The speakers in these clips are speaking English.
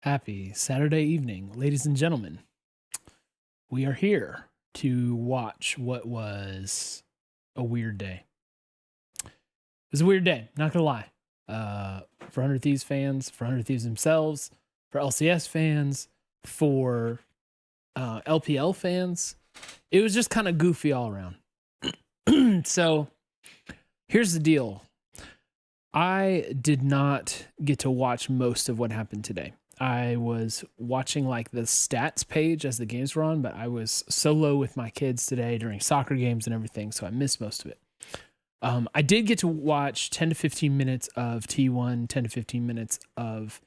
Happy Saturday evening, ladies and gentlemen. We are here to watch what was a weird day. It was a weird day, not gonna lie. For 100 Thieves fans, for 100 Thieves themselves, for LCS fans, for LPL fans. It was just kind of goofy all around. So here's the deal. I did not get to watch most of what happened today. I was watching like the stats page as the games were on, but I was solo with my kids today during soccer games and everything, so I missed most of it. I did get to watch 10 to 15 minutes of T1, 10 to 15 minutes of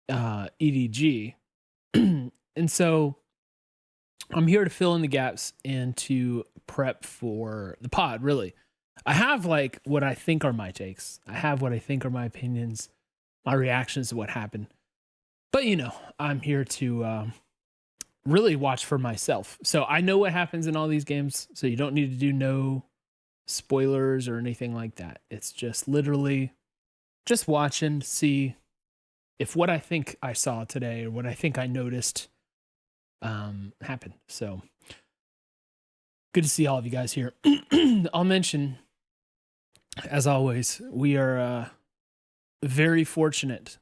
EDG. And so I'm here to fill in the gaps and to prep for the pod, really. I have like what I think are my takes. I have what I think are my opinions, my reactions to what happened. But, you know, I'm here to really watch for myself. So I know what happens in all these games, so you don't need to do no spoilers or anything like that. It's just literally just watching to see if what I think I saw today or what I think I noticed happened. So good to see all of you guys here. I'll mention, as always, we are very fortunate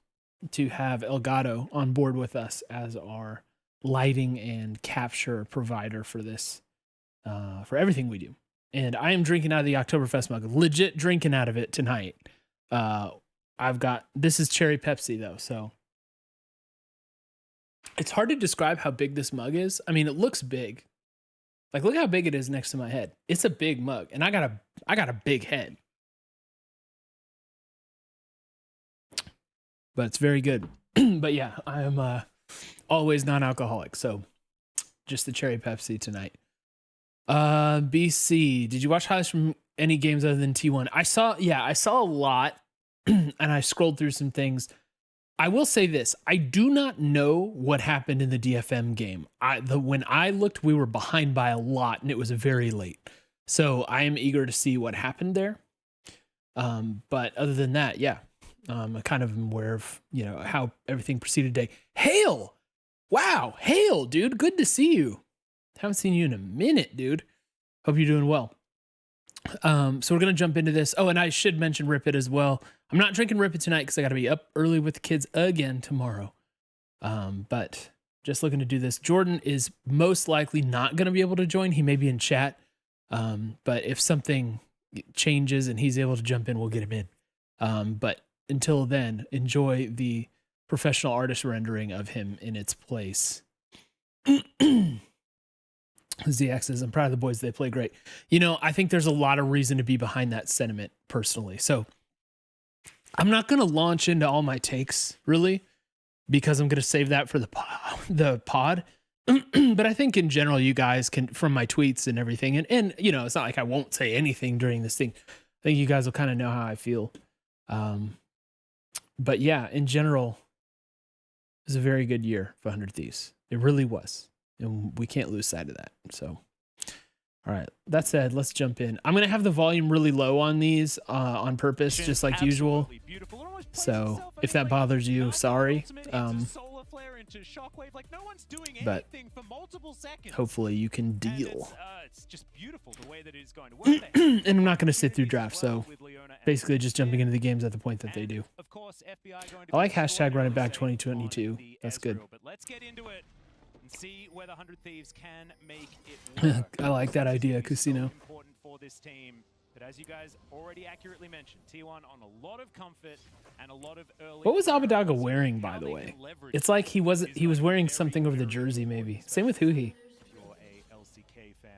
to have Elgato on board with us as our lighting and capture provider for this, for everything we do. And I am drinking out of the Oktoberfest mug, legit drinking out of it tonight. This is cherry Pepsi though, so it's hard to describe how big this mug is. I mean, it looks big. Like, look how big it is next to my head. It's a big mug, and I got a big head. But it's very good. But yeah, I am always non-alcoholic, so just the cherry Pepsi tonight. BC, did you watch highlights from any games other than T1? I saw a lot, and I scrolled through some things. I will say this: I do not know what happened in the DFM game. When I looked, we were behind by a lot, and it was very late. So I am eager to see what happened there. But other than that, yeah. I kind of am aware of, how everything proceeded today. Hale! Wow, Hale, dude. Good to see you. Haven't seen you in a minute, dude. Hope you're doing well. So we're going to jump into this. Oh, and I should mention Rip It as well. I'm not drinking Rip It tonight because I got to be up early with the kids again tomorrow. But just looking to do this. Jordan is most likely not going to be able to join. He may be in chat. But if something changes and he's able to jump in, we'll get him in. But until then, enjoy the professional artist rendering of him in its place. ZX says, I'm proud of the boys. They play great. I think there's a lot of reason to be behind that sentiment personally. So I'm not going to launch into all my takes really, because I'm going to save that for the pod. But I think in general, you guys can, from my tweets and everything, and it's not like I won't say anything during this thing. I think you guys will kind of know how I feel. But yeah, in general, it was a very good year for 100 Thieves. It really was. And we can't lose sight of that. So, all right. That said, let's jump in. I'm going to have the volume really low on these on purpose, just like usual. So if that bothers you, sorry. But hopefully you can deal. And I'm not going to sit through drafts, so basically just jumping into the games at the point that they do. I like hashtag running back 2022. That's good. See where the 100 Thieves can make it I like that idea, Casino. But as you guys already accurately mentioned, T1 on a lot of comfort and a lot of early. What was Abadaga wearing, by the way? It's like he was wearing something over the jersey, maybe. Same with Huhi. You're a LCK fan.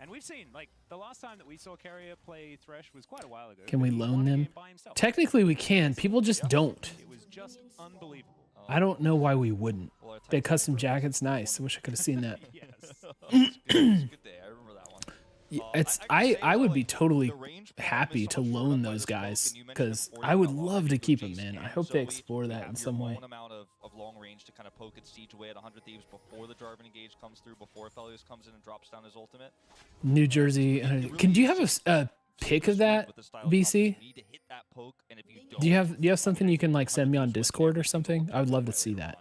And we've seen, like, the last time that we saw Carrier play Thresh was quite a while ago. Can we loan them? Technically we can. People just don't. It was just unbelievable. I don't know why we wouldn't. The custom jacket's nice. I wish I could have seen that. I would be totally happy to loan those guys because I would love to keep them, man. I hope they explore that in some way. Of long range to kind of poke its siege away at 100 Thieves before the Jarvan engage comes through, before Aphelios comes in and drops down his ultimate. New Jersey. Do you have a pic of that, BC? Do you have something you can like send me on Discord or something? I would love to see that.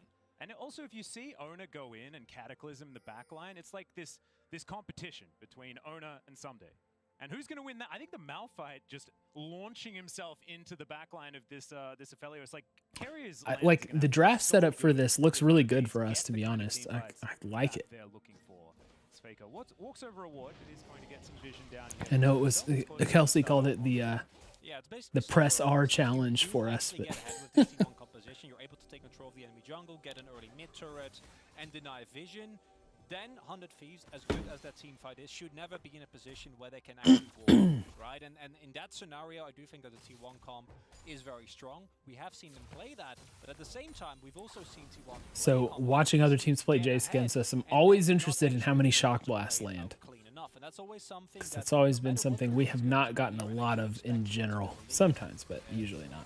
also, if you see Ona go in and Cataclysm in the backline, it's like this competition between Ona and Someday. And who's going to win that? I think the Malphite just launching himself into the backline of this Aphelios. Like, Carrier's like the draft setup for this looks really good for us, to be honest. I like it. They're looking for. Faker walks over a ward, but is going to get some vision down here. I know it was Kelsey called it the press R challenge for us. But You're able to take control of the enemy jungle, get an early mid turret, and deny vision. Then 100 Thieves, as good as that team fight is, should never be in a position where they can actually wall, right? And in that scenario, I do think that the T1 comp is very strong. We have seen them play that, but at the same time, we've also seen T1. So watching other teams play Jace against us, I'm always interested in how many shock blasts land. That's always been something we have not gotten a lot of in general. Sometimes, but usually not.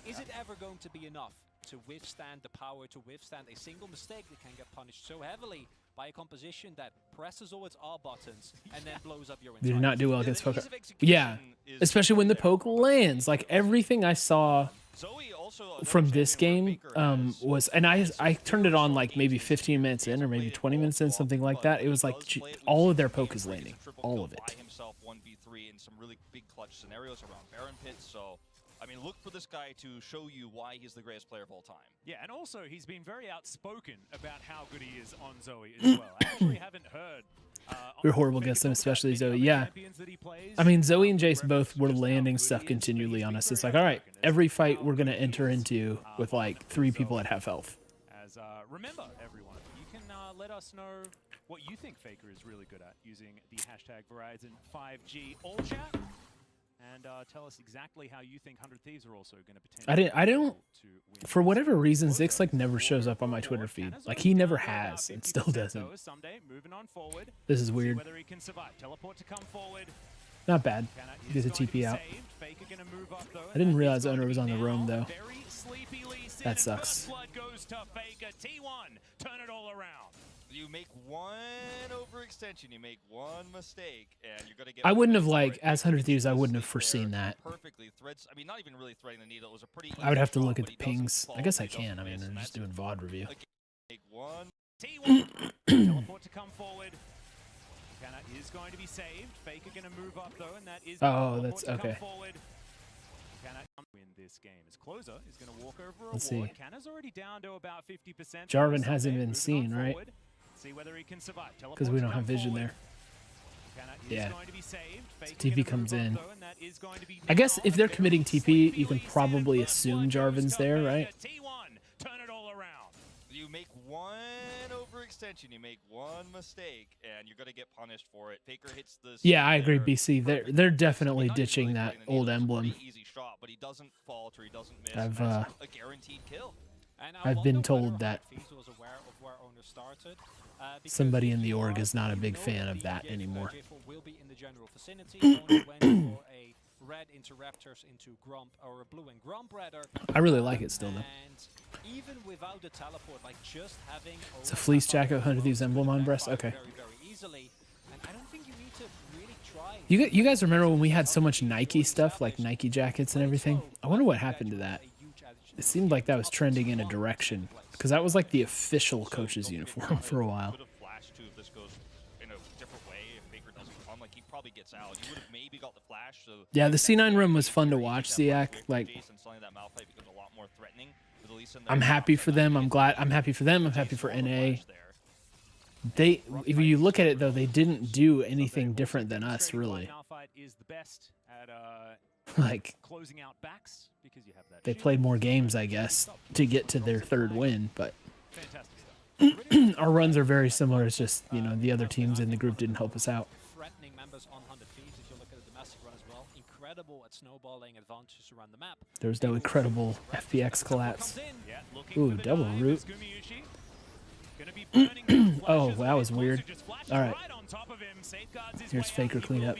Is it ever going to be enough to withstand the power, to withstand a single mistake that can get punished so heavily by a composition that presses all its R buttons and then blows up your entire They did not do well against poke. Yeah, especially when the poke lands. Like everything I saw from this game was, and I turned it on like maybe 15 minutes in or maybe 20 minutes in, something like that. It was like all of their poke is landing, all of it. By himself 1v3 in some really big clutch scenarios around Baron Pit. So I mean, look for this guy to show you why he's the greatest player of all time. Yeah, and also he's been very outspoken about how good he is on Zoe as well. I actually haven't heard. We're horrible against him, especially Zoe. Yeah. I mean, Zoe and Jace both were landing stuff continually on us. It's like, all right, every fight we're going to enter into with like 3 people at half health. As remember, everyone, you can let us know what you think Faker is really good at using the hashtag Verizon 5G all chat. And tell us exactly how you think 100 Thieves are also going to potentially. I don't. For whatever reason, Zix like never shows up on my Twitter feed. Like he never has, and still doesn't. This is weird. Not bad. Get the TP out. I didn't realize owner was on the roam though. That sucks. You make one overextension, you make one mistake, and you're gonna get. I wouldn't have like as 100 Thieves. I wouldn't have foreseen that. Perfectly threads. I mean, not even really threading the needle. It was a pretty. I would have to look at the pings. I guess I can. I mean, I'm just doing VOD review. Make one. Teleport to come forward. Canna is going to be saved. Faker going to move up though, and that is. Oh, that's okay. Canna win this game. His closer is going to walk over a Let's ward. see. Canna's already down to about 50%. Jarvan hasn't been seen, right? See whether he can survive. Because we don't have vision there. Yeah. So TP comes in. I guess if they're committing TP, you can probably assume Jarvan's there, right? You make one overextension, you make one mistake, and you're gonna get punished for it. Faker hits the. Yeah, I agree, BC. They're definitely ditching that old emblem. Easy shot, but he doesn't falter, he doesn't miss. I've a guaranteed kill. I've been told that somebody in the org is not a big fan of that anymore. Red into Raptors into Grump or a blue and Grump Redder. I really like it still though. And even without the teleport, like just having it's a fleece jacket, 100 Thieves emblem on breast. Okay. Very easily. And I don't think you need to really try. You guys remember when we had so much Nike stuff, like Nike jackets and everything? I wonder what happened to that. It seemed like that was trending in a direction because that was like the official coach's uniform for a while. Gets out. You would have maybe got the flash, so yeah, the C9 room was fun to watch, Ziak. Like, I'm happy for them. I'm glad. I'm happy for them. I'm happy for NA. They, if you look at it though, they didn't do anything different than us, really. Like, they played more games, I guess, to get to their 3rd win, but our runs are very similar. It's just, you know, the other teams in the group didn't help us out. On 100 Thieves, if you look at the domestic run as well, incredible at snowballing advantages around the map. There's no incredible FPX collapse. Ooh, double root. Oh, that was weird. All right. Here's Faker cleanup.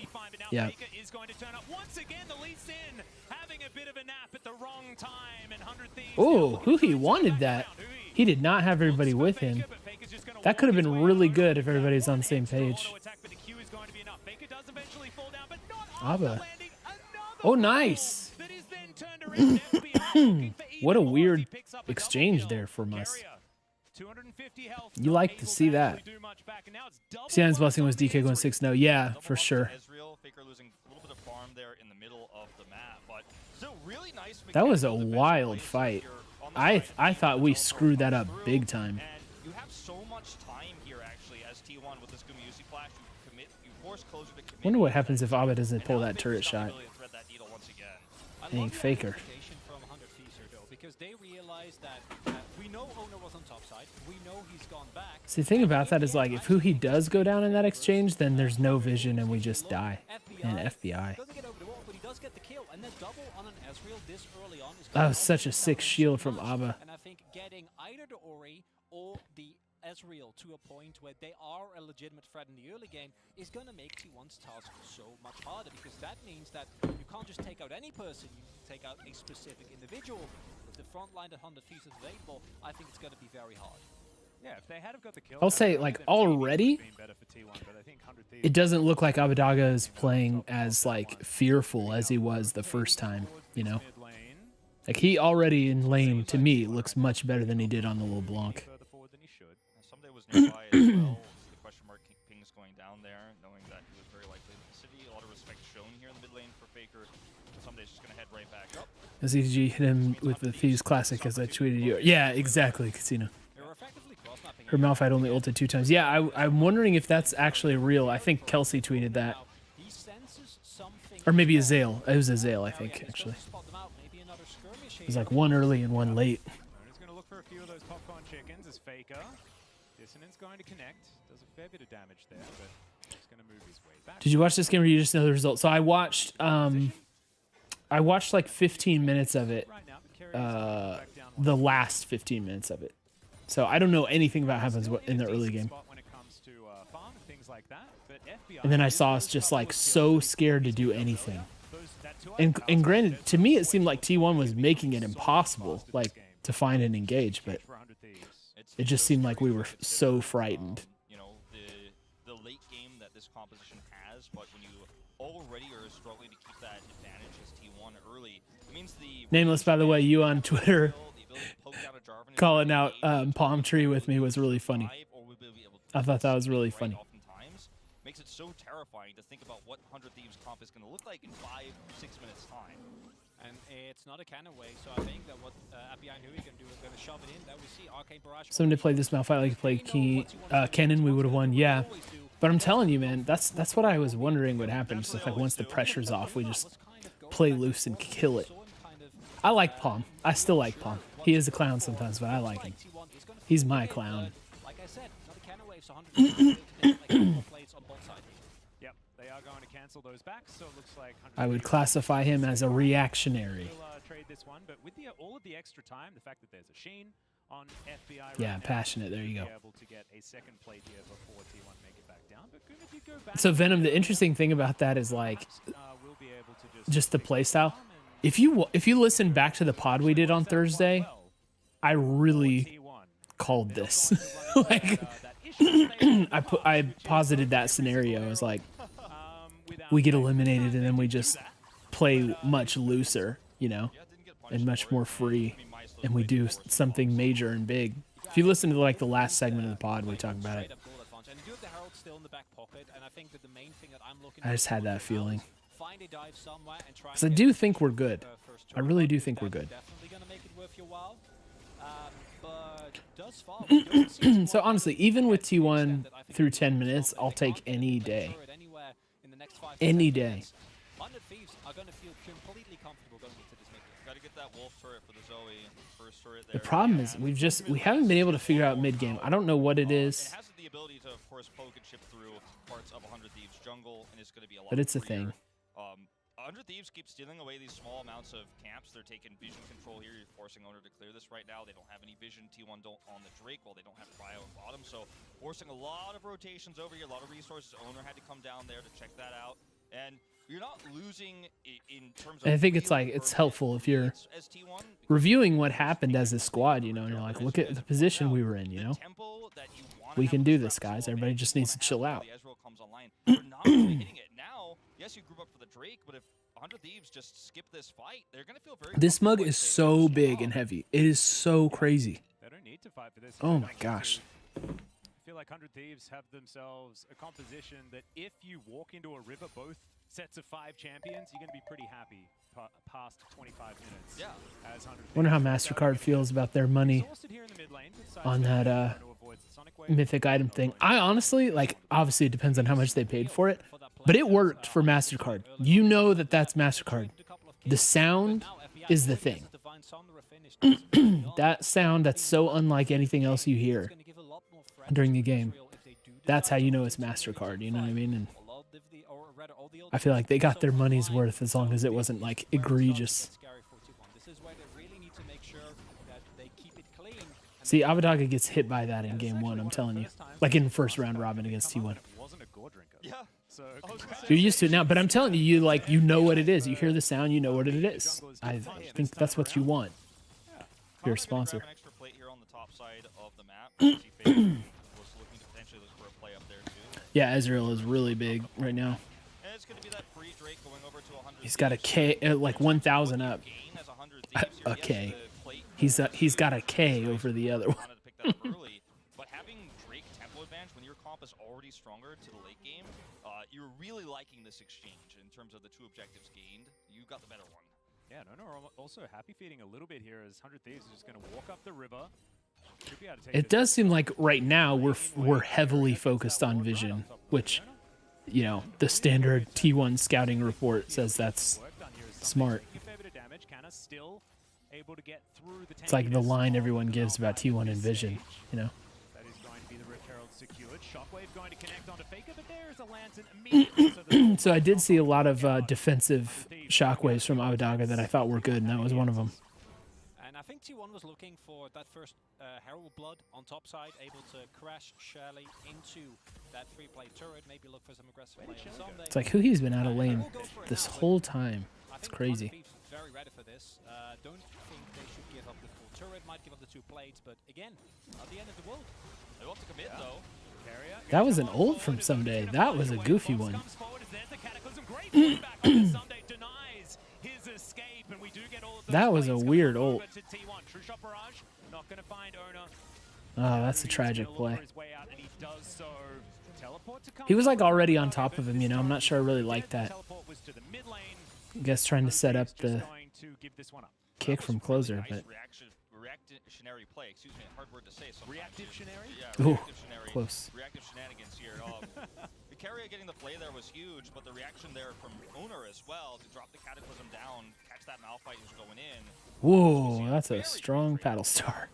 Yeah. Oh, Huhi wanted that. He did not have everybody with him. That could have been really good if everybody's on the same page. Abba. Oh, nice. What a weird exchange there from us. 250 health. You like to see that. Sian's blessing was DK going 6-0. Yeah, for sure. Ezreal, Faker losing a little bit of farm there in the middle of the map, but still really nice. That was a mechanical wild defensive fight. plays here on the side. I thought we screwed that up big time. And you have so much time here actually as T1 with this Gumayusi flash. You commit, you force closer to commit. Wonder what happens if Abba doesn't And pull now that Faker's turret got the shot. ability to thread that needle once again. Dang, Faker. Application from 100 Thieves here, though, because they realized that we know Owner was on top side. We know he's gone back. See, the thing about that is, like, if he does go down in that exchange, then there's no vision and we just die. And FBI. Doesn't get over the wall, but he does get the kill, and then double on an Ezreal this early on is That was such a sick shield from Abba. And I think getting either the Ori or the Ezreal to a point where they are a legitimate threat in the early game is going to make T1's task so much harder, because that means that you can't just take out any person, you take out a specific individual. If the front line at 100 Thieves is available, I think it's going to be very hard. Yeah, if they had have got the kill, I'll say, like, already, it doesn't look like Abadaga is playing as, like, fearful as he was the first time, you know? Like, he already in lane, to me, looks much better than he did on the LeBlanc. Someday was nearby as well. The question mark pings going down there, knowing that he was very likely in the city. A lot of respect shown here in the mid lane for Faker. Someday's just going to head right back up. ZG hit him with the Thieves Classic as I tweeted you. Yeah, exactly, Casino. Her Malphite only ulted 2 times. Yeah, I'm wondering if that's actually real. I think Kelsey tweeted that. Or maybe a Zale. It was a Zale, I think, actually. It was like one early and one late. He's going to look for a few of those popcorn chickens as Faker. Dissonance going to connect. Does a fair bit of damage there, but he's going to move his way back. Did you watch this game or you just know the result? So I watched like 15 minutes of it. The last 15 minutes of it. So I don't know anything about what happens in the early game. And then I saw us just like so scared to do anything. And granted, to me it seemed like T1 was making it impossible, like, to find and engage, but it just seemed like we were so frightened. You know, the late game that this composition has, but when you already are struggling to keep that advantage as T1 early, it means the Nameless, by the way, you on Twitter calling out Palm Tree with me was really funny. I thought that was really funny. Makes it so terrifying to think about what 100 Thieves comp is going to look like in 5-6 minutes time. And it's not a cannon wave, so I think that what Apiai and Hui can do is going to shove it in. That we see Arcane Barrage. Somebody played this Malphite like he played Kennen, we would have won. Yeah, but I'm telling you, man, that's what I was wondering would happen. Just like once the pressure's off, we just play loose and kill it. I like Palm. I still like Palm. He is a clown sometimes, but I like him. He's my clown. Like I said, not a cannon wave, so 100 plays on both sides. Yep, they are going to cancel those back, so it looks like I would classify him as a reactionary. Trade this one, but with all of the extra time, the fact that there's a Sheen on FBI. Yeah, passionate. There you go. Able to get a second plate here before T1 make it back down, but Guma did go back. So Venom, the interesting thing about that is like just the playstyle. If you listen back to the pod we did on Thursday, I really called this. Like, I posited that scenario as like we get eliminated and then we just play much looser, you know, and much more free, and we do something major and big. If you listen to like the last segment of the pod, we talk about it. I just had that feeling. Because I do think we're good. I really do think we're good. So honestly, even with T1 through 10 minutes, I'll take any day. Any day. The problem is we haven't been able to figure out mid game. I don't know what it is. It has the ability to, of course, poke and chip through parts of 100 Thieves jungle, and it's going to be a lot. But it's a freer. thing. 100 Thieves keep stealing away these small amounts of camps. They're taking vision control here. You're forcing Owner to clear this right now. They don't have any vision. T1 don't on the Drake. Well, they don't have Cryo at bottom, so forcing a lot of rotations over here, a lot of resources. Owner had to come down there to check that out. And you're not losing in terms of... I think it's like, it's helpful if you're reviewing what happened as a squad, you know, and you're like, look at the position we were in, you know? We can do this, guys. Everybody just needs to chill out. You're not really hitting it. Now, yes, you group up for the Drake, but if 100 Thieves just skip this fight, they're going to feel very... This mug is so big and heavy. It is so crazy. They don't need need to fight for this. Oh my gosh. I feel like 100 Thieves have themselves a composition that if you walk into a river, both sets of 5 champions, you're going to be pretty happy past 25 minutes. Yeah. As 100 Wonder how Thieves. MasterCard feels about their money Exhausted here in the mid lane, with on Sidestep that trying to avoid the Sonic Wave. mythic item thing. I honestly, like, obviously it depends on how much they paid for it, but it worked for MasterCard. You know that that's MasterCard. The sound is the thing. That sound that's so unlike anything else you hear during the game. That's how you know it's MasterCard, you know what I mean? And I feel like they got their money's worth as long as it wasn't like egregious. See, Abadaga gets hit by that in game 1, I'm telling you. Like in first round robin against T1. Yeah. You're used to it now, but I'm telling you, you know what it is. You hear the sound, you know what it is. I think that's what you want. You're a sponsor. Grab an extra plate here on the top side of the map. Was looking to potentially look for a play up there too. Yeah, Ezreal is really big right now. And it's going to be that free Drake going over to 100. He's got a K, like 1,000 up. Gain as 100 Thieves here. A Yes, K. the plate He's got a K over the other one. wanted to pick that up early, but having Drake tempo advantage when your comp is already stronger to the late game, you're really liking this exchange in terms of the 2 objectives gained. You got the better one. Yeah, no, also happy feeding a little bit here as 100 Thieves is just going to walk up the river. Should be able to take It does seem like right now we're heavily focused on vision, which, you know, the standard T1 scouting report says that's smart. It's like the line everyone gives about T1 and vision, you know. That is going to be the Rift Herald secured. Shockwave going to connect onto Faker, but there is a lantern immediately. So I did see a lot of defensive shockwaves from Abadaga that I thought were good, and that was one of them. And I think T1 was looking for that first Herald Blood on top side, able to crash Shirley into that free play turret, maybe look for some aggressive play on Sunday. It's like who he's been out of lane this whole time. It's crazy. Very ready for this. Don't think they should give up the full turret, might give up the 2 plates, but again, not the end of the world. They want to commit though. That was an ult from Someday. That was a goofy one. That was a weird ult. Oh, that's a tragic play. He was like already on top of him, you know. I'm not sure I really like that. I guess trying to set up the kick from closer, but Reactionary play, excuse me, hard word to say. Reactionary? Yeah, ooh, reactionary. close. Reactive shenanigans here. The carrier getting the play there was huge, but the reaction there from Owner as well to drop the Cataclysm down, catch that Malphite who's going in. Whoa, that's a strong paddle star.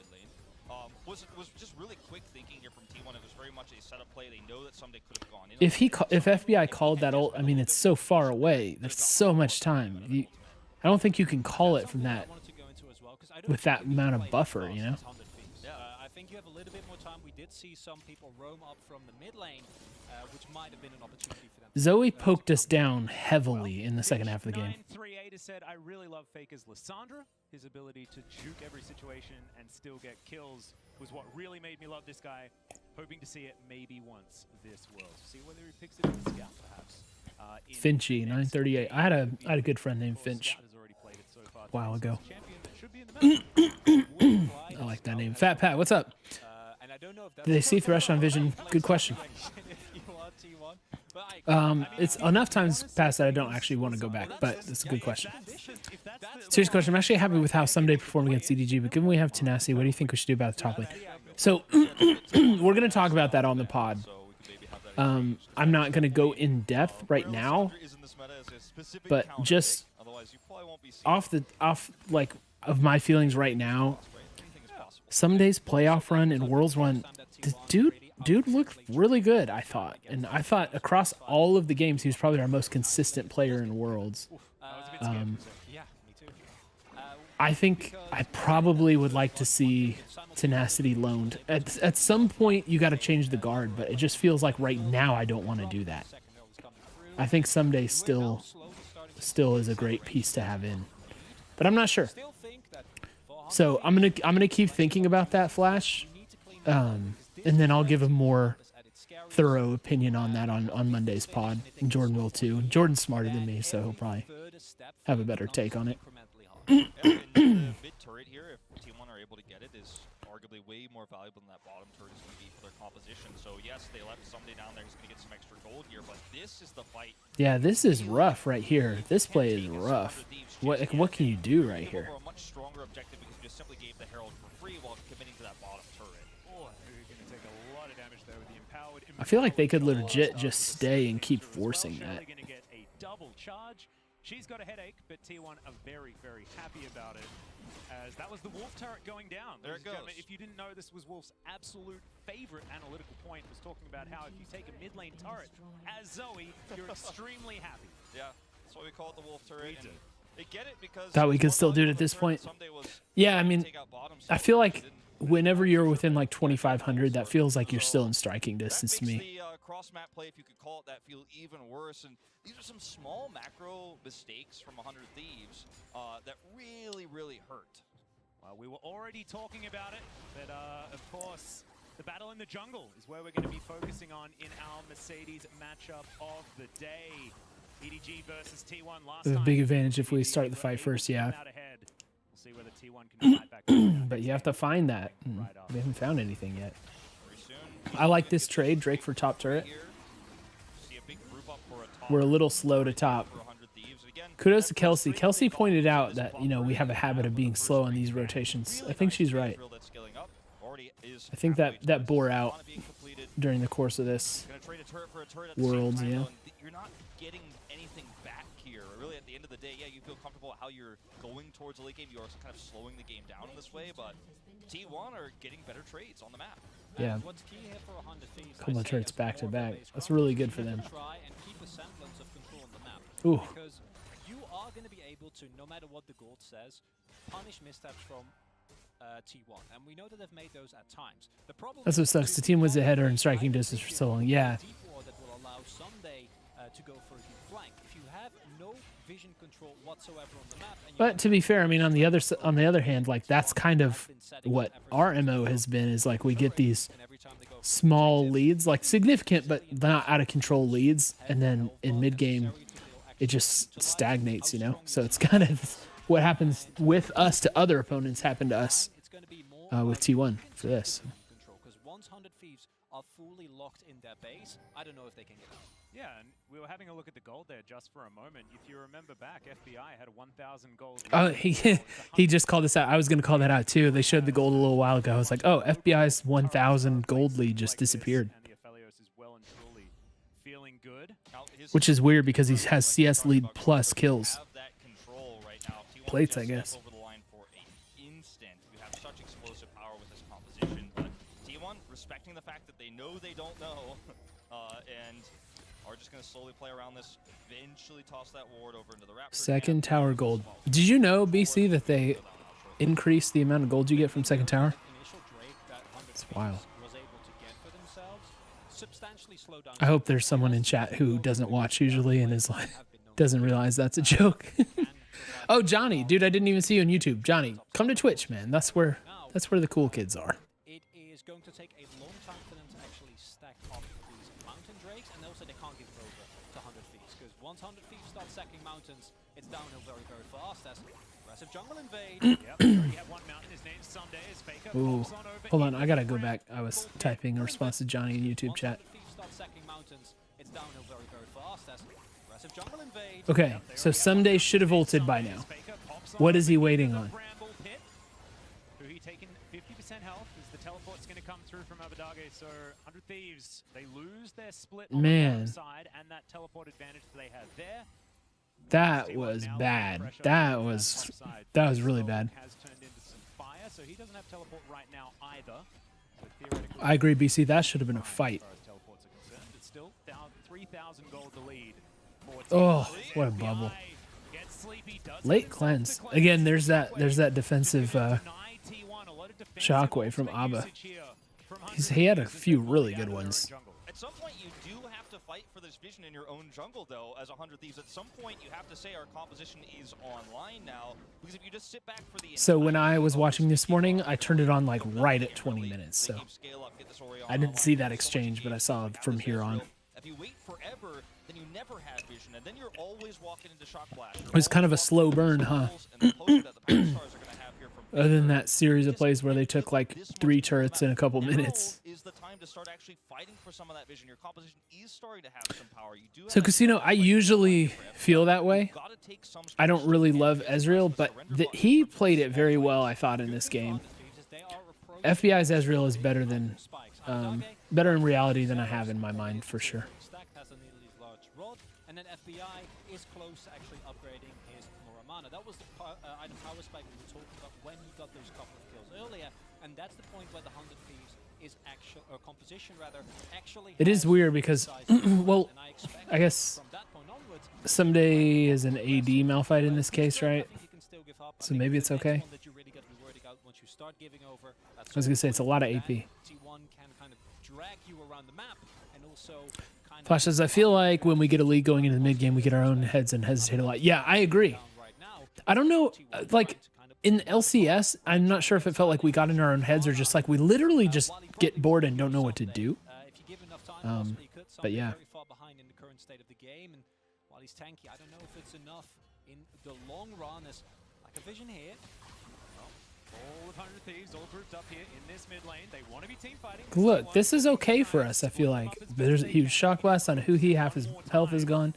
Was just really quick thinking here from T1. It was very much a setup play. They know that someday could have gone in. If FBI called that ult, I mean, it's so far away. There's so much time. I don't think you can call it from that with that amount of buffer, you know? I think you have a little bit more time. We did see some people roam up from the mid lane, which might have been an opportunity for them. Zoe poked us down heavily in the second half of the game. 938 said, I really love Faker's Lissandra. His ability to juke every situation and still get kills was what really made me love this guy. Hoping to see it maybe once this world. See whether he picks it in the scout, perhaps. Finchy, 938. I had a good friend named Finch a while ago. I like that name. Fat Pat, what's up? Do they see Thresh on Vision? Good question. It's enough times past that I don't actually want to go back, but it's a good question. Serious question. I'm actually happy with how Someday performed against CDG, but given we have Tenacity, what do you think we should do about the top lane? So we're going to talk about that on the pod. I'm not going to go in depth right now, but just off of my feelings right now, Someday's playoff run and Worlds run, the dude looked really good, I thought. And I thought across all of the games, he was probably our most consistent player in Worlds. I think I probably would like to see Tenacity loaned. At some point, you got to change the guard, but it just feels like right now I don't want to do that. I think Someday still is a great piece to have in, but I'm not sure. So I'm gonna keep thinking about that, Flash, and then I'll give a more thorough opinion on that on Monday's pod. And Jordan will too. Jordan's smarter than me, so he'll probably have a better take on it. The mid turret here, if T1 are able to get it, is arguably way more valuable than that bottom turret is going to be for their composition. So yes, they left Someday down there. He's going to get some extra gold here, but this is the fight. Yeah, this is rough right here. This play is rough. What can you do right here? A much stronger objective because you just simply gave the Herald for free while committing to that bottom turret. Oh, you're going to take a lot of damage there with the empowered. I feel like they could legit just stay and keep forcing that. Going to get a double charge. She's got a headache, but T1 are very, very happy about it. As that was the Wolf turret going down. There it goes. If you didn't know, this was Wolf's absolute favorite analytical point, was talking about how if you take a mid lane turret as Zoe, you're extremely happy. Yeah, that's why we call it the Wolf turret. And they get it because Thought we could still do it at this point. Yeah, I mean, I feel like whenever you're within like 2,500, that feels like you're still in striking distance to me. That makes the cross-map play, if you could call it that, feel even worse. And these are some small macro mistakes from 100 Thieves that really, really hurt. We were already talking about it, but of course, the battle in the jungle is where we're going to be focusing on in our Mercedes matchup of the day. EDG versus T1 last time. A big advantage if we start the fight first, yeah. We'll see whether T1 can fight back. But you have to find that. We haven't found anything yet. I like this trade, Drake for top turret. We're a little slow to top. Kudos to Kelsey. Kelsey pointed out that, you know, we have a habit of being slow on these rotations. I think she's right. I think that bore out during the course of this Worlds, yeah. You're not getting anything back here. Really, at the end of the day, yeah, you feel comfortable how you're going towards the late game. You're also kind of slowing the game down in this way, but T1 are getting better trades on the map. Yeah. Couple of turrets back to back. That's really good for them. Ooh. Because you are going to be able to, no matter what the gold says, punish missteps from T1, and we know that they've made those at times. The problem That's what sucks. The team was ahead in striking distance for so long. Yeah. That will allow Someday to go for a deep flank. If you have no vision control whatsoever on the map, and But to be fair, I mean, on the other hand, like that's kind of what our MO has been, is like we get these small leads, like significant but not out of control leads, and then in mid game it just stagnates, you know. So it's kind of what happens with us to other opponents happen to us with T1 for this. Because once 100 Thieves are fully locked in their base, I don't know if they can get out. Yeah, and we were having a look at the gold there just for a moment. If you remember back, FBI had a 1,000 gold. Oh, he just called this out. I was going to call that out too. They showed the gold a little while ago. I was like, oh, FBI's 1,000 gold lead just disappeared. And the Aphelios is well and truly feeling good. Which is weird because he has CS lead plus kills. Plates, I guess. Over the line for an instant. You have such explosive power with this composition, but T1 respecting the fact that they know they don't know, and are just going to slowly play around this. Eventually toss that ward over into the Raptor. Second tower gold. Did you know, BC, that they increase the amount of gold you get from second tower? It's wild. I hope there's someone in chat who doesn't watch usually and is like, doesn't realize that's a joke. Oh, Johnny, dude, I didn't even see you on YouTube. Johnny, come to Twitch, man. That's where the cool kids are. It is going to take a long time for them to actually stack up these mountain drakes, and also they can't give it over to 100 Thieves, because once 100 Thieves start stacking mountains, it's downhill very, very fast. That's aggressive jungle invade. Yep, we already have one mountain. His name's Someday. His Faker Ooh. pops on over. Hold on, I gotta go back. I was typing a response to Johnny in YouTube chat. Okay, so Someday should have ulted by now. What is he waiting on? Who he taken 50% health as the teleport's going to come through from Abadage. So 100 Thieves, they lose their split on the side and that teleport advantage they had there. That was bad. That was really bad. Has turned into some fire, so he doesn't have teleport right now either. So I agree, BC. That should have been a fight. It's still down 3,000 gold to lead. Oh, what a bubble. Late cleanse. Again, there's that defensive shockwave from Abba. He had a few really good ones. At some point, you do have to fight for this vision in your own jungle, though, as 100 Thieves. At some point, you have to say our composition is online now, because if you just sit back for the... So when I was watching this morning, I turned it on like right at 20 minutes, so I didn't see that exchange, but I saw it from here on. If you wait forever, then you never have vision, and then you're always walking into shock blast. It was kind of a slow burn, huh? And the poster that the Power Stars are going to have here from other than that series of plays where they took like This 3 much turrets in a couple now minutes. is the time to start actually fighting for some of that vision. Your composition is starting to have some power. You do have So that Casino, strong I play usually for FBI. feel that way. You've gotta take some I don't spaces really and love get Ezreal, the but surrender button he from played it small very well, lanes. I thought, in this game. They are approaching FBI's the Ezreal is base better of than spikes. better in reality than I have in my mind for sure. Stack has an elite large rod, and then FBI is close to actually upgrading his Muramana. That was the item power spike we were talking about when he got those couple of kills earlier, and that's the point where the 100 Thieves is actual, or composition rather, actually. It is has weird because, size well, and I expect I guess from that point onwards, someday is an AD Malphite in this case, I right? think you can still give up. I So think maybe the it's next okay. one that you really gotta be worried about once you start giving over, that's I was gonna say it's a lot of AP. T1 can kind of drag you around the map and also kind of Flash says, I feel like when we get a lead going into the mid game, we get our own heads and hesitate a lot. Yeah, I agree. down right now. I don't know, T1 like trying to kind of in LCS, I'm not sure if it felt like we got in our own heads or just like we literally just get bored and don't know what to do. if you give enough time, possibly you could. but yeah. Very far behind in the current state of the game, and while he's tanky, I don't know if it's enough in the long run. As like a vision here. All of 100 Thieves all grouped up here in this mid lane. They want to be team fighting. Look, this is okay for us, I feel like. There's a huge shock blast on Huhi, half his health is gone.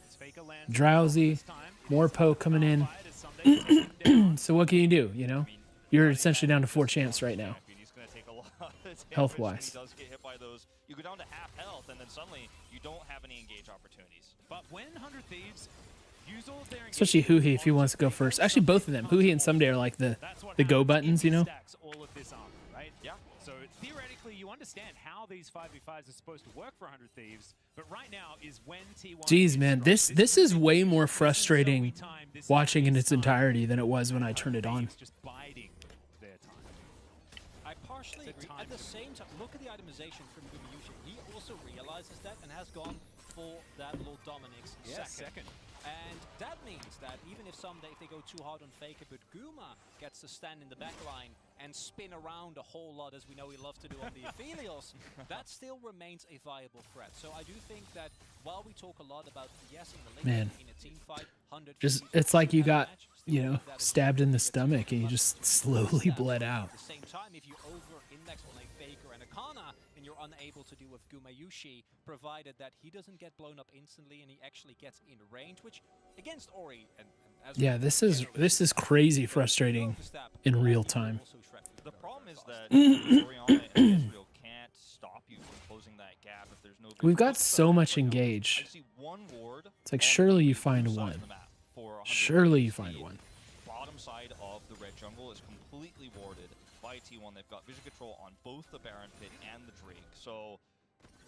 Drowsy, more poke coming in. So what can you do, you know? You're essentially down to 4 champs right now. He's gonna take a lot of damage Health-wise. when he does get hit by those. You go down to half health, and then suddenly you don't have any engage opportunities. But when 100 Thieves use all of their Especially Huhi if he wants to go first. Actually, both of them. Huhi and Someday are like the go buttons, you know? Stacks all of this armor, right? Yeah. So theoretically, you understand how these 5v5s are supposed to work for 100 Thieves, but right now is when T1. Jeez, man, this is way more frustrating watching in its entirety than it was when I turned it on. Just biding their time. I partially It's a agree. time At the to- same time, look at the itemization from Gumayushi. He also realizes that and has gone for that Lord Dominic's second. And that means that even if someday if they go too hard on Faker, but Guma gets to stand in the back line and spin around a whole lot, as we know he loves to do on the Aphelios, that still remains a viable threat. So I do think that while we talk a lot about yes in the late Man. game, in a team fight, 100 Just Thieves it's like you have a got, match, you still know, think that is stabbed in the good. stomach and you just slowly bled out. At the same time, if you over-index on a Faker and a Kana, and you're unable to do with Gumayushi, provided that he doesn't get blown up instantly and he actually gets in range, which against Ori and as Yeah, this is crazy frustrating in real time. The problem is that Oriana and Israel can't stop you from closing that gap if there's no. We've got so much engage. I see one ward. It's like on surely the you find side of one. the map for 100 Surely you speed. find one. Bottom side of the red jungle is completely warded by T1. They've got vision control on both the Baron Pit and the Drake. So,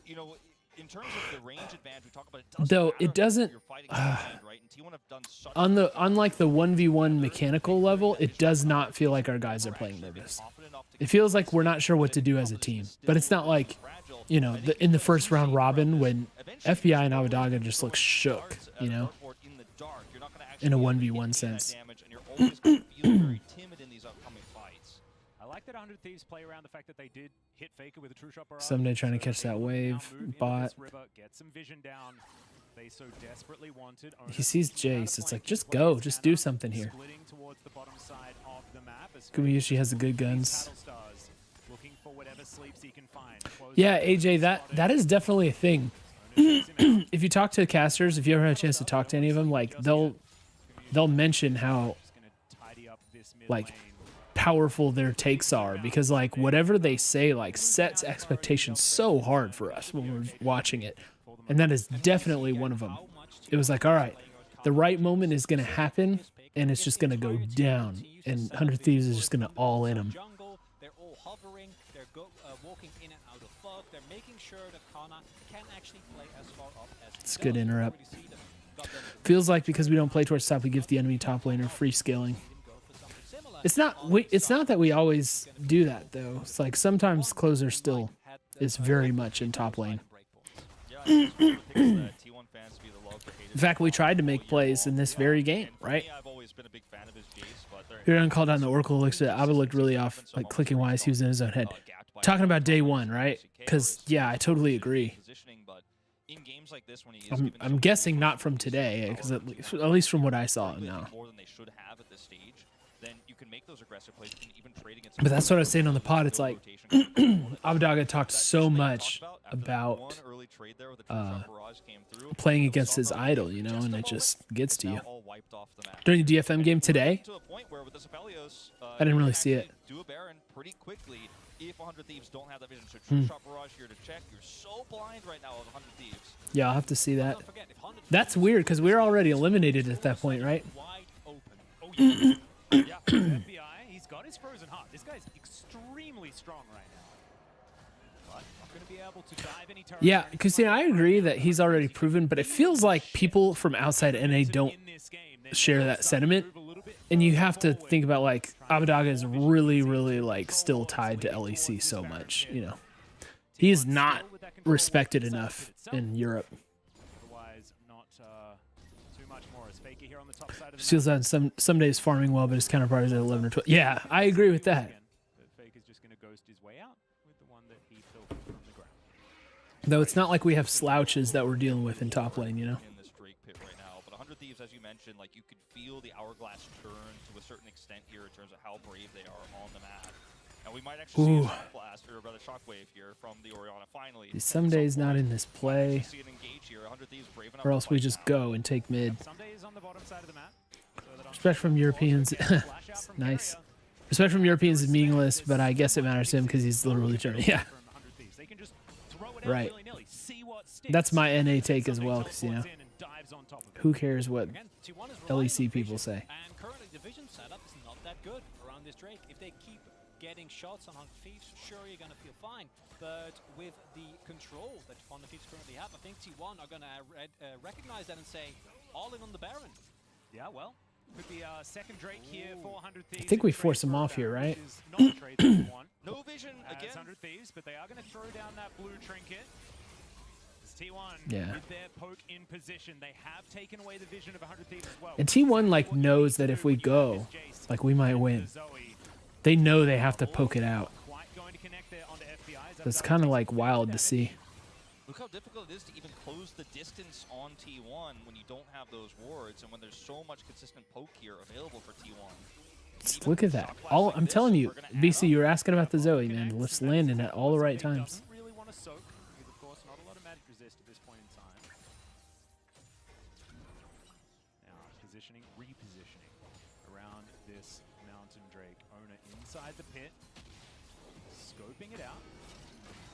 you know, in terms of the range advantage, we talk about it. Though matter it doesn't- You're fighting in the lane, right? And T1 have done such On like the 1v1 mechanical level, it does not feel like our guys are playing nervous. It feels like we're not sure what to do as a team. But it's not like, you know, in the first round robin when FBI and Abadaga just look shook, you know, in a 1v1 sense. And you're always going to feel very timid in these upcoming fights. I like that 100 Thieves play around the fact that they did hit Faker with a true shot barrage. Someday trying to So catch they that can now wave, move into bot. this river, get some vision down. They so desperately wanted. He sees Jace. It's like, just go. Just do something here. Splitting towards the bottom side of the map as Gumayushi has the good these guns. Battle Stars looking for whatever sleeps he can find. Close Yeah, the AJ, spotted. that is definitely a thing. Owner takes him out. If you talk to casters, if you ever had a chance to talk to any of them, like they'll mention how Just gonna tidy up this mid like lane. powerful their takes are, because like whatever they say like sets expectations so hard for us when we're watching it, and that is definitely one of them. It was like, all right, the right moment is gonna happen and it's just gonna go down, and 100 Thieves is just gonna all in them. Jungle, they're all hovering, they're walking in and out of fog, they're making sure that Kana can actually play as far up as he It's a good does. You interrupt. already see them got them in the Feels like because we don't play towards top, we give the enemy top laner free scaling. didn't go for something similar. It's not that we always do that though. It's like sometimes closer still is very much in top lane. Yeah, I think it's one of the things that T1 fans be the loved or hated In fact, we about tried to all make year plays long. in this very game, And for right? me, I've always been a big fan of his Jace, but there- You're uncalled on the Oracle elixir. Abba looked really off, like clicking wise. He was in his own head. gapped by Talking about day T1 one, right? or Because yeah, I totally agree. positioning, but in games like this, when he is I'm given some guessing control not from over today, power because to at least from what I saw, arguably no. more than they should have at this stage, then you can make those aggressive plays. You can even trade against. But that's what I was saying on the pod. It's like Abadaga talked so much about playing against his idol, you know, and it just gets to you. During the DFM game today, I didn't really see it. Do a Baron pretty quickly if 100 Thieves don't have that vision. So True Shot Barrage here to check. You're so blind right now with 100 Thieves. Yeah, I'll have to see that. That's weird because we were already eliminated at that point, right? Yeah, FBI, he's got his frozen heart. This guy's extremely strong right now. But not going to be able to dive any turret. Yeah, because I agree that he's already proven, but it feels like people from outside NA don't share that sentiment. And you have to think about, like, Abadaga is really, really, like, still tied to LEC so much, you know. He is not respected enough in Europe. Feels that some days farming well, but his counterpart is at 11 or 12. Yeah, I agree with that. Though it's not like we have slouches that we're dealing with in top lane, you know. In this Drake pit right now, but 100 Thieves, as you mentioned, like you could feel the hourglass turn to a certain extent here in terms of how brave they are on the map. And we might actually see a shock blast or rather shockwave here from the Orianna finally. Some days not in this play, or else we just go and take mid. Respect from Europeans, nice. Respect from Europeans is meaningless, but I guess it matters to him because he's literally turning. Yeah, right. That's my NA take as well, because you know, who cares what LEC people say? And currently the vision setup is not that good around this Drake. If they keep getting shots on 100 Thieves, sure, you're going to feel fine. But with the control that 100 Thieves currently have, I think T1 are going to recognize that and say, all in on the Baron. Yeah, well, could be a second Drake here for 100 Thieves. I think we force him off here, right? No vision again. 100 Thieves, but they are going to throw down that blue trinket. T1 Yeah. with their poke in position. They have taken away the vision of 100 Thieves as well. And T1 like knows that if we go, like we might win. They know they have to poke it out. It's kind of like wild to see. Look how difficult it is to even close the distance on T1 when you don't have those wards and when there's so much consistent poke here available for T1. Just look at that. I'm telling you, BC, you were asking about the Zoe, man. Let's land in at all the right times. Repositioning around this Mountain Drake. Owner inside the pit, scoping it out.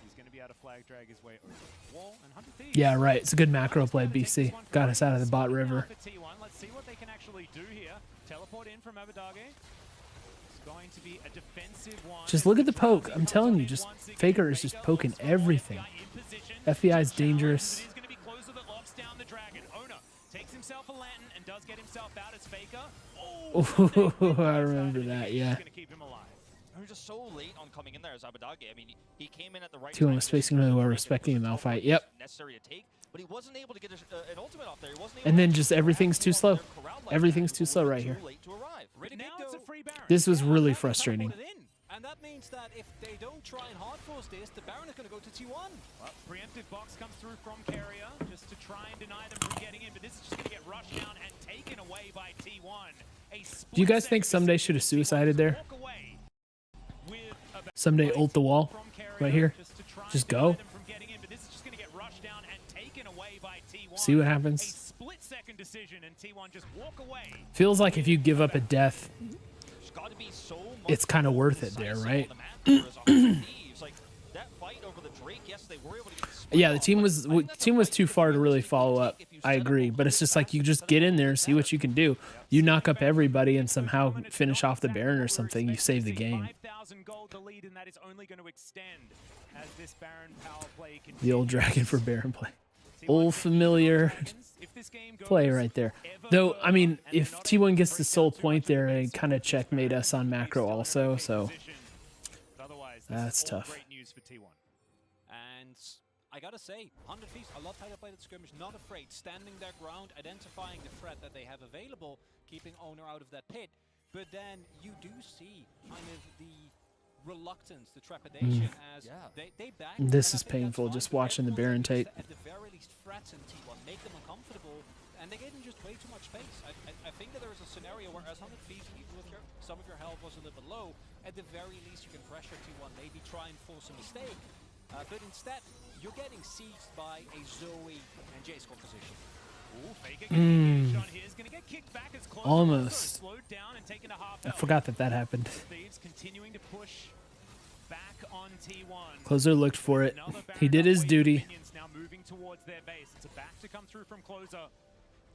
He's going to be able to flag drag his way over the wall. And 100 Thieves. Yeah, right. It's a good macro play, BC. Got us out of the bot river. Let's see what they can actually do here. Teleport in from Abadaga. It's going to be a defensive one. Just look at the poke. I'm telling you, just Faker is just poking everything. FBI is dangerous. He's going to be closer that locks down the dragon. Owner takes himself a lantern and does get himself out as Faker. Oh, I remember that, yeah. We're just so late on coming in there as Abadaga. I mean, he came in at the right Two time. was spacing really well, respecting the Malphite. Yep. Necessary to take, but he wasn't able to get an ultimate off there. He wasn't able And then to just everything's too slow. Everything's too slow right here. This was really frustrating. And that means that if they don't try and hard force this, the Baron is going to go to T1. Well, preemptive box comes through from Carrier just to try and deny them from getting in, but this is just going to get rushed down and taken away by T1. Do you guys think Someday should have suicided there? Someday ult the wall right here. Just go. See what happens. Feels like if you give up a death, it's kind of worth it there, right? Yeah, the team was too far to really follow up. I agree, but it's just like you just get in there, see what you can do. You knock up everybody and somehow finish off the Baron or something. You save the game. The old dragon for Baron play. Old familiar play right there. Though, I mean, if T1 gets the sole point there, it kind of checkmate us on macro also, so that's tough. And I gotta say, 100 Thieves, a lot tighter played at skirmish, not afraid, standing their ground, identifying the threat that they have available, keeping Owner out of that pit. But then you do see kind of the reluctance, the trepidation, as they back. This is and I think that's painful, fine, just but watching the everyone Baron needs tape. to, at the very least, threaten T1, make them uncomfortable, and they gave them just way too much space. I think that there is a scenario where, as 100 Thieves, even with some of your health was a little bit low, at the very least you can pressure T1, maybe try and force a mistake. But instead, you're getting sieged by a Zoe and Jace composition. Ooh, Faker getting engaged on his, gonna get kicked back as close. Almost. Slowed down and taken to half I health. forgot that happened. Thieves continuing to push back on T1. Closer looked for it. Another He did his Baron duty. minions now moving towards their base. It's a back to come through from Closer.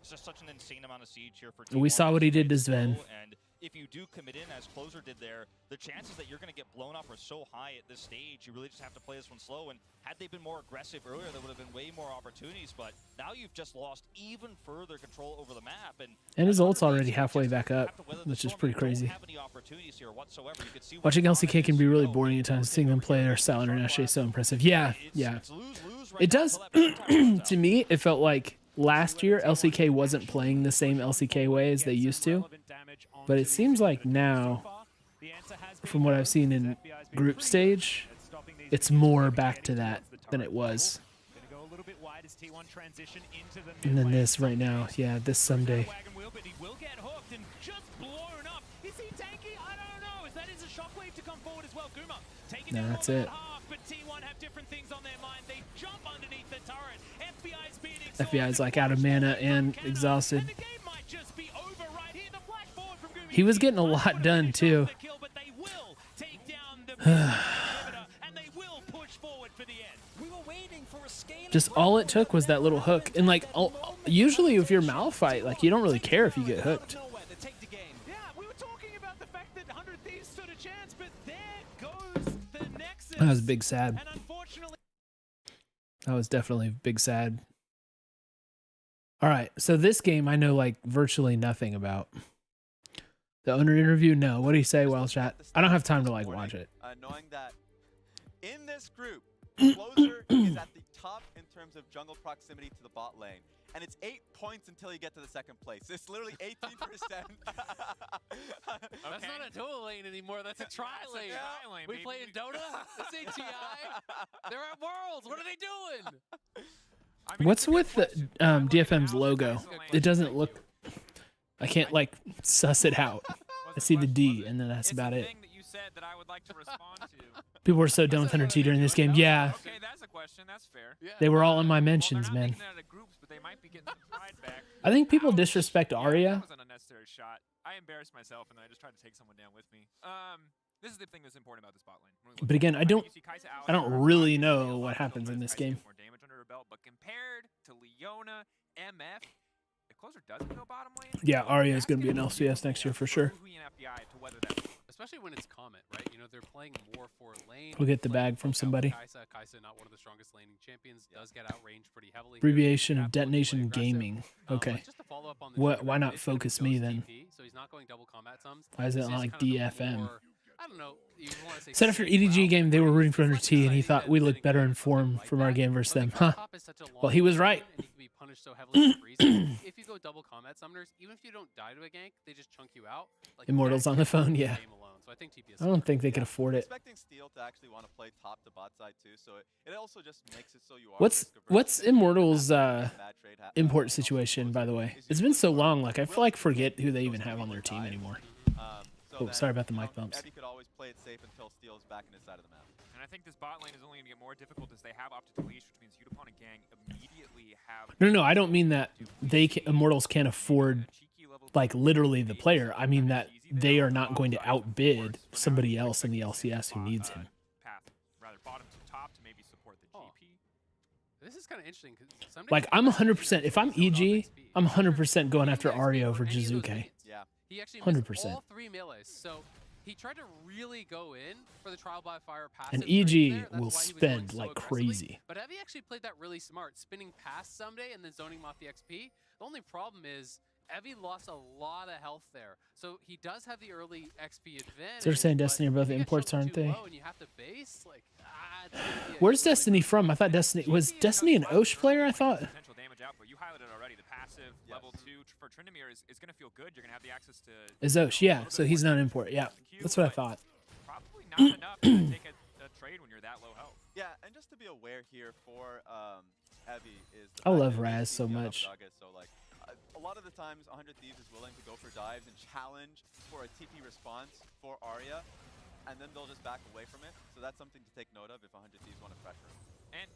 It's just such an insane amount of siege here for We T1. saw what he did to It's Sven. slow, and if you do commit in, as Closer did there, the chances that you're going to get blown up are so high at this stage. You really just have to play this one slow. And had they been more aggressive earlier, there would have been way more opportunities. But now you've just lost even further control over the map. And his as ult's 100 already Thieves, halfway you back just up, have to weather the which is storm. pretty You don't crazy. have any opportunities here whatsoever. You could see where Watching Dominant LCK can be is, really oh, boring at times. Seeing them play their style internationally is so impressive. Yeah, yeah. It's lose-lose right It now does. until that time runs out. To me, it felt like last year LCK wasn't playing the same LCK way as they used to. But it seems like now, from what I've seen in group stage, it's more back to that than it was. And then this right now, yeah, this Sunday. No, that's it. FBI's like out of mana and exhausted. He was getting a lot done too. Just all it took was that little hook. And like, usually if you're Malphite, like you don't really care if you get hooked. Yeah, we were talking about the fact that 100 Thieves stood a chance, but there goes the Nexus. That was big sad. And unfortunately, That was definitely big sad. All right, so this game I know like virtually nothing about. The owner interview, no. What do you say, Wild Chat? I don't have time to like watch it. Knowing that in this group, Closer is at the top in terms of jungle proximity to the bot lane. And it's 8 points until you get to the second place. It's literally 18%. That's not a dual lane anymore. That's a tri-lane. We play in Dota. This ain't TI. They're at Worlds. What are they doing? What's with the DFM's logo? It doesn't look... I can't like suss it out. I see the D and then that's about it. That I would like to respond to. People were so done with 100T during this game. Yeah, Okay, that's a question. That's fair. they were all in my mentions, Well, they're not man. making it out of groups, but they might be getting some pride back. I think people Ouch. disrespect Yeah, Arya. That was an unnecessary shot. I embarrassed myself, and then I just tried to take someone down with me. This is the thing that's important about this bot lane. When we look But again, at it, I don't you see Kai'Sa out, I don't her really obviously know a lot what of happens in skill, this but Kai'Sa game. gets more damage under her belt, but compared to Leona, MF, if Closer doesn't go bottom lane, Yeah, Arya is that's going to be an gonna LCS next year for sure. Hui and FBI to weather that. Especially when it's Comet, right? You know, they're playing more for lane. We'll get the playing bag from poke out somebody. Kai'Sa. Kai'Sa, not one of the strongest laning champions, does get outranged pretty heavily. Abbreviation of Tap one, play Detonation aggressive. Gaming. Okay. Just to follow up on the What? Juggernaut, Why not it's gonna be focus me Ghost then? TP, so he's not going double combat sums. Why is it This like kind of the DFM? more- I don't know. You wanna say Said after safe EDG route, game, they were right? rooting for It's 100T, and he exciting thought that we then looked again, better something informed like from our that, game versus but them. the Huh. top is such a Well, he was long right. zone, and he can be punished so heavily for reasons. If you go double combat summoners, even if you don't die to a gank, they just chunk you out. Like, Immortals that on the can phone, ruin the yeah. game alone. So I think TPS I don't think they could afford it. Expecting Steel to actually want to play top to bot side too, so it also just makes it so you are. What's risk-averse. Immortals' Bad trade import situation, by the way? It's been so long, like I feel like forget who they even have on their team anymore. Oh, sorry about the mic bumps. Evie could always play it safe until Steel's back in his side of the map. And I think this bot lane is only going to get more difficult as they have opted to leash, which means Udapon and Gang immediately have... No, I don't mean that Immortals can't afford like literally the player. I mean that they are not going to outbid somebody else in the LCS who needs him. Path, rather bottom to top to maybe support the GP. This is kind of interesting. 'Cause some Like days I'm it's 100%. If I'm so off EG, XP. I'm 100% going after He Arya XP over for any of those Jizuke. lanes. Yeah. He actually 100%. missed all 3 melees, so he tried to really go in for the trial by fire passive. And trade EG there. That's will why he was going spend so like aggressively. crazy. But Evie actually played that really smart, spinning past someday and then zoning him off the XP. The only problem is Evie lost a lot of health there, so he does have the early XP advantage. So they're saying but Destiny are both if you get imports, choked aren't too they? low and you have to base, like, it's gonna be a Where's really Destiny rough from? I thought game. Destiny was Destiny an Osh player. I thought. Potential damage output. You highlighted already. The passive Yes. level 2 for Tryndamere is going to feel good. You're going to have the access to... Is Osh? Yeah. So he's not an import. Yeah. That's what I thought. probably not enough to take a trade when you're that low health. Yeah, and just to be aware here for Evie is the I fact love that Raz he's so TP on much. Abaddon, so like a lot of the times 100 Thieves is willing to go for dives and challenge for a TP response for Arya, and then they'll just back away from it. So that's something to take note of if 100 Thieves want to pressure him. And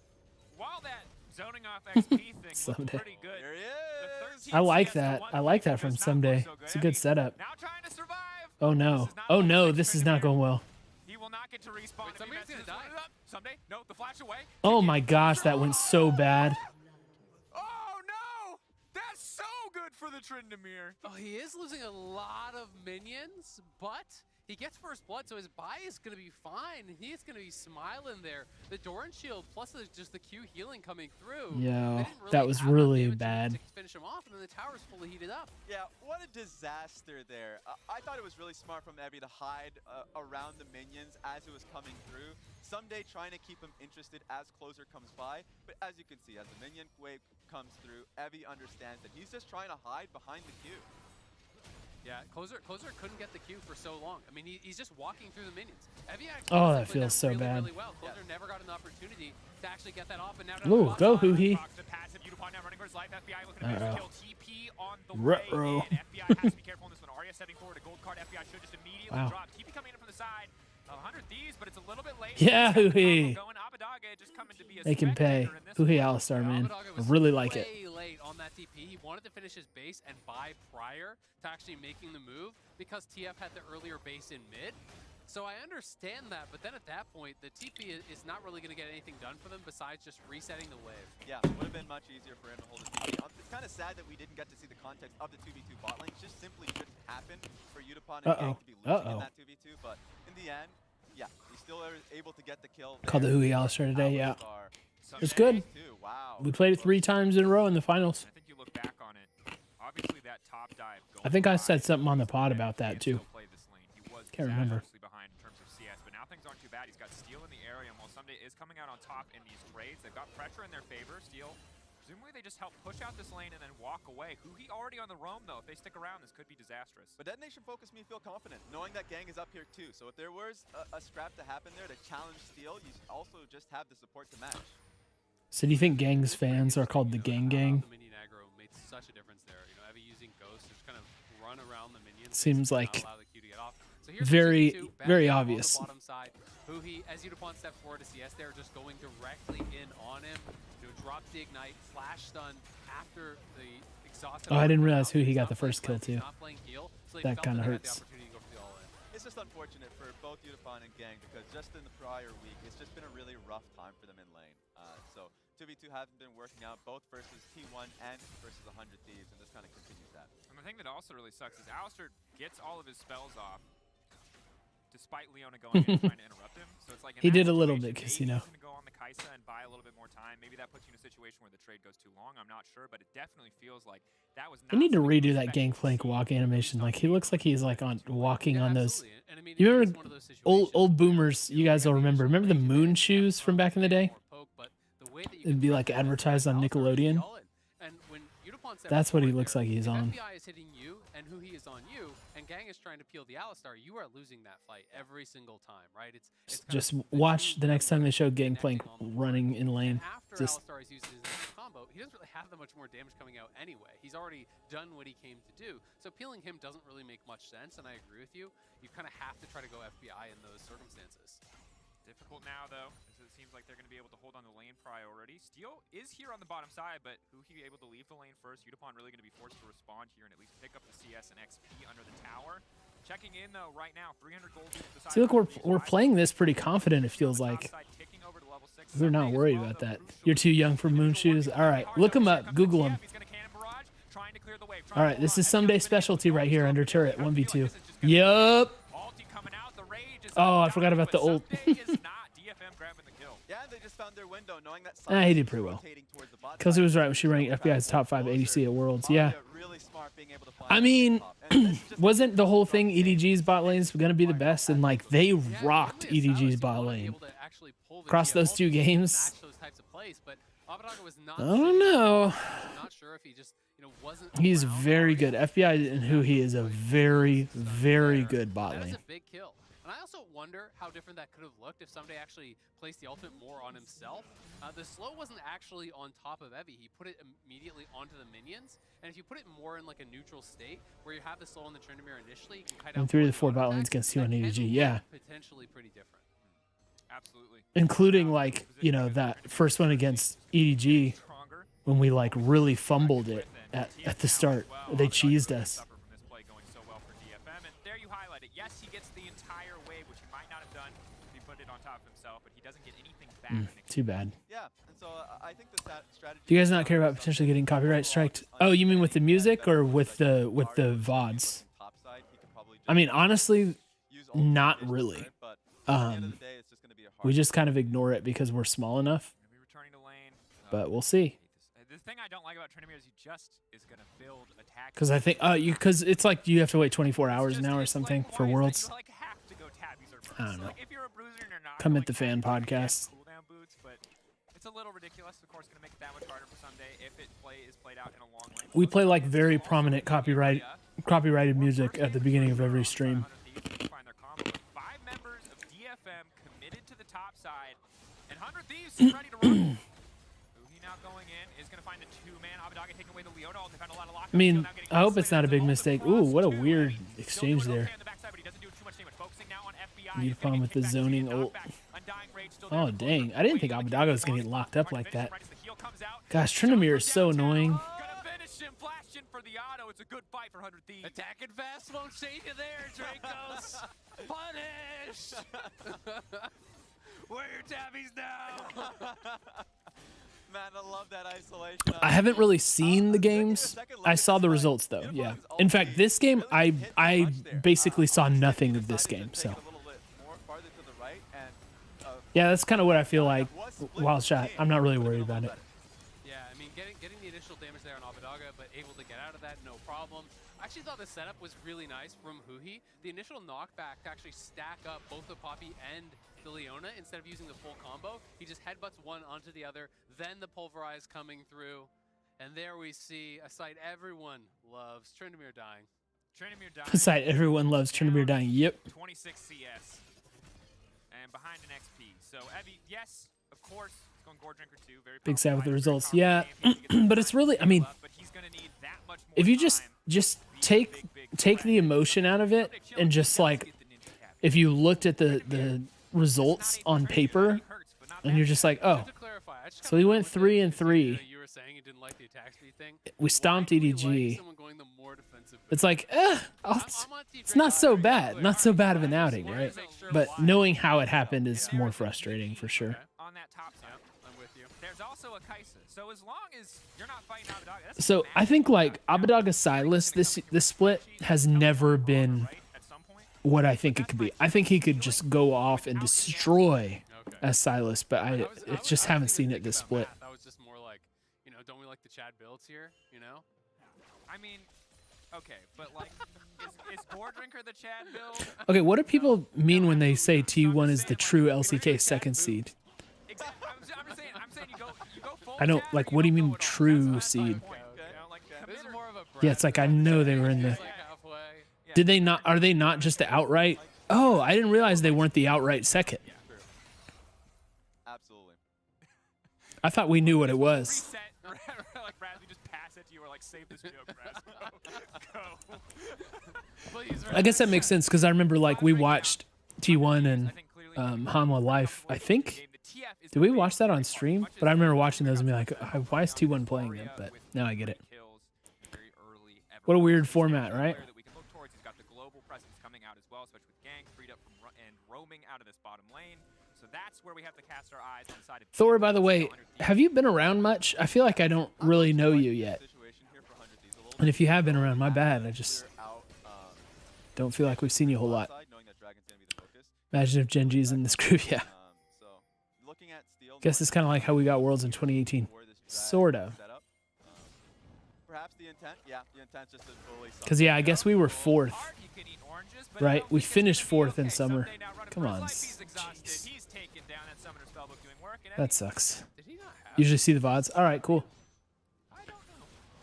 while that zoning off XP thing looked Someday. pretty good, Here he the is! 13 I like CS to that. one I like fight that from does not look Someday. so good. It's a good Evie setup. now trying to survive. Oh This no. is not Oh what no, was this is expected not here. going well. He will not get to respawn. Wait, if he somebody's messes gonna this die. one up. Someday, no, the flash away. Oh Kick my it. gosh, that went so bad. Oh no! That's so good for the Tryndamere. Oh, he is losing a lot of minions, but he gets first blood, so his buy is going to be fine. He is going to be smiling there. The Doran shield plus just the Q healing coming through. Yo, They didn't that was have enough really damage bad. to finish him off, and then the tower's fully heated up. Yeah, what a disaster there. I thought it was really smart from Evie to hide around the minions as it was coming through. Someday trying to keep him interested as closer comes by. But as you can see, as the minion wave comes through, Evie understands that he's just trying to hide behind the Q. Yeah, Closer couldn't get the Q for so long. I mean, he's just walking through the minions. Evie actually Oh, honestly that played feels so really, bad. Really well. Closer never got an opportunity to actually get that off, and now Ooh, go Huhi. The passive Utapon now running for his life. FBI looking to Uh-oh. kill TP on the Ruh-roh. way in. FBI has to be careful on this one. Arya stepping forward. A gold card. FBI should just immediately Wow. drop. TP coming in from the side. 100 Thieves, but it's a little bit late. Yeah, Second combo Huhi. going. Abaddon just coming to be a They can pay. spectator in this Huhi one. Alistar, man. Abaddon I was really like it. way late on that TP. He wanted to finish his base and buy prior to actually making the move because TF had the earlier base in mid. So I understand that, but then at that point, the TP is not really going to get anything done for them besides just resetting the wave. Yeah, would have been much easier for him to hold his TP. It's kind of sad that we didn't get to see the context of the 2v2 bot lane. It just simply shouldn't happen for Utapon and Gang to be losing in that 2v2. But in the end, yeah, he's still able to get the kill. Called the there. Huhi Alistar today, yeah. Alistar. It's good. Too. Wow. We played it 3 times in a row in the finals. I think you look back on it. Obviously, that top dive. I think I said something on the pod about that, too. He was Can't remember. disastrously behind in terms of CS, but now things aren't too bad. He's got Steel in the area, and while Someday is coming out on top in these trades, they've got pressure in their favor. Steel, presumably they just help push out this lane and then walk away. Huhi already on the roam, though. If they stick around, this could be disastrous. But Detonation FocusMe feel confident, knowing that Gang is up here too. So if there was a scrap to happen there to challenge Steel, you also just have the support to match. So do you think Gang's fans are called the Gang Gang? The minion aggro made such a difference there. You know, Evie using Ghost to just kind of run around the minions. Seems not like allow the Q to get off. So here's very- the 2v2 back very down obvious. On the bottom side. Huhi, as Utapon steps forward to CS, they're just going directly in on him. You know, drops the ignite, flash stun after the exhausted. Oh, I didn't armor realize out. Huhi He's got not the first playing kill, He's too. not playing heal, so they That felt kinda they had the hurts. opportunity to go for the all-in. It's just unfortunate for both Utapon and Gang because just in the prior week, it's just been a really rough time for them in lane. So 2v2 hasn't been working out both versus T1 and versus 100 Thieves, and this kind of continues that. And the thing that also really sucks is Alistar gets all of his spells off despite Leona going in and trying to interrupt him. So it's like in He that did a little situation, bit, 'cause, maybe you know. he's gonna go on the Kaisa and buy a little bit more time. Maybe that puts you in a situation where the trade goes too long. I'm not sure, but it definitely feels like that was not They need to something we redo that expected to Gangplank see walk animation. Like, he looks like he's like on walking Yeah, on those. absolutely. And I mean, You it is remember one of those old situations boomers? You guys will remember. Remember the moon shoes from back in the day? It'd be like advertised on Nickelodeon. And when Utapon steps That's what he forward looks there, like he's if on. FBI is hitting you and Huhi is on you, and Gang is trying to peel the Alistar, you are losing that fight every single time, right? It's kind Just of watch the next time they show connecting Gangplank on the board. running in lane. And after Just Alistar is using his next combo, he doesn't really have that much more damage coming out anyway. He's already done what he came to do. So peeling him doesn't really make much sense, and I agree with you. You kind of have to try to go FBI in those circumstances. Difficult now, though, as it seems like they're going to be able to hold on the lane priority. Steel is here on the bottom side, but Huhi able to leave the lane first. Utapon really going to be forced to respond here and at least pick up the CS and XP under the tower. Checking in, though, right now, 300 gold. see, look, we're playing this pretty confident. It feels like we're not worried about that. You're too young for moon shoes. All right, look him up. Google him. All right, this is Someday specialty right here under turret 1v2. Yup. Oh, I forgot about the ult. Yeah, they just found their window, knowing that He did pretty well. Because it was right when she ranked FBI's top 5 ADC at Worlds. Yeah. Really smart being able to find I mean, wasn't the whole thing EDG's bot lane's going to be the best? And, like, they rocked EDG's bot lane. Across those 2 games, I don't know. He's very good. FBI and Huhi is a very, very good bot That is lane. a big kill. And I also wonder how different that could have looked if somebody actually placed the ultimate more on himself. The slow wasn't actually on top of Evie. He put it immediately onto the minions. And if you put it more in like a neutral state, where you have the slow on the Tryndamere initially, you can kite out And 3 of the 4 more bot attacks, lanes against that T1 can EDG, look yeah. potentially pretty different. Absolutely. Including like, you know, that first one against EDG when we like really fumbled it at the start. They cheesed us. There you highlight it. Yes, he gets the entire wave, which he might not have done if he put it on top of himself, but he doesn't get anything back. Too bad. Yeah, and so I think the strategy. Do you guys not care about potentially getting copyright striked? Oh, you mean with the music or with the VODs? I mean, honestly, not really. We just kind of ignore it because we're small enough. But we'll see. The thing I don't like about Tryndamere is he just is going to build attack. Because I think, because it's like you have to wait 24 hours now or something for Worlds. You like have to go tab user first. I don't know. Like if you're a bruiser and you're not, Come like, at the fan podcast. Cooldown boots, but it's a little ridiculous. Of course, going to make it that much harder for Someday if it is played out in a long lane. We play like very prominent copyrighted music at the beginning of every stream. 5 members of DFM committed to the top side, and 100 Thieves is ready to run. Now going in is going to find a 2-man. Abidaga taking away the Leona. They found a lot of lock. I mean, I hope it's not a big mistake. Ooh, what a weird exchange there. Uniform with the zoning ult. Oh, dang. I didn't think Abidaga was going to get locked up like that. Gosh, Tryndamere is so annoying. It's a good fight for 100 Thieves. Attacking fast won't save you there, Dracos. Punish! Where are your tabbies now? Man, I love that isolation. I haven't really seen the games. I saw the results though. Yeah. In fact, this game, I basically saw nothing of this game. So yeah, that's kind of what I feel like. Wild shot. I'm not really worried about it. Yeah, I mean, getting the initial damage there on Abidaga, but able to get out of that, no problem. I actually thought the setup was really nice from Huhi. The initial knockback to actually stack up both the Poppy and the Leona instead of using the full combo. He just headbutts one onto the other, then the Pulverize coming through. And there we see a sight everyone loves, Tryndamere dying. Tryndamere dying. A sight everyone loves, Tryndamere dying. Yep. 26 CS. And behind an XP. So, Evie, yes, of course, it's going Gore Drinker 2. Very big sad with the results. Yeah, but it's really, I mean, if you just take the emotion out of it and just like, if you looked at the results on paper and you're just like, oh, so he went 3 and 3. We stomped EDG. It's like, it's not so bad. Not so bad of an outing, right? But knowing how it happened is more frustrating for sure. On that top side, I'm with you. There's also a Kaisa. So as long as you're not fighting Abidaga, so I think like Abidaga Silas, this split has never been what I think it could be. I think he could just go off and destroy as Silas, but I just haven't seen it this split. That was just more like, you know, don't we like the Chad builds here, you know? I mean, okay, but like, is Gore Drinker the Chad build? Okay, what do people mean when they say T1 is the true LCK second seed? I'm saying you go full I don't, Chad, like, or what do you go mean full true seed? This is more of a Yeah, it's like I know they were in the... Did they not, are they not just the outright? Oh, I didn't realize they weren't the outright second. Absolutely. I thought we knew what it was. Like Bradley just pass it to you or like save this joke, Brad. Go. I guess that makes sense because I remember like we watched T1 and Hanwha Life. I think, did we watch that on stream? But I remember watching those and be like, why is T1 playing them? But now I get it. What a weird format, right? He's got the global presence coming out as well, especially with Gang freed up from and roaming out of this bottom lane. So that's where we have to cast our eyes on the side of Thor, by the way, have you been around much? I feel like I don't really know you yet. And if you have been around, my bad. I just don't feel like we've seen you a whole lot. Imagine if Gen G's in this group, yeah. Guess it's kind of like how we got Worlds in 2018. Sort of. Perhaps the intent, yeah, the intent's just to fully. Because, yeah, I guess we were 4th, right? We finished 4th in summer. Come on. Jeez. That sucks. Usually see the VODs. All right, cool.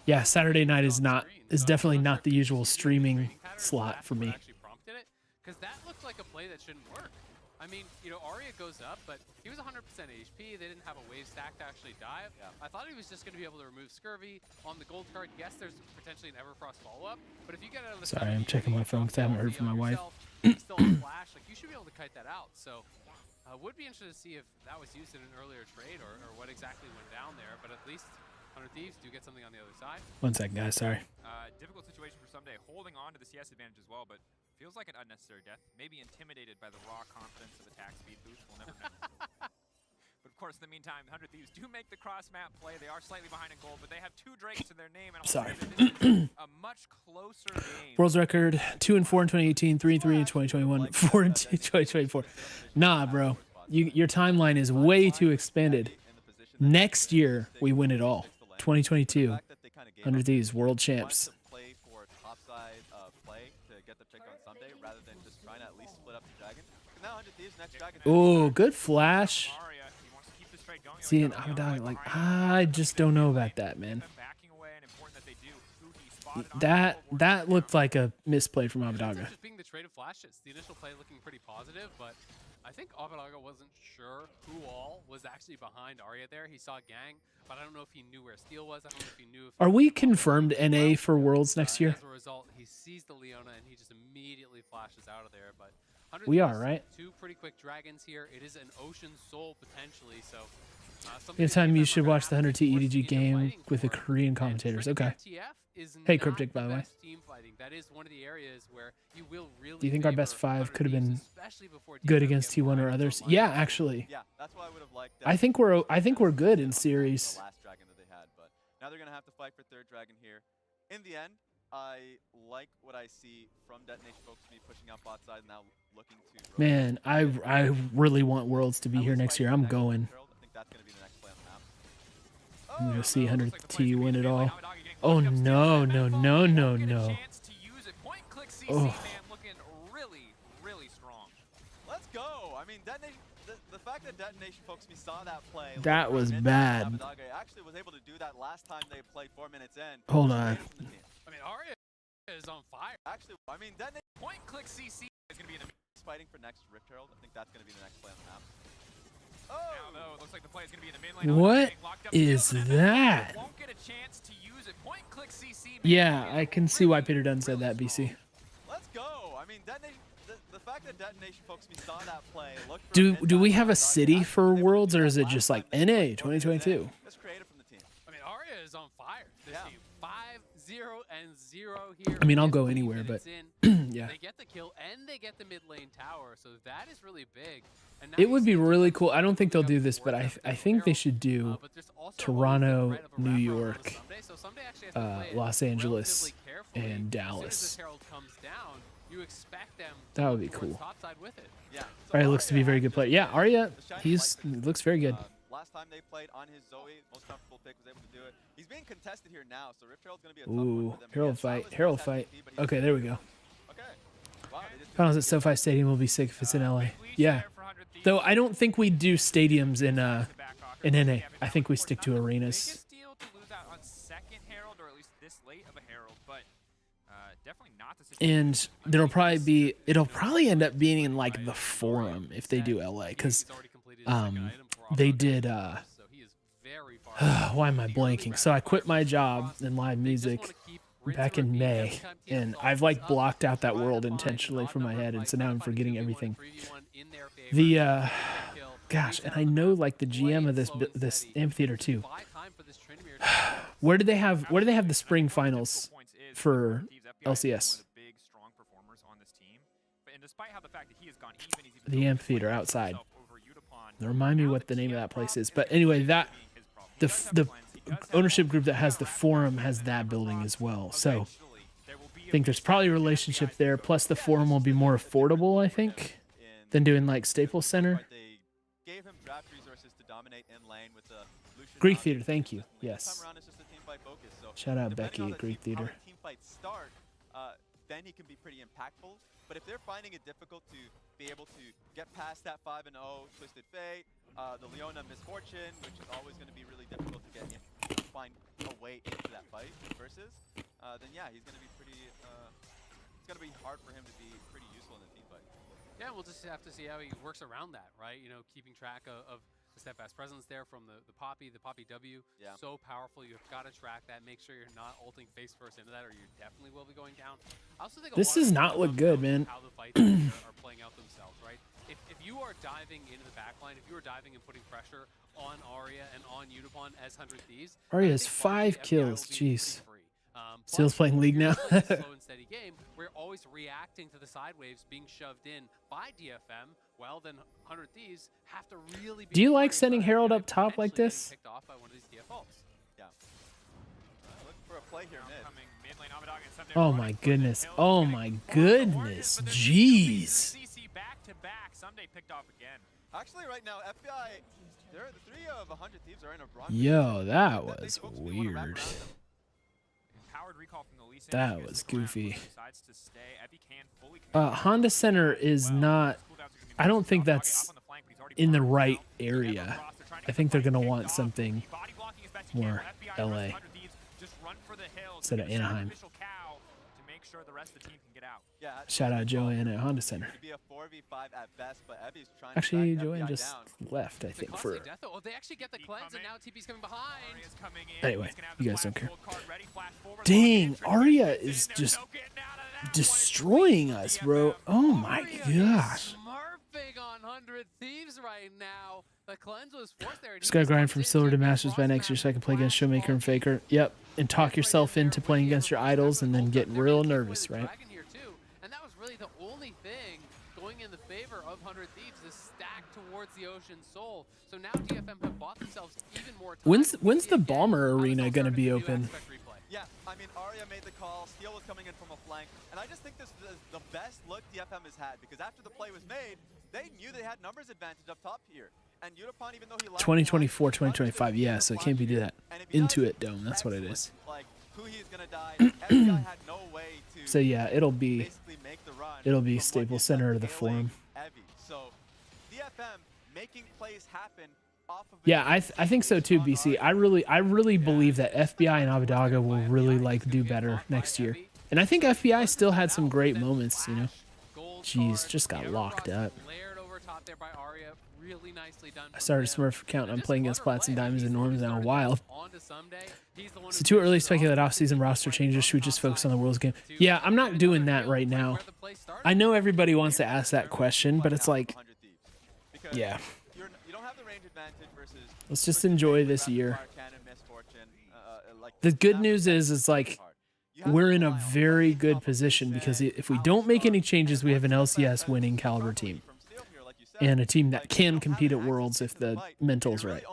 Yeah, Saturday night is definitely not the usual streaming slot for me. Because that looked like a play that shouldn't work. I mean, you know, Arya goes up, but he was 100% HP. They didn't have a wave stack to actually dive. Yeah. I thought he was just going to be able to remove Scurvy on the gold card. Yes, there's potentially an Everfrost follow-up, but if you get out of the Sorry, I'm checking my phone because I haven't heard from my wife. Still a flash, like you should be able to kite that out. So would be interested to see if that was used in an earlier trade or what exactly went down there. But at least 100 Thieves do get something on the other side. 1 second, guys. Sorry. Difficult situation for Someday, holding on to the CS advantage as well, but feels like an unnecessary death. Maybe intimidated by the raw confidence of attack speed boost. We'll never know. But of course, in the meantime, 100 Thieves do make the cross-map play. They are slightly behind in gold, but they have 2 Drakes in their name. And Sorry. This is a much closer game. World's record 2-4 in 2018, 3-3 in 2021, 4-2 in 2024. Nah, bro. Your timeline is way too expanded. Next year, we win it all. 2022. 100 Thieves, world champs. Play for topside play to get the pick on Someday rather than just trying to at least split up the dragon. Now 100 Thieves next dragon. Oh, good flash. Arya, he wants to keep this trade going. See, an Abadog, like, I just don't know about that, man. Backing away and important that they do. Who he spotted on That looked like a misplay from Abadaga. Just being the trade of flashes. The initial play looking pretty positive, but I think Abadaga wasn't sure who all was actually behind Arya there. He saw Gang, but I don't know if he knew where Steel was. I don't know if he knew if Are we confirmed NA for Worlds next year? As a result, he sees the Leona and he just immediately flashes out of there. But 100 We are, Thieves, right? 2 pretty quick dragons here. It is an Ocean Soul potentially, so Anytime you should watch the 100T EDG game with the Korean commentators. Okay. Hey, Cryptic, by the way. That is one of the areas where you will really Do you think our best 5 could have been good against T1 or others? Yeah, actually. Yeah, that's what I would have liked. I think we're good in series. The last dragon that they had, but now they're gonna have to fight for 3rd dragon here. In the end, I like what I see from Detonation FocusMe pushing out bot side now looking to. Man, I really want Worlds to be here next year. I'm going. I think that's gonna be the next play on the map. I'm gonna see 100T win it all. Oh no, no, no, no, no. Oh. Really strong. Let's go. I mean, Detonation, the fact that Detonation FocusMe saw that play. That was bad. Abadaga actually was able to do that last time they played 4 minutes in. Hold on. I mean, Arya is on fire. Actually, I mean, Detonation Point click CC is going to be in the is fighting for next Rift Herald. I think that's going to be the next play on the map. now, though. It looks like the play is going to be in the mid lane. What is that? Won't get a chance to use it. Point click CC. Yeah, I can see why Peter Dunn said that, BC. Let's go. I mean, Detonation, the fact that Detonation FocusMe saw that play. Do we have a city for Worlds, or is it just like NA 2022? That's creative from the team. I mean, Arya is on fire. This Yeah. team 5-0-0 here. I mean, I'll in go 20 anywhere, minutes but in. yeah. They get the kill and they get the mid lane tower, so that is really big. And now It you would see be a team really like cool. I don't think they'll do Someday this, but work I out the think they Herald, should do but there's also Toronto, always the threat of a New wrap around York, on Someday, so Someday actually has to play it Los Angeles, relatively carefully. and As soon as Dallas. this Herald comes down, you expect them That would be towards cool. topside with it. Yeah. Arya looks to be a very good player. Yeah, Arya, looks very good. Last time they played on his Zoe, most comfortable pick, was able to do it. He's being contested here now, so Rift Herald's going to be a tough one Ooh, for them. Herald fight, Herald fight. Okay, there we go. Okay. Wow, they just Finals at SoFi Stadium will be sick if it's in LA. Yeah. Though I don't think we do stadiums in NA. I think we stick to arenas. Biggest deal to lose out on second Herald, or at least this late of a Herald, but definitely not the situation. And it'll probably end up being in like the Forum if they do LA, because they did why am I blanking? So I quit my job in live music back in May, and I've like blocked out that world intentionally from my head, and so now I'm forgetting everything. The gosh, and I know like the GM of this amphitheater too. Where do they have the spring finals for LCS? The amphitheater outside. Remind me what the name of that place is. But anyway, that the ownership group that has the Forum has that building as well. So I think there's probably a relationship there. Plus the Forum will be more affordable, I think, than doing like Staples Center. They gave him draft resources to dominate in lane with the Lucian Greek Nami. Theater, thank you. This Yes. time around, it's just a team fight focus. So Shout out depending Becky on at Greek Theater. how the team fights start, then he can be pretty impactful. But if they're finding it difficult to be able to get past that 5-0 Twisted Fate, the Leona Misfortune, which is always going to be really difficult to get in, find a way into that fight versus, then yeah, he's going to be pretty. It's going to be hard for him to be pretty useful in the team fight. Yeah, we'll just have to see how he works around that, right? You know, keeping track of the steadfast presence there from the Poppy W. Yeah. So powerful. You've got to track that. Make sure you're not ulting face first into that, or you definitely will be going down. I also think This does not look good, man. How the fights are playing out themselves, right? If you are diving into the backline, if you are diving and putting pressure on Arya and on Unipon as 100 Thieves, Arya has I think 5 FBI kills. will be Jeez. pretty free. Steel's But playing League you're now. playing a slow and steady game. We're always reacting to the side waves being shoved in by DFM. Well, then 100 Thieves have to really be. Do you like worried sending about Herald them up top like potentially this? getting picked off by one of these DFOs. Yeah. Looking for a play here Now mid. coming mid lane, Abadog and Sunday Oh running my for the goodness. hill. Oh Getting my one of the goodness. Warriors, but there's two leads Jeez. in CC back to back. Sunday picked off again. Actually, right now, FBI, the 3 of 100 Thieves are in a bronze. Yo, that They was folks may wanna wrap weird. around them. Empowered recall from the Lee Sin. That He's gonna was stick around. goofy. Decides to stay. Epi can fully commit Honda Center is well. not, Cooldowns are gonna be I don't pushed think off. Doggy that's up on the flank, but he's already in the blocked right now. area. Ever cross. They're trying to I get think the they're fight gonna want kicked off. something Body blocking as best he can. more FBI and the rest LA. of 100 Thieves just run for the hills. Instead of Get a Anaheim. sacrificial cow to make sure the rest of the team can get out. Yeah, Shout out Joanne at Honda Center. It'd be a 4v5 at best, but Evi's trying to Actually, track Joanne FBI just down. left, I It's a think, costly for... death. Oh, they actually get the cleanse, and now TP's coming behind. Arya's coming in. Anyway, He's gonna have you the guys don't flash care. gold card ready, flash forward, Dang, lock in, Arya Trinity is there's just no getting out of that one. It's destroying lead for us, bro. DFM. Oh my Arya is gosh. smurfing on 100 Thieves right now. The cleanse was forced there. Just gotta grind from silver to masters by next year so I can play against Showmaker and Faker. Yep, and talk yourself into playing against your idols and then get real nervous, right? And that was really the only thing going in the favor of 100 Thieves is stacked towards the Ocean Soul. So now DFM have bought themselves even more time. When's the Bomber Arena gonna be open? Yeah, I mean, Arya made the call. Steel was coming in from a flank. And I just think this is the best look DFM has had because after the play was made, they knew they had numbers advantage up top here. And Unipon, even though he lagged 2024, behind, 2025, yeah, so it can't be do that. And if he Into does, it Dome, that's what it is. Like, Puhi is gonna die. FBI had no way to So yeah, it'll be basically make the run. it'll be from what Staples is Center or the scaling Forum. Evie. So DFM making plays happen off of Yeah, I think so too, BC. I really believe that FBI and Abadaga will really like do better next year. And I think FBI still had some great moments, you know. Jeez, just got locked up. I started Smurf account. I'm playing against Plats and Diamonds and Norms now. Wild. So too early to speculate off-season roster changes. Should we just focus on the Worlds game? Yeah, I'm not doing that right now. I know everybody wants to ask that question, but it's like, yeah. You don't have the range advantage versus Let's just enjoy this year. The good news is, it's like, we're in a very good position because if we don't make any changes, we have an LCS winning caliber team. And a team that can compete at Worlds if the mental's right.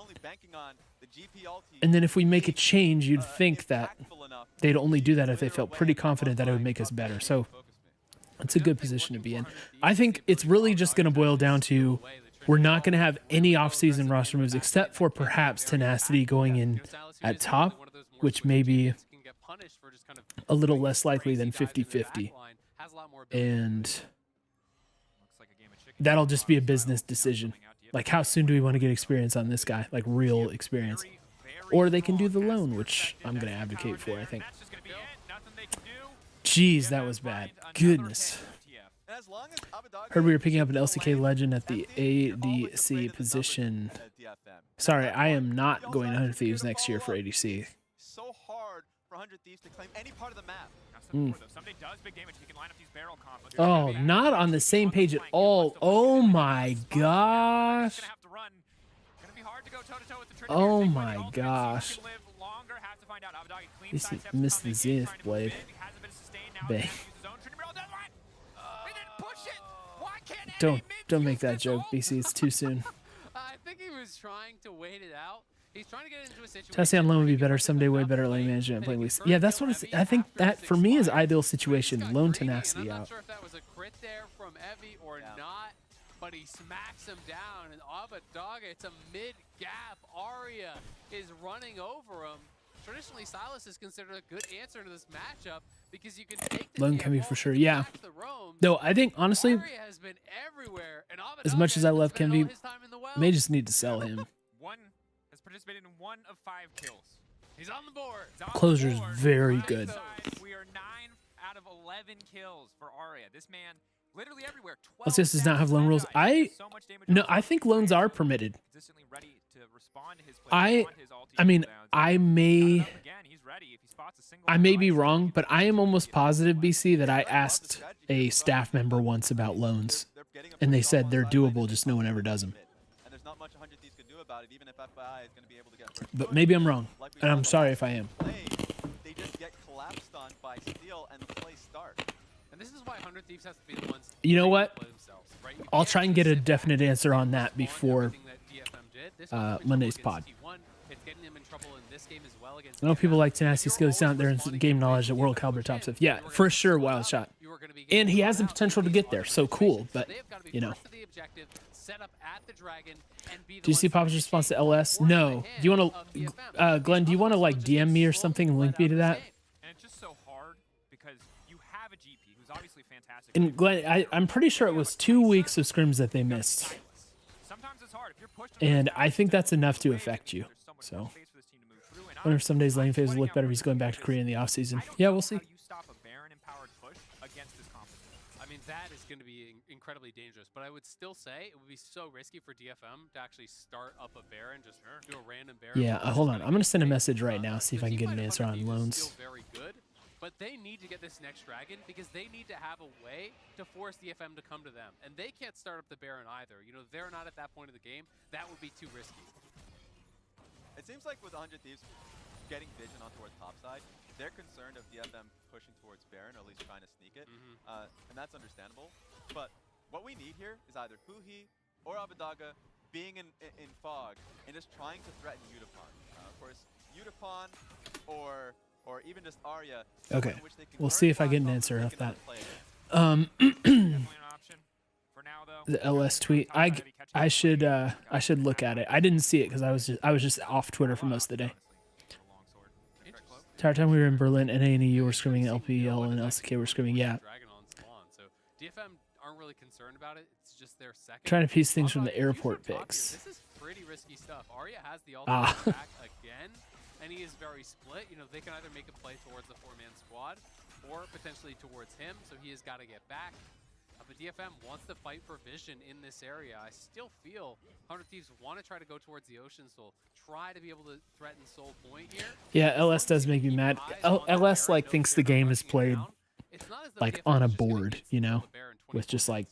And then if we make a change, you'd think that they'd only do that if they felt pretty confident that it would make us better. So it's a good position to be in. I think it's really just going to boil down to we're not going to have any off-season roster moves except for perhaps Tenacity going in at top, which may be a little less likely than 50-50. And that'll just be a business decision. Like, how soon do we want to get experience on this guy? Like, real experience. Or they can do the loan, which I'm going to advocate for, I think. Jeez, that was bad. Goodness. Heard we were picking up an LCK legend at the ADC position. Sorry, I am not going to 100 Thieves next year for ADC. So hard for 100 Thieves to claim any part of the map. Oh, not on the same page at all. Oh my gosh. Oh my gosh. This missed the Zenith Blade. Bang. Don't make that joke, BC. It's too soon. I think he was trying to wait it out. He's trying to get into a situation. Tessie on loan would be better someday, way better lane management playing Lisa. Yeah, that's what it's. I think that for me is ideal situation. Loan Tenacity I'm out. not sure if that was a crit there from Evie or not, but he smacks him down. And Abadaga, it's a mid-gap. Arya is running over him. Traditionally, Silas is considered a good answer to this matchup because you can take the Loan Kemby for sure. Yeah. Though I think honestly, has been everywhere, and as much as I love Kemby, may just need to sell him. One has participated in 1 of 5 kills. He's on the board. Closer's very good. We are 9 out of 11 kills for Arya. This man Literally everywhere. LCS does not have loan rules. No, I think loans are permitted. Consistently ready to respond to his play, I mean, I may again, he's ready. If he spots a single I may be wrong, but I am almost positive, BC, that I asked a staff member once about loans, and they said they're doable, just no one ever does them. And there's not much 100 Thieves can do about it, even if FII is going to be able to get first. But maybe I'm wrong, and I'm sorry if I am. They just get collapsed on by steal and the play starts. And this is why 100 Thieves has to be the ones You know what? play themselves, right? You I'll can't try and get a sit definite back answer on and that respond to before everything that DFM did. This was pretty Monday's trouble pod. against T1. It's getting them in trouble in this game as well against I know people DFM. like Tenacity skills down there and game knowledge at world caliber top stuff. Yeah, for sure, wild shot. And he has the potential to get there, so cool. But you know, do you see Papa's response to LS? No. Do you want to, Glenn? Do you want to like DM me or something and link me to that? And it's just so hard because you have a GP who's obviously fantastic. And Glenn, I'm pretty sure it was 2 weeks of scrims that they missed, Sometimes it's hard. If you're pushed and I think that's enough to affect you. So, I wonder if some days lane phase will look better if he's going back to Korea in the offseason. Yeah, we'll see. How do you stop a Baron-empowered push against this competition? I mean, that is going to be incredibly dangerous, but I would still say it would be so risky for DFM to actually start up a Baron, just do a random Baron. Yeah, hold on. I'm going to send a message right now, see if I can get an answer on loans. Still very good, but they need to get this next dragon because they need to have a way to force DFM to come to them, and they can't start up the Baron either. You know, they're not at that point of the game. That would be too risky. It seems like with 100 Thieves getting vision on towards topside, they're concerned of DFM pushing towards Baron, or at least trying to sneak it, and that's understandable. But what we need here is either Huhi or Abadaga being in fog and just trying to threaten Udapon. Of course, Udapon or even just Arya. Okay, we'll see if I get an answer off that. Definitely an option. For now, though, The LS tweet. I should look at it. I didn't see it because I was just off Twitter for most of the day. Entire time we were in Berlin, NA and EU were screaming, LPL and LCK were screaming. Yeah. Dragon on spawn, so DFM aren't really concerned about it. It's just their second. Trying to piece things from the airport pics. This is pretty risky stuff. Arya has the ultimate back again, and he is very split. You know, they can either make a play towards the 4-man squad or potentially towards him, so he has got to get back. But DFM wants to fight for vision in this area. I still feel 100 Thieves want to try to go towards the Ocean Soul, try to be able to threaten Soul Point here. Yeah, LS does make me mad. LS like thinks the game is played like on a board, you know, with just like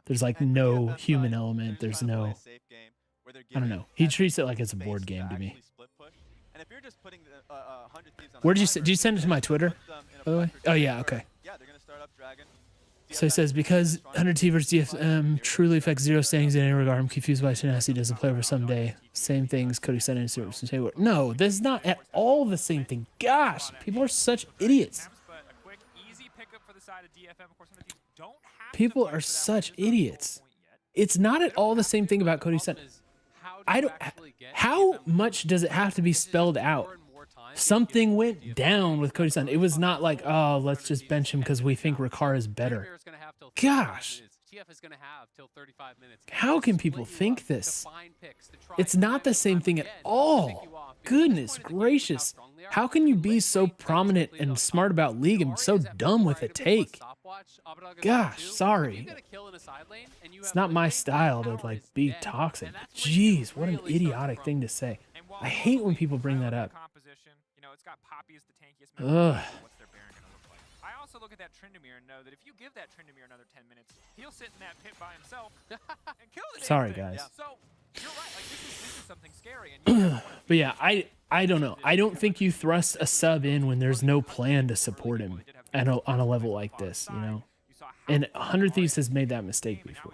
there's like no human element. There's no, I don't know. He treats it like it's a board game to me. Where did you send it to my Twitter, by the way? Oh yeah, okay. So he says, because 100T versus DFM truly affects zero standings in any regard, I'm confused why Tenacity doesn't play over someday. Same things Cody said in his Taylor. No, this is not at all the same thing. Gosh, people are such idiots. People are such idiots. It's not at all the same thing about Cody Sen. I don't. How much does it have to be spelled out? Something went down with Cody Sun. It was not like, oh, let's just bench him because we think Ricard is better. Gosh. How can people think this? It's not the same thing at all. Goodness gracious. How can you be so prominent and smart about League and so dumb with a take? Gosh, sorry. It's not my style to like be toxic. Jeez, what an idiotic thing to say. I hate when people bring that up. It's got Poppy as the tankiest Ugh. What's their Baron gonna look like? I also look at that Tryndamere and know that if you give that Tryndamere another 10 minutes, he'll sit in that pit by himself and kill the Sorry, thing. guys. Yeah. So you're right. Like this is something scary. And but yeah, I don't know. I don't think you thrust a sub in when there's no plan to support him on a level like this, you know. And 100 Thieves has made that mistake before.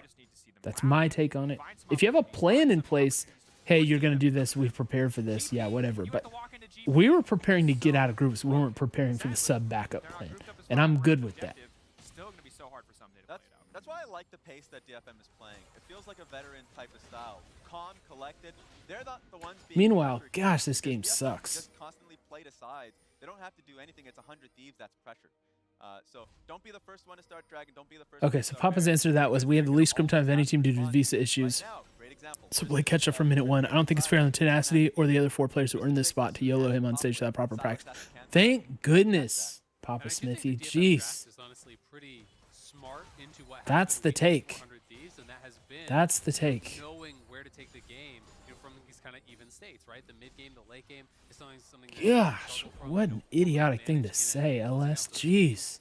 That's my take on it. If you have a plan in place, hey, you're gonna do this. We've prepared for this. Yeah, whatever. But we were preparing to get out of groups. We weren't preparing for the sub backup plan. And I'm good with that. That's why I like the pace that DFM is playing. It feels like a veteran type of style. Calm, collected. They're not the ones being Meanwhile, gosh, this game sucks. Just constantly played aside. They don't have to do anything. It's 100 Thieves that's pressured. So don't be the first one to start Dragon. Don't be the first. Okay, so Papa's answer to that was we have the least scrim time of any team due to visa issues. So play catch up from minute one. I don't think it's fair on the Tenacity or the other 4 players who earned this spot to YOLO him on stage without proper practice. Thank goodness, Papa Smithy. Jeez. smart into what That's happened the week take. 400 Thieves, and that has been That's the take. knowing where to take the game, you know, from these kind of even states, right? The mid game, the late game is something that Gosh, struggle from, what you an know, idiotic thing to manage in say, and LS. closing out those Jeez.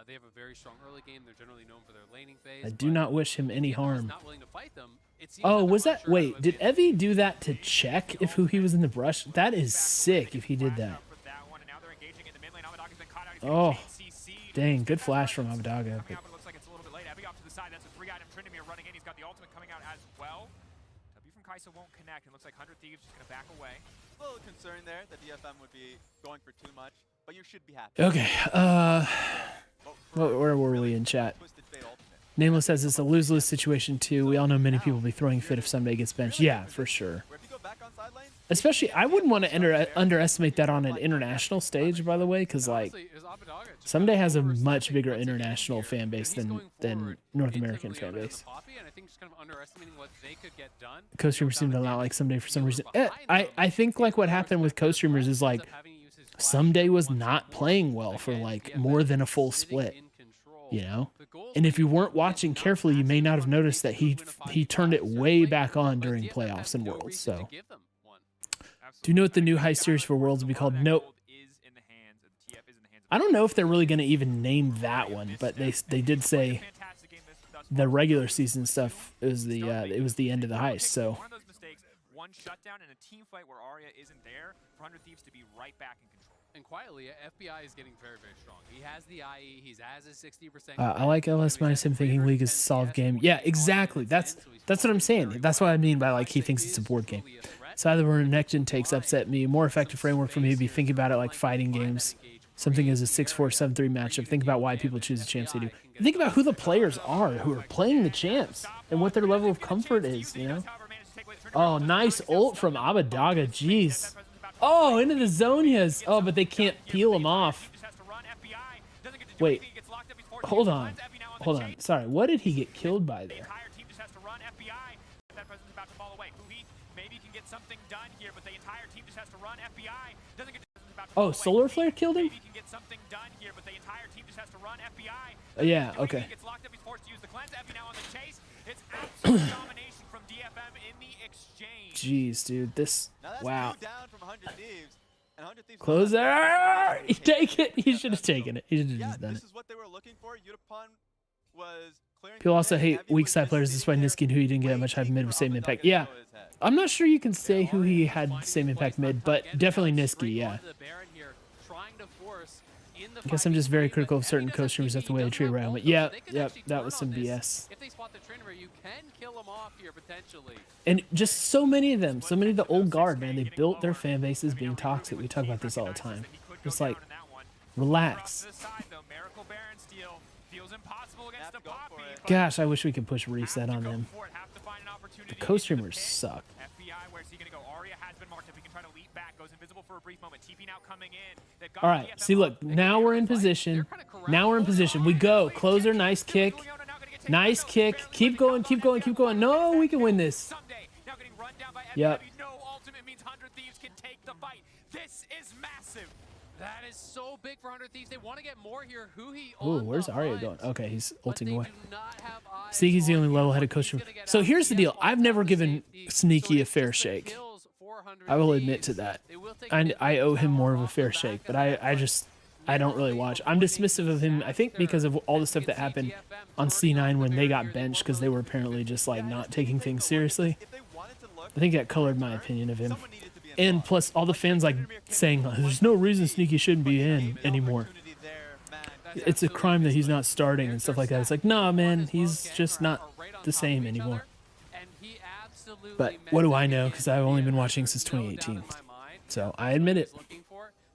they have a very strong early game. They're generally known for their laning phase. I do but not wish him if any the other is harm. not willing to fight them, it seems Oh, that was they're that? unsure how to Wait, did advance. Evie do that to check if who he was in the brush? That is sick if he did that. Oh, dang. Good flash from Abadaga. But Looks like it's a little bit late. Evie off to the side. That's a 3-item Tryndamere running in. He's got the ultimate coming out as well. W from Kai'Sa won't connect. It looks like 100 Thieves just going to back away. A little concerned there that DFM would be going for too much, but you should be happy. okay. Where were we in chat? Twisted Fate ultimate. Nameless says it's a lose-lose situation too. We all know many people will be throwing fit if someday gets benched. Yeah, for sure. Where if you go back on side lane, Especially, I wouldn't want to underestimate that on an international stage, by the way, because like Honestly, it was Abadaga just Someday has a overstepping much bigger what's in international here. fan base And he's than going forward North into American Leona fan and the base. Poppy, and I think just kind of underestimating what they could get done. Co-streamers seem to allow like Someday for some reason. I think like what happened with co-streamers is like Someday was not playing well for like more than a full split, you know? And if you weren't watching carefully, you may not have noticed that he turned it way back on during playoffs and Worlds. So, do you know what the new high series for Worlds will be called? Nope. I don't know if they're really going to even name that one, but they did say the regular season stuff is the it was the end of the heist. So One of those mistakes, one shutdown and a team fight where Arya isn't there for 100 Thieves to be right back in control. And quietly, FBI is getting very, very strong. He has the IE. He has his 60%. I like LS minus him thinking League is a solved game. Yeah, exactly. That's what I'm saying. That's what I mean by like he thinks it's a board game. So either where Necton takes upset me, more effective framework for me to be thinking about it like fighting games. Something is a 6-4, 7-3 matchup. Think about why people choose the champs they do. Think about who the players are who are playing the champs and what their level of comfort is, you know? Oh, nice ult from Abadaga. Jeez. Oh, into the Zonias. Oh, but they can't peel him off. Wait. Hold on. Hold on. Sorry. What did he get killed by there? Oh, Solar Flare killed him? Yeah, okay. Jeez, dude. This... Wow. Close there! Take it! He should have taken it. He should have just done it. This is what they were looking for. Utapon was clearing. People also hate weak side players despite Niski and who he didn't get that much hype mid with same impact. Yeah. I'm not sure you can say who he had same impact mid, but definitely Niski, yeah. I guess I'm just very critical of certain co-streamers of the way they treat around. But yeah, that was some BS. If they spot the Tryndamere, you can kill him off here potentially. And just so many of them, so many of the old guard, man, they built their fan bases being toxic. We talk about this all the time. Just like, relax. Gosh, I wish we could push reset on them. The co-streamers suck. All right, see, look, now we're in position. Now we're in position. We go. Closer, nice kick. Nice kick. Keep going, keep going, keep going. No, we can win this. Yep. This is massive. That is so big for 100 Thieves. They want to get more here. Ooh, where's Arya going? Okay, he's ulting away. Sneaky's the only level-headed co-streamer. So here's the deal. I've never given Sneaky a fair shake. I will admit to that. I owe him more of a fair shake, but I don't really watch. I'm dismissive of him, I think, because of all the stuff that happened on C9 when they got benched because they were apparently just like not taking things seriously. I think that colored my opinion of him. And plus all the fans like saying there's no reason Sneaky shouldn't be in anymore. It's a crime that he's not starting and stuff like that. It's like, nah, man, he's just not the same anymore. But what do I know? Because I've only been watching since 2018. So I admit it.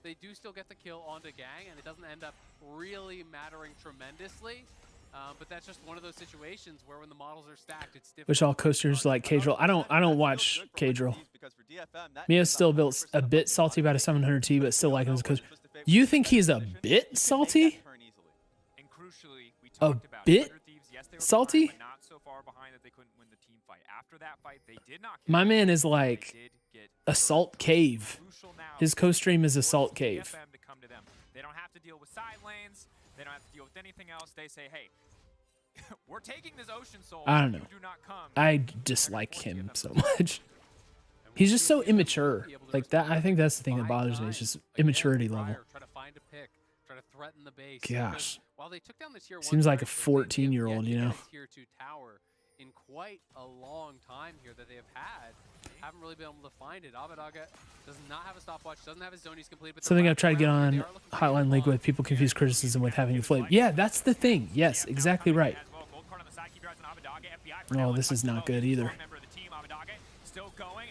They do still get the kill onto Gang, and it doesn't end up really mattering tremendously. But that's just one of those situations where when the models are stacked, it's difficult. Wish all coasters like Kadrill. I don't watch Kadrill. Mia's still a bit salty about a 700T, but still like him as a coaster. You think he's a bit salty? A bit salty? My man is like Assault Cave. His co-stream is Assault Cave. They don't have to deal with side lanes. They don't have to deal with anything else. They say, hey, we're taking this Ocean Soul. I don't know. You do not come. I dislike him so much. He's just so immature. Like that. I think that's the thing that bothers me. It's just immaturity level. Try to find a pick, try to threaten the base. Gosh. While they took down the tier 1 Seems like a turret, they 14-year-old, didn't you know. get a tier 2 tower in quite a long time here that they have had. Haven't really been able to find it. Abadaga does not have a stopwatch, doesn't have his zonies complete. But Something I've tried to get on Hotline League with. People confuse criticism with having a flame. Yeah, that's the thing. Yes, exactly right. Oh, this is not good either.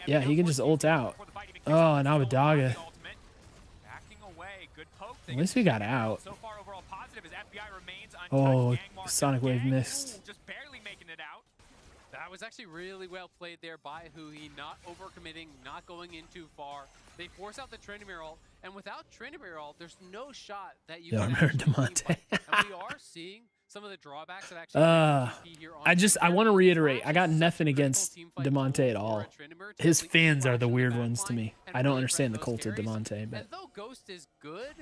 Yeah, he can just ult out. Oh, and Abadaga. At least we got out. Oh, Sonic Wave missed. Just barely making it out. That was actually really well played there by Huhi, not overcommitting, not going in too far. They force out the Tryndamere ult, and without Tryndamere ult, there's no shot that you can remember actually Demonte. team fight. And we are seeing some of the drawbacks of actually here on I want to reiterate, I got nothing against Demonte at all. His fans are the weird ones to me. I don't understand the cult of Demonte, but And though Ghost is good,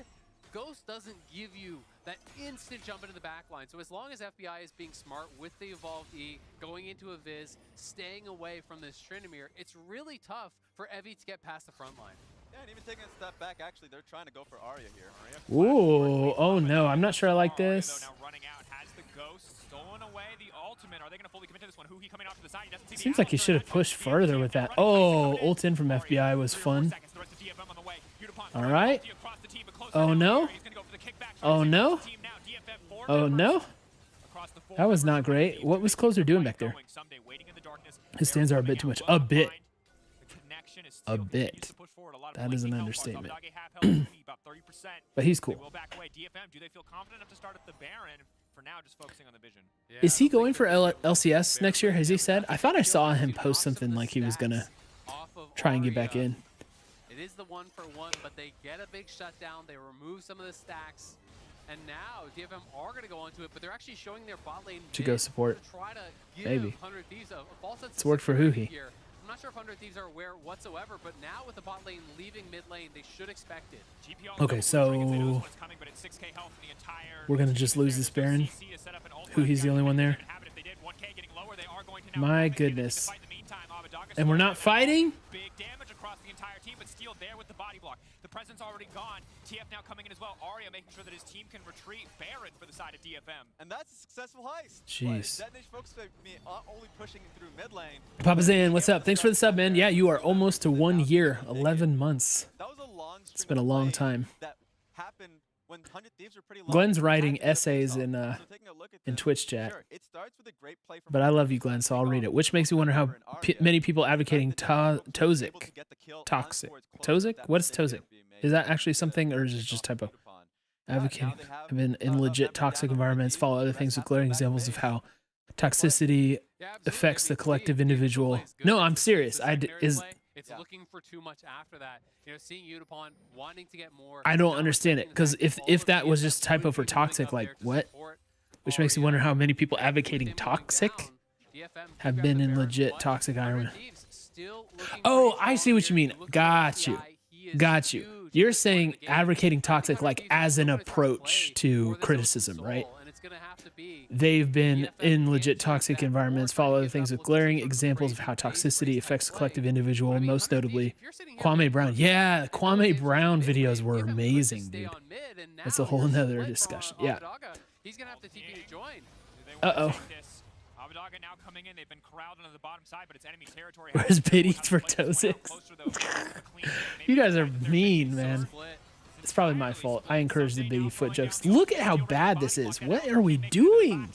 Ghost doesn't give you that instant jump into the back line. So as long as FBI is being smart with the Evolved E, going into a Viz, staying away from this Tryndamere, it's really tough for Evie to get past the front line. Yeah, and even taking a step back, actually, they're trying to go for Arya here. ooh, oh no, I'm not sure I like this. Now running out, has the Ghost stolen away the ultimate. Are they going to fully commit to this one? Huhi coming off to the side. He doesn't see the Seems like he should have pushed further with that. Oh, ult in from FBI was fun. All right. Oh no. Oh no. Oh no. That was not great. What was Closer doing back there? His stands are a bit too much. A bit. A bit. That is an understatement. But he's cool. Is he going for LCS next year, has he said? I thought I saw him post something like he was going to try and get back in. It is the 1-for-1, but they get a big shutdown. They remove some of the stacks. And now DFM are going to go into it, but they're actually showing their bot lane to go support. To try to give Maybe. 100 Thieves a false sense it's worked for Huhi. here. I'm not sure if 100 Thieves are aware whatsoever, but now with the bot lane leaving mid lane, they should expect it. Okay, so we're going to just lose this Baron. Huhi's the only one there. My goodness. And we're not fighting? Big damage across the entire team, but Steel there with the body block. The presence already gone. TF now coming in as well. Arya making sure that his team can retreat. Baron for the side of DFM. And that's a successful heist. Jeez. Detonation FocusMe only pushing through mid lane. Papa Zan, what's up? Thanks for the sub, man. Yeah, you are almost to 1 year, 11 months. That was a long It's been a long time. that happened when 100 Thieves were pretty low. Glenn's writing essays in Twitch chat. Sure, it starts with a great play from But I love you, Glenn, so I'll read it. Which makes me wonder how many people advocating Toxic. Toxic. Toxic? What is Toxic? Is that actually something, or is it just typo? Advocating. I've been in legit toxic environments. Follow other things with glaring examples of how toxicity affects the collective individual. No, I'm serious. It's looking for too much after that. You know, seeing Unipon wanting to get more. I don't understand it, because if that was just typo for toxic, like what? Which makes me wonder how many people advocating toxic have been in legit toxic environment. Oh, I see what you mean. Got you. Got you. You're saying advocating toxic like as an approach to criticism, right? They've been in legit toxic environments, follow other things with glaring examples of how toxicity affects the collective individual, most notably Kwame Brown. Yeah, Kwame Brown videos were amazing, dude. That's a whole nother discussion. Yeah. He's gonna have to TP to join. Uh-oh. Abadaga now coming in. They've been corralled onto the bottom side, but it's enemy territory. Where's pity for Toxic? You guys are mean, man. It's probably my fault. I encourage the baby foot jokes. Look at how bad this is. What are we doing?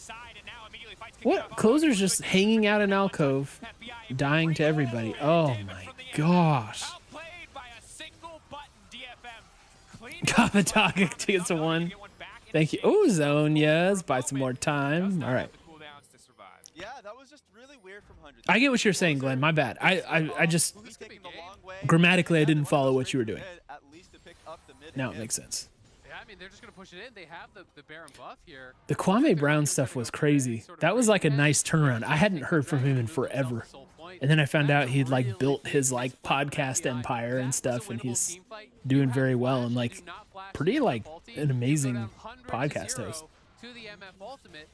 What? Closer's just hanging out in alcove, dying to everybody. Oh my gosh. Kabataga gets a 1. Thank you. Oh, Zonias. Buy some more time. All right. Yeah, that was just really weird from 100. I get what you're saying, Glenn. My bad. I just grammatically I didn't follow what you were doing. Now it makes sense. Yeah, I mean they're just gonna push it in. They have the Baron buff here. The Kwame Brown stuff was crazy. That was like a nice turnaround. I hadn't heard from him in forever. And then I found out he'd like built his like podcast empire and stuff, and he's doing very well and like pretty like an amazing podcast host. To the MF Ultimate.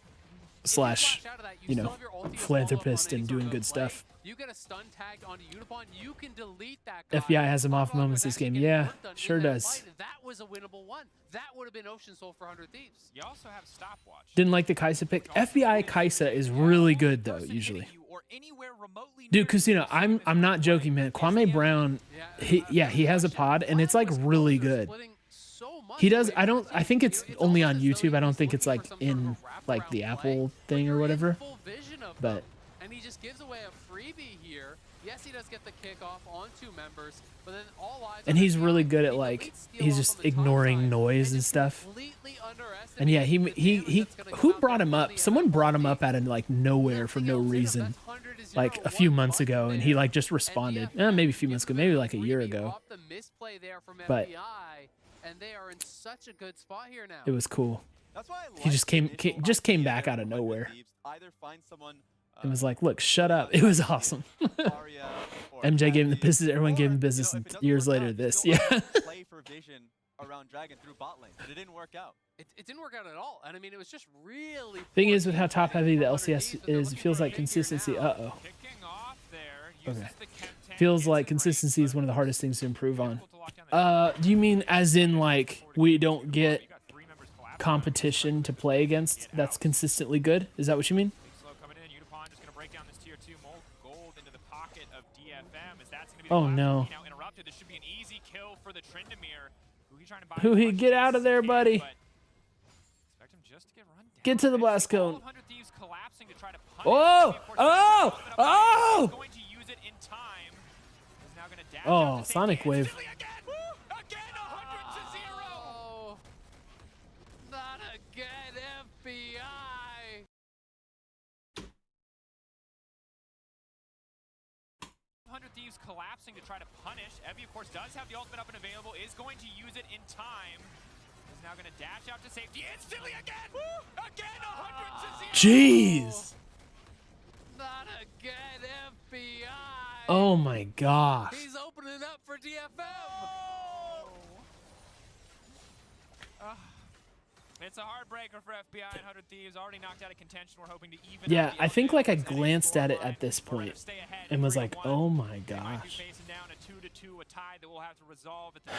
slash, flash out of that, you still know, have your ulti to philanthropist follow up on and any doing sort of good play. stuff. You get a stun tagged onto Unipon, you can delete that guy. FBI has some off Pop moments with this game. actually getting Yeah, work done in sure that does. fight. That was a winnable one. That would have been Ocean Soul for 100 Thieves. You also have stopwatch. Didn't like the Kaisa pick. FBI Kaisa is really good though, usually. Dude, Casino, I'm not joking, man. Kwame Brown, he has a pod and it's like really good. He does. I think it's only on YouTube. I don't think it's like in like the Apple thing or whatever. But and he just gives away a freebie here. Yes, he does get the kickoff on 2 members, but then all eyes. and he's really good at like he's just ignoring noise and stuff. And yeah, he who brought him up? Someone brought him up out of like nowhere for no reason, like a few months ago, and he like just responded. Maybe a few months ago, maybe like a year ago. But and they are in such a good spot here now. it was cool. That's why I He just came back out of nowhere. It was like, look, shut up. It was awesome. MJ gave him the business. Everyone gave him business. And years later, this, yeah. Play for vision around Dragon through bot lane, but it didn't work out. It didn't work out at all, and I mean it was just really. Thing is, with how top heavy the LCS is, it feels like consistency. Okay. Feels like consistency is one of the hardest things to improve on. Do you mean as in like we don't get competition to play against that's consistently good? Is that what you mean? Oh no. Who he get out of there, buddy. Get to the blast cone. Oh! Oh! Oh! Oh, Sonic Wave. Oh, not again, FBI. 100 Thieves collapsing to try to punish. Evie, of course, does have the ultimate up and available, is going to use it in time. Is now going to dash out to safety instantly again. Again, 100 to 0. Jeez. Not again, FBI. Oh my gosh. He's opening up for DFM. It's a heartbreaker for FBI and 100 Thieves. Already knocked out of contention. We're hoping to even. Yeah, I think like I glanced at it at this point and was like, oh my gosh. Facing down a 2-2, a tie that we'll have to resolve at the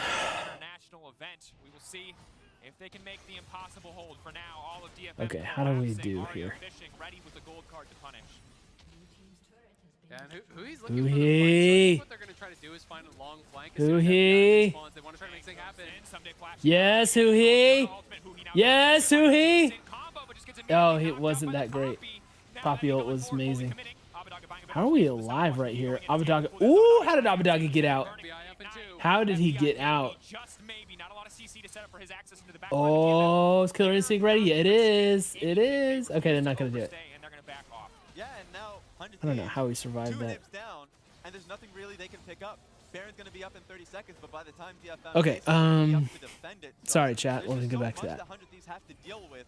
international event. We will see if they can make the impossible hold. For now, all of DFM. Okay, how do we do here? Ready with the gold card to punish. Yeah, and who he's looking for the flank. What they're going to try to do is find a long flank. They want to try to make things happen. Yes, Huhi. Yes, Huhi. Oh, it wasn't that great. Poppy ult was amazing. How are we alive right here? Abadaga. Ooh, how did Abadaga get out? How did he get out? Oh, is Killer Instinct ready? It is. It is. Okay, they're not going to do it. I don't know how he survived that. Down, and there's nothing really they can pick up. Baron's going to be up in 30 seconds, but by the time DFM okay, defend it, so sorry, chat. Let me go back to that. 100 Thieves have to deal with.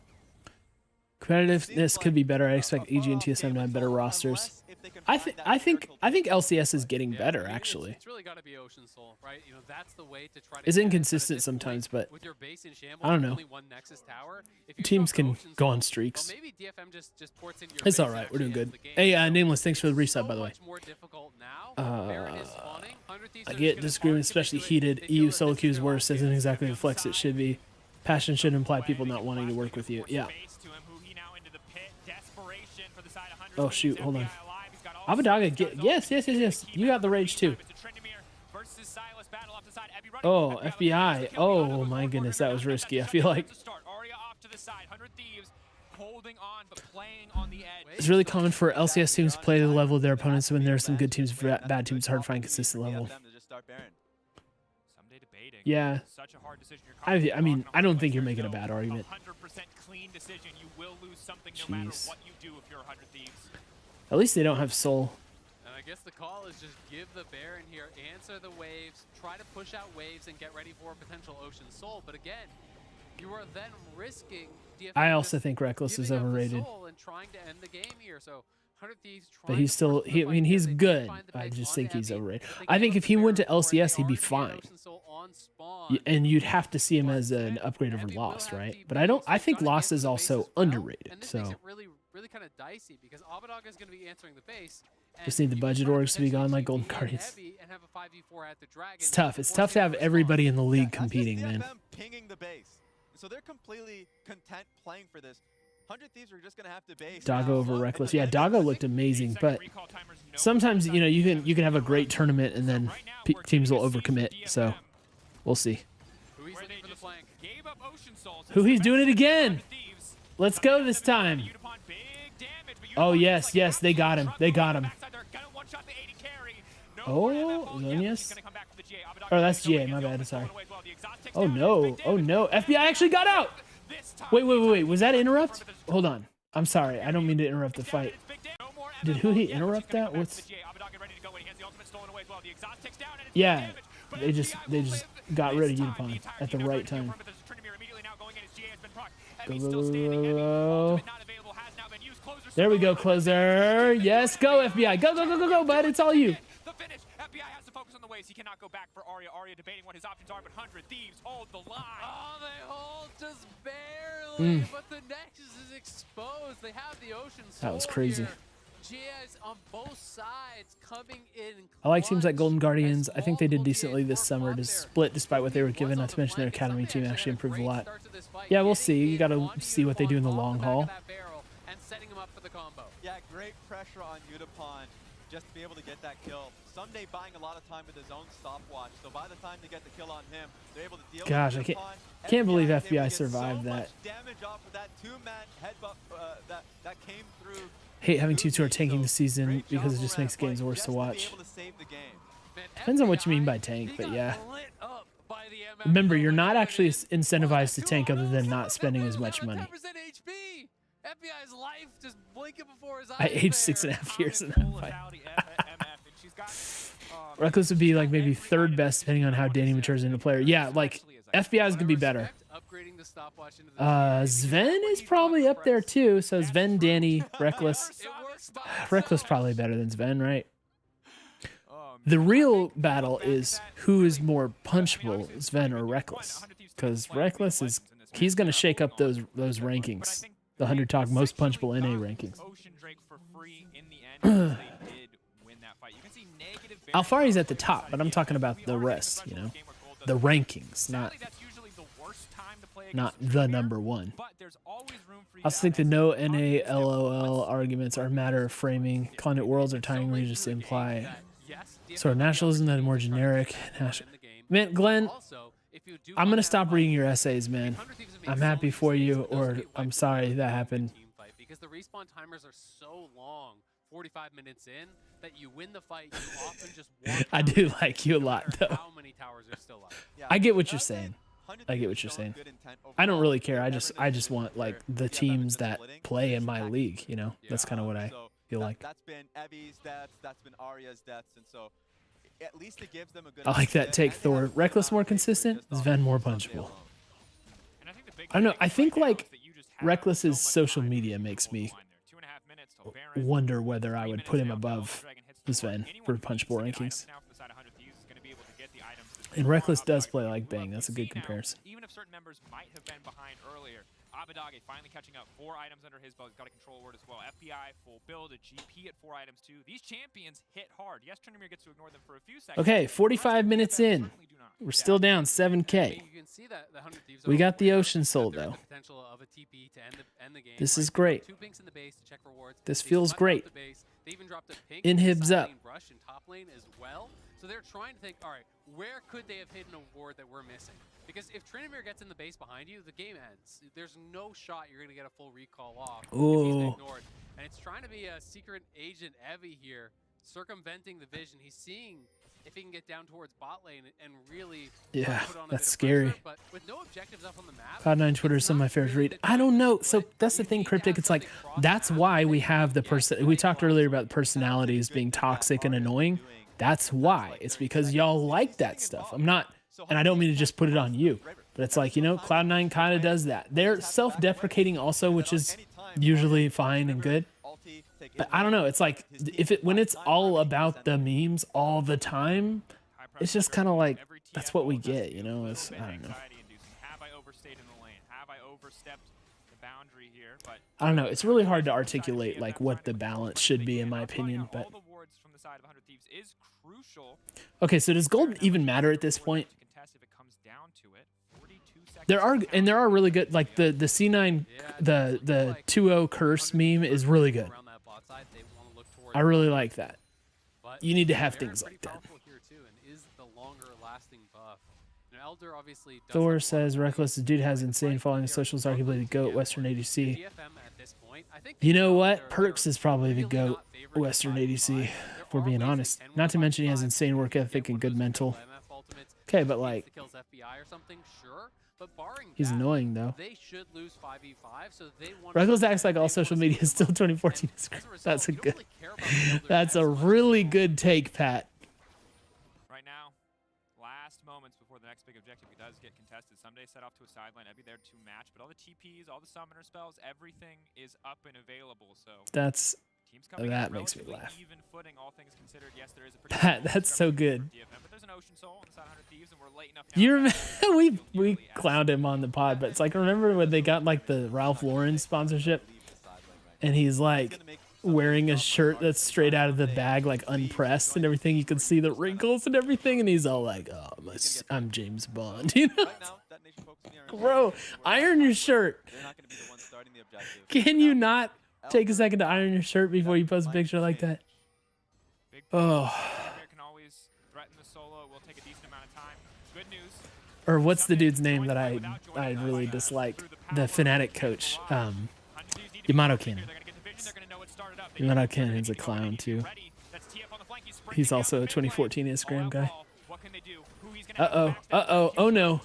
Competitiveness could be better. I expect EG and TSM to have better rosters. I think LCS is getting better actually. It's really got to be Ocean Soul, right? You know, that's the way to try to. It's inconsistent sometimes, but with your base in shambles, I don't know. only one Nexus tower, if you Teams can Ocean go Soul, on streaks. well, maybe DFM just ports in your It's base all and right. We're doing actually good. ends the game. Hey, Nameless, So thanks for the it's resub, so by the way. much more difficult now. Baron is spawning. 100 Thieves I are get just disagreement, gonna especially farm into it. heated. They feel EU that solo this queue is is their worse. Isn't option. exactly the flex it should be. Passion should imply people not wanting to work with you. Yeah. Oh shoot, hold on. Abadaga, yes. You got the rage too. Oh, FBI. Oh my goodness, that was risky. I feel like it's really common for LCS teams to play the level of their opponents. When there are some good teams, bad teams, it's hard to find consistent level. Yeah. I mean, I don't think you're making a bad argument. Jeez. At least they don't have soul. And I guess the call is just give the Baron here, answer the waves, try to push out waves and get ready for a potential Ocean Soul. But again, you are then risking DFM I also think Reckless is overrated. and trying to end the game here. So 100 Thieves But he's still, I mean, he's good. I just think he's overrated. I think if he went to LCS, he'd be fine. And you'd have to see him as an upgrade over Lost, right? But I think Lost is also underrated. So really kind of dicey because Abadag is going to be answering the base. Just need the budget orgs to be gone like Golden Guardians. And have a 5v4 at the Dragon. It's tough. It's tough to have everybody in the league That's competing, just man. TFM pinging the base. So they're completely content playing for this. 100 Thieves are just going to have to base. Doggo over Reckless. Yeah, Doggo looked amazing, but sometimes, you know, you can have a great tournament and then teams will overcommit. So we'll see. Who he's doing it again. Let's go this time. Oh, yes, yes, they got him. They got him. Oh, yes. Oh, that's GA. My bad. Sorry. Oh, no. Oh, no. FBI actually got out. Wait. Was that interrupt? Hold on. I'm sorry. I don't mean to interrupt the fight. Did who he interrupt that? What's... Yeah. They just got rid of Unipon at the right time. Go. There we go, closer. Yes, go FBI. Go, bud. It's all you. The finish. FBI has to focus on the waves. He cannot go back for Arya. Arya debating what his options are, but 100 Thieves hold the line. Oh, they hold just barely, but the Nexus is exposed. They have the Ocean Soul. That was crazy. GS on both sides coming in. I like teams like Golden Guardians. I think they did decently this summer to split despite what they were given. Not to mention their academy team actually improved a lot. Yeah, we'll see. You got to see what they do in the long haul. Yeah, great pressure on Unipon just to be able to get that kill. Someday buying a lot of time with his own stopwatch. So by the time they get the kill on him, they're able to deal Gosh, with Unipon. I can't believe is able to FBI get survived so that. much damage off of that two-man headbutt that came through. Hate having teams who are tanking the season because it just makes games worse to watch. Depends on what you mean by tank, but yeah. Remember, you're not actually incentivized to tank other than not spending as much money. FBI's life just blinking before his eyes. I aged 6.5 years in that fight. Reckless would be like maybe third best depending on how Danny matures into player. Yeah, like FBI is gonna be better. Sven is probably up there too. So Sven, Danny, Reckless. Reckless probably better than Sven, right? The real battle is who is more punchable, Sven or Reckless, because Reckless he's gonna shake up those rankings. The 100 talk most punchable NA rankings. Alfari's at the top, but I'm talking about the rest, you know, the rankings, not the number one. I also think the no NA LOL arguments are a matter of framing. Calling it worlds or timing regions to imply sort of nationalism that is more generic. Man, Glenn, I'm going to stop reading your essays, man. I'm happy for you, or I'm sorry that happened. Because the respawn timers are so long, 45 minutes in, that you win the fight, you often just walk. I do like you a lot, though. How many towers are still up? I get what you're saying. I get what you're saying. I don't really care. I just want like the teams that play in my league, you know? That's kind of what I feel like. That's been Evie's deaths, that's been Arya's deaths, and so at least it gives them a good. I like that take, Thor. Reckless more consistent, Sven more punchable. I don't know. I think like Reckless's social media makes me wonder whether I would put him above Sven for punchable rankings. And Reckless does play like Bang. That's a good comparison. Even if certain members might have been behind earlier, Abadage finally catching up. 4 items under his belt. He's got a control word as well. FBI full build, a GP at 4 items too. These champions hit hard. Yes, Trinimir gets to ignore them for a few seconds. Okay, 45 minutes in. We're still down 7K. We got the Ocean Soul though. This is great. This feels great. Inhibs up. So they're trying to think, all right, where could they have hidden a ward that we're missing? Because if Trinimir gets in the base behind you, the game ends. There's no shot you're going to get a full recall off if he's ignored. And it's trying to be a secret agent Evie here, circumventing the vision. He's seeing if he can get down towards bot lane and really put on a that's bit of scary. pressure, but with no objectives up on the map, Cloud9 Twitter is some of my favorite read. I don't know. So that's the thing, Cryptic. It's like, that's why we have the person. We talked earlier about personalities being toxic and annoying. That's why. It's because y'all like that stuff. I'm not, and I don't mean to just put it on you, but it's like, you know, Cloud9 kind of does that. They're self-deprecating also, which is usually fine and good. But I don't know. It's like, when it's all about the memes all the time, it's just kind of like, that's what we get, you know? I don't know. Have I overstayed in the lane? Have I overstepped the boundary here, but I don't know. It's really hard to articulate like what the balance should be, in my opinion. But all the wards from the side of 100 Thieves is crucial. okay, so does gold even matter at this point? To contest if it comes down to it. 42 seconds There are really good, like the C9, the 2-0 curse meme is really good. Around that bot side, they want to look towards I really like that. But You need to have Baron things pretty like that. powerful here too, and is the longer lasting buff. You know, Elder obviously does Thor have says a lot of Reckless dude has insane following socials, arguably the GOAT Western ADC. DFM at this point, I think You know they're- what? they're Perks is probably the really GOAT not favored to Western 5v5. ADC, There if we're are being ways they honest. can Not win to mention he has 5v5. insane work ethic and good mental. MF ultimates, Okay, if but he like, gets the kills FBI or something, sure. But barring he's that, annoying though. they should lose 5v5, so they want Reckless acts like all social media is still 2014. That's a good. That's a really good take, Pat. Right now, last moments before the next big objective does get contested. Someday set off to a sideline, Ebby there to match, but all the TPs, all the summoner spells, everything is up and available. So That's teams coming that in makes me relatively laugh. even footing, all things considered. Yes, there is a pretty Pat, good that's so discovery good. for DFM, but there's an Ocean Soul on the side of 100 Thieves, and we're late enough now. You that remember that we clowned him on the pod, but it's like, remember when they got like the Ralph Lauren sponsorship, and he's like wearing a shirt that's straight out of the bag, like unpressed and everything. You can see the wrinkles and everything, and he's all like, "Oh, I'm James Bond," you know? Right now, Detonation FocusMe are in Bro, iron your shirt. They're not going to be the ones starting the objective. Can you not take a second to iron your shirt before you post a picture like that? Big Oh, player can always threaten the solo. It will take a decent amount of time. Good news. or what's the dude's name that I really dislike? The Fnatic coach, Yamato Cannon. Yamato Cannon's a clown too. He's also a 2014 Instagram guy. Oh no.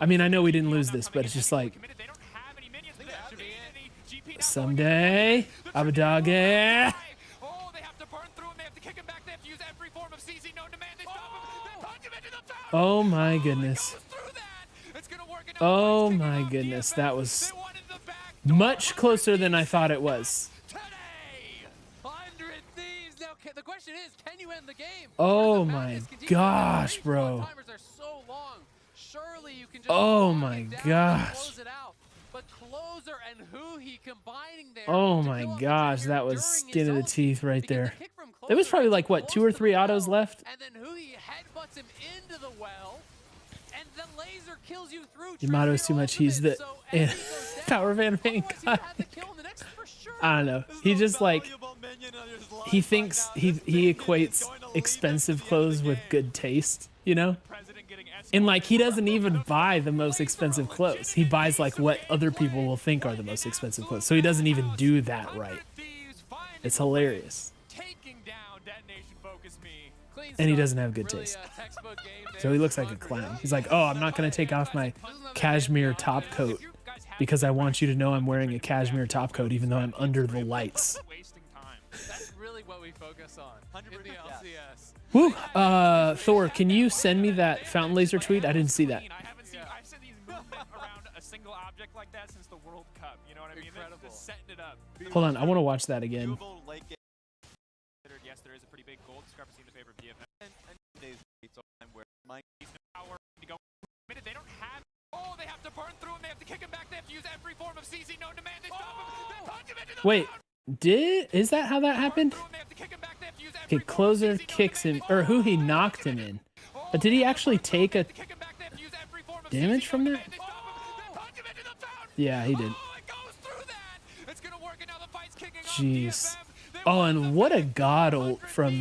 I mean, I know we didn't lose this, but it's just like, someday, Abadage. Oh, they have to burn through him. They have to kick him back. They have to use every form of CZ known to man. They stop him. They punch him into the fountain. Oh my goodness. Oh my goodness, that was much closer than I thought it was. Today, 100 Thieves. Now, the question is, can you end the game? Oh Or does the my madness continue? gosh, The bro. timers are so long. Surely you can just Oh lock my it down and gosh. close it out. But Closer and Huhi combining there Oh to my kill off the gosh, Jagger that was during skin his of the ult, teeth right because the there. kick from There was Closer probably gets like, what, close 2 or to 3 the autos well, left? And then Huhi headbutts him into the well. And the laser kills you through. Yamato's too much. He's the So Eddie goes down. power van main Otherwise, he guy. would have the kill in the next for sure. I don't know. He just like, he thinks he equates expensive clothes with good taste, you know? And like, he doesn't even buy the most expensive clothes. He buys like what other people will think are the most expensive clothes. So he doesn't even do that right. It's hilarious. Taking down Detonation FocusMe. Clean And he start. doesn't have good Really, taste. textbook game So he looks like a clown. He's like, oh, I'm not going to take off my cashmere top coat because I want you to know I'm wearing a cashmere top coat even though I'm under the lights. Wasting time. That's really what we focus on in the LCS. Woo! Thor, can you send me that fountain laser tweet? I didn't see that. I haven't seen I've seen these movement around a single object like that since the World Cup. You know what I mean? They're Incredible. just setting it up. Hold on, I want to watch that again. Yes, there is a pretty big goal discrepancy in the favor of DFM. Power to go. They don't have. Oh, they have to burn through him. They have to kick him back. They have to use every form of CZ known to man. They stop him. They punch him into the Wait, is that how that happened? Okay, Closer kicks him, or who he knocked him in. But did he actually take a damage from that? Yeah, he did. Jeez. Oh, and what a god ult from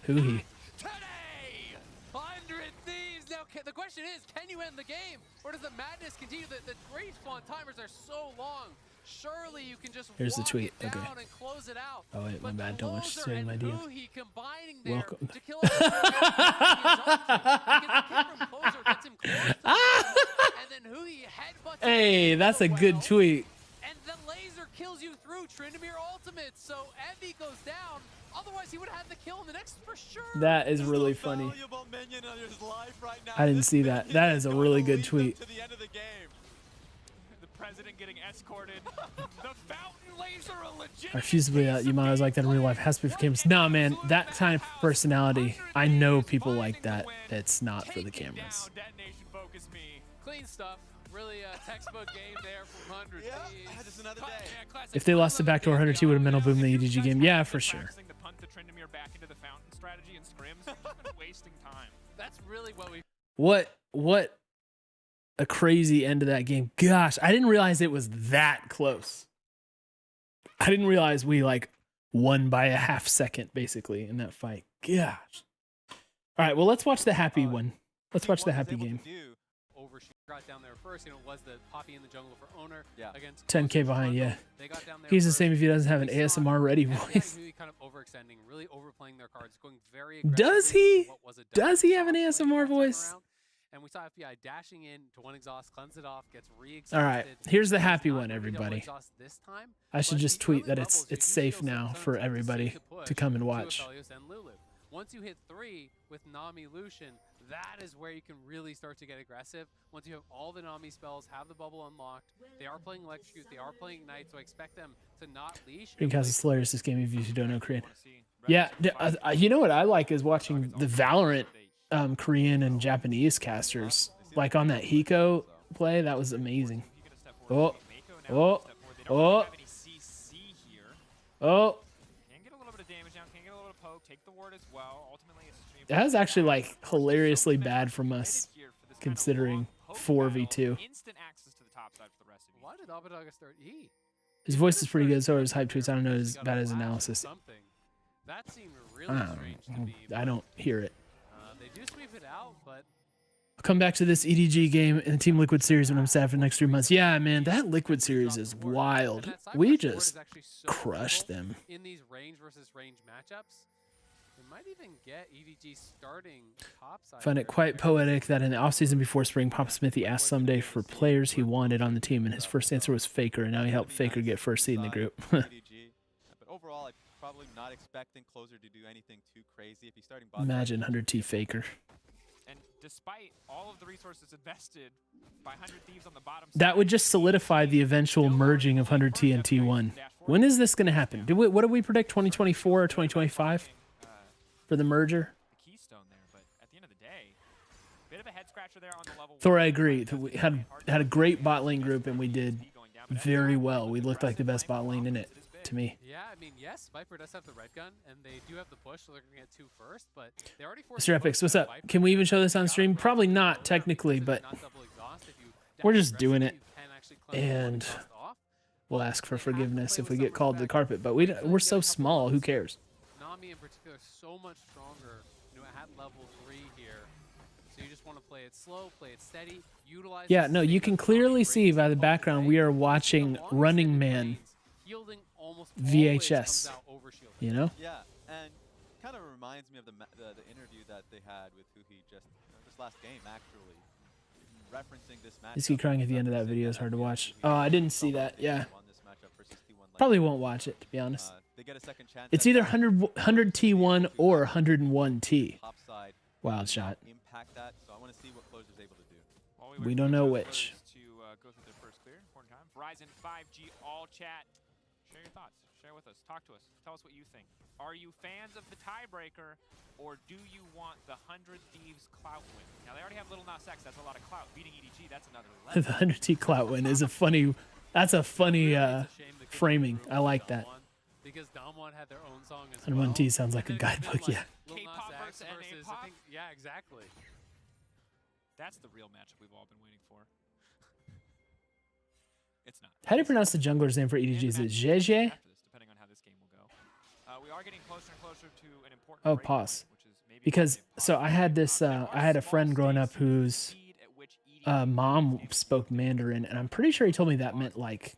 Huhi. Today, 100 Thieves. Now, the question is, can you end the game, or does the madness continue? The respawn timers are so long. Surely you can just Here's the walk tweet. it down Okay. and close it out. Oh wait, my But bad. Don't watch Closer stealing my and DM. Huhi combining there Welcome. to kill off the because the kick from Closer gets him close to the wall, and then Huhi headbutts him Hey, into that's the a good well, tweet. and the laser kills you through Tryndamere ultimate, so Evie goes down. Otherwise, he would have had the kill in the next for sure. That is really funny. I didn't see that. That is a really good tweet. The president getting escorted. The fountain laser, a legit. I refuse to believe that Yamato's like that in real life. Has to be for cameras. Nah, man, that kind of personality. I know people like that. It's not for the cameras. Detonation FocusMe. Clean stuff. Really a textbook game there from 100 Yeah, Thieves. just another day. Yeah, classic. If they lost to backdoor, 102 would have mental boom the If you EDG guys game. haven't Yeah, been for sure. practicing to punt the Tryndamere back into the fountain strategy and scrims, you've just been wasting time. That's really what we What a crazy end to that game. Gosh, I didn't realize it was that close. I didn't realize we like won by a half second basically in that fight. Gosh. All right, well, let's watch the happy one. Let's watch the happy game. overshoot. Got down there first. It was the Poppy in the jungle for owner against 10K behind, yeah. They got down there He's the first. same if he doesn't have an They saw ASMR ready FBI voice. really kind of overextending, really overplaying their cards, going very Does aggressively he? with what was a Does he have an double ASMR that time voice? around. And we saw FBI dashing in to one exhaust, cleanse it off, gets re-exhausted. All right, here's the He's happy not one, gonna be double everybody. exhaust this time, I should but just the tweet early that levels, it's you do safe still now sometimes for have to everybody save the to push come and to watch. Aphelios and Lulu. Once you hit 3 with Nami Lucian, that is where you can really start to get aggressive. Once you have all the Nami spells, have the bubble unlocked, they are playing Electrocute, they are playing Ignite, so I expect them to not leash. Dreamcast is hilarious this game if you don't know Korean. Yeah, you know what I like is watching the Valorant Korean and Japanese casters. Like on that Hiko play, that was amazing. Oh, oh, oh, oh. Can get a little bit of damage down, can get a little bit of poke, take the ward as well. Ultimately, it's a stream. That was actually like hilariously bad from us, considering 4v2. Instant access to the top side for the rest of you. Why did Abadaga start E? His voice is pretty good, so are his hype tweets. I don't know as bad as analysis. Something. That seemed really strange to me. I don't hear it. They do sweep it out, but I'll come back to this EDG game and Team Liquid series when I'm sad for the next 3 months. Yeah, man, that Liquid series is wild. We just crushed them. in these range versus range matchups, they might even get EDG starting topside. Find it quite poetic that in the offseason before spring, Papa Smithy asked someday for players he wanted on the team, and his first answer was Faker, and now he helped Faker get first seed in the group. But overall, I'm probably not expecting Closer to do anything too crazy. If he's starting bot Imagine 100T Faker. And despite all of the resources invested by 100 Thieves on the bottom That side, would just solidify the eventual merging of 100T and T1. When is this going to happen? What do we predict, 2024 or 2025 for the merger? the keystone there, but at the end of the day, bit of a head scratcher there on the level. Thor, I agree. We had a great bot lane group, and we did very well. We looked like the best bot lane in it, to me. Yeah, I mean, yes, Viper does have the red gun, and they do have the push, so they're going to get 2 first, but they already forced Mr. Epics, what's up? Can we even show this on stream? Probably not, technically, but we're just doing it, and we'll ask for forgiveness if we get called to the carpet, but we're so small, who cares? Nami in particular so much stronger, at level 3 here. So you just want to play it slow, play it steady, utilize. Yeah, no, you can clearly see by the background we are watching Running Man VHS, you know? Yeah, and kind of reminds me of the interview that they had with Huhi just this last game, actually. Referencing this match. Is he crying at the end of that video? Is hard to watch. Oh, I didn't see that. Yeah. Probably won't watch it, to be honest. They get a second chance. It's either 100 T1 or 101T. Wild shot. Impact that, so I want to see what Closer's able to do. We don't know which. To go through their first clear, important time. Verizon 5G all chat. Share your thoughts. Share with us. Talk to us. Tell us what you think. Are you fans of the tiebreaker, or do you want the 100 Thieves clout win? Now they already have Little Nas X. That's a lot of clout. Beating EDG, that's another level. The 100T clout win is a funny. That's a funny framing. I like that. Because Damwon had their own song as 101T sounds like a guidebook. Yeah. K-pop versus I think, yeah, exactly. That's the real matchup we've all been waiting for. It's not. How do you pronounce the jungler's name for EDG? Is it Jeje? Depending on how this game will go. We are getting closer and closer to an important Oh, break pause. point, which is maybe Because one day so I had this. I had a friend growing up whose speed at which EDG mom spoke Mandarin, and I'm pretty sure he told me that meant like